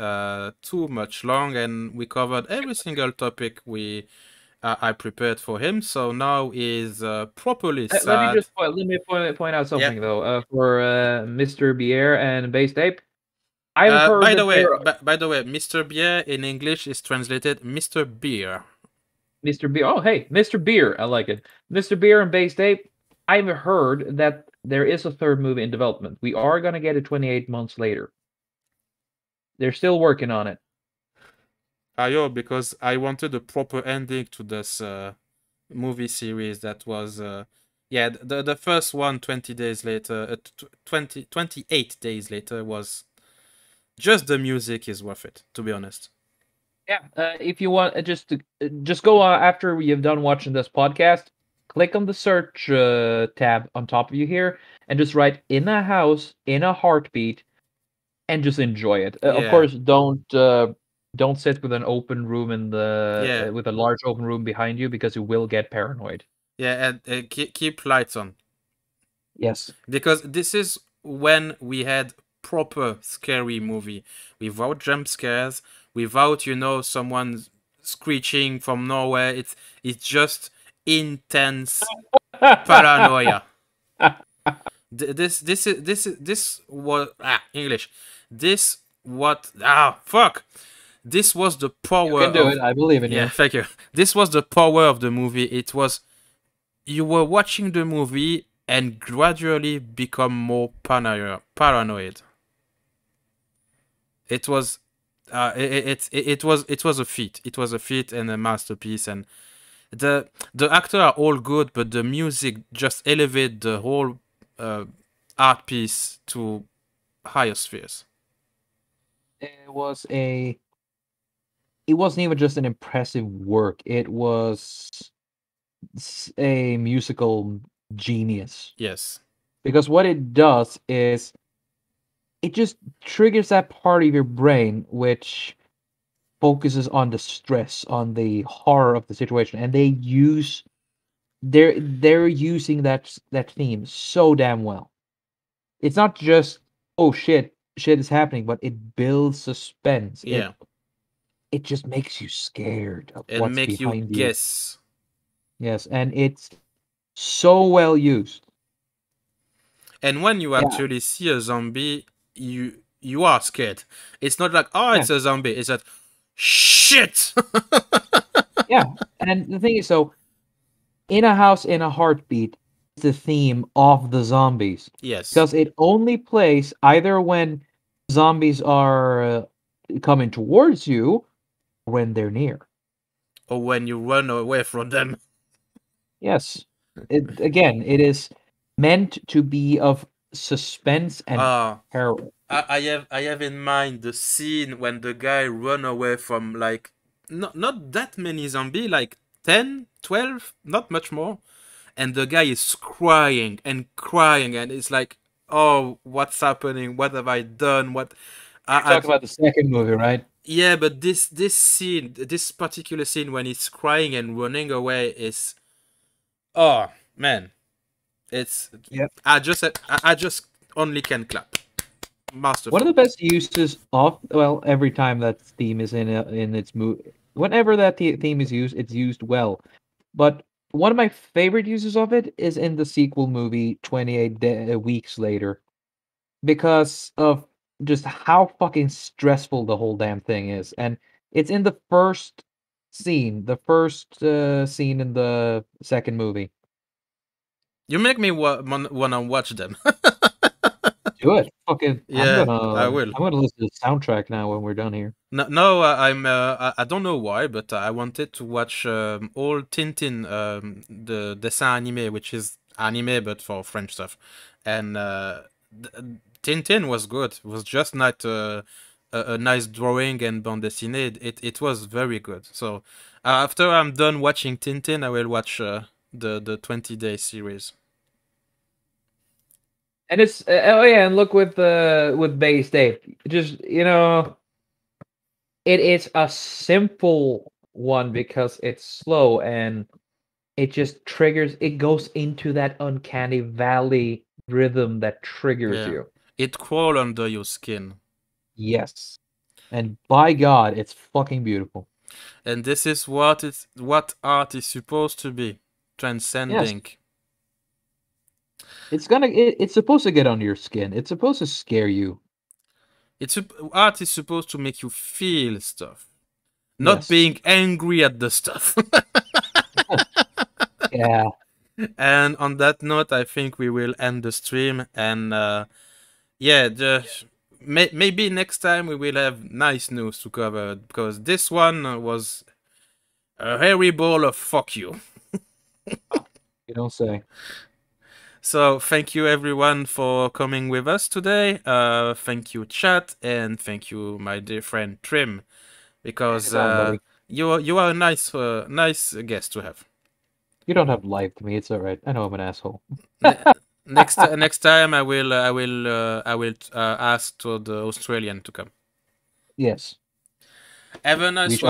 too much long, and we covered every single topic I prepared for him. So now is properly sad. Let me point out something though. For Mr. Bier and Based Ape. By the way, Mr. Beer in English is translated Mr. Beer. Mr. Beer. Oh, hey, Mr. Beer. I like it. Mr. Beer and Based Ape. I've heard that there is a third movie in development. We are going to get it 28 months later. They're still working on it. Because I wanted a proper ending to this movie series that was... the first one 20 days later, 28 days later was... Just the music is worth it, to be honest. Yeah, if you want, just go after you've done watching this podcast, click on the search tab on top of you here, and just write "In a House, in a Heartbeat," and just enjoy it. Of course, don't sit with an open room with a large open room behind you because you will get paranoid. Yeah, and keep lights on. Yes, because this is when we had proper scary movie without jump scares, without someone screeching from nowhere. It's just intense paranoia. This was English. This what fuck. This was the power. You can do it. I believe in you. Yeah, thank you. This was the power of the movie. It was you were watching the movie and gradually become more paranoid. It was it was a feat. It was a feat and a masterpiece. And the actors are all good, but the music just elevate the whole art piece to higher spheres. It wasn't even just an impressive work. It was a musical genius. Yes. Because what it does is it just triggers that part of your brain which focuses on the stress, on the horror of the situation, and they're using that theme so damn well. It's not just oh shit is happening, but it builds suspense. Yeah. It just makes you scared of And what's make behind you guess. Yes, and it's so well used. And when you actually see a zombie, you are scared. It's not like, oh, it's a zombie. It's that shit. Yeah, and the thing is, so in a house in a heartbeat, it's the theme of the zombies. Yes. Because it only plays either when zombies are coming towards you, or when they're near, or when you run away from them. Yes. It is meant to be of suspense and terror. I have in mind the scene when the guy run away from like not that many zombies, like 10, 12, not much more, and the guy is crying and it's like, oh, what's happening? What have I done? What? You're talking about the second movie, right? Yeah, but this scene, this particular scene when he's crying and running away is, oh man, it's. Yep. I just only can clap. Masterful. One of the best uses of every time that theme is in its movie, whenever that theme is used, it's used well. But one of my favorite uses of it is in the sequel movie 28 Weeks Later, because of just how fucking stressful the whole damn thing is. And it's in the first scene in the second movie. You make me wanna watch them. Do it. Fucking yeah, I will. I'm gonna listen to the soundtrack now when we're done here. No, I don't know why, but I wanted to watch all Tintin, the dessin animé, which is anime but for French stuff, and Tintin was good. It was just not a nice drawing and bande dessinée. It was very good. So after I'm done watching Tintin, I will watch the 20-day series. And it's and look with Bay State, just it is a simple one because it's slow and it just triggers. It goes into that uncanny valley rhythm that triggers you. It crawls under your skin. Yes, and by God, it's fucking beautiful. And this is what art is supposed to be, transcending. Yes. It's supposed to get under your skin. It's supposed to scare you. Art is supposed to make you feel stuff, not being angry at the stuff. Yeah. And on that note, I think we will end the stream. And maybe next time we will have nice news to cover, because this one was a hairy ball of fuck you. You don't say. So thank you everyone for coming with us today. Thank you chat, and thank you my dear friend Trim, because you are a nice guest to have. You don't have life to me. It's all right. I know I'm an asshole. Next time I will ask to the Australian to come. Yes. Have a nice one.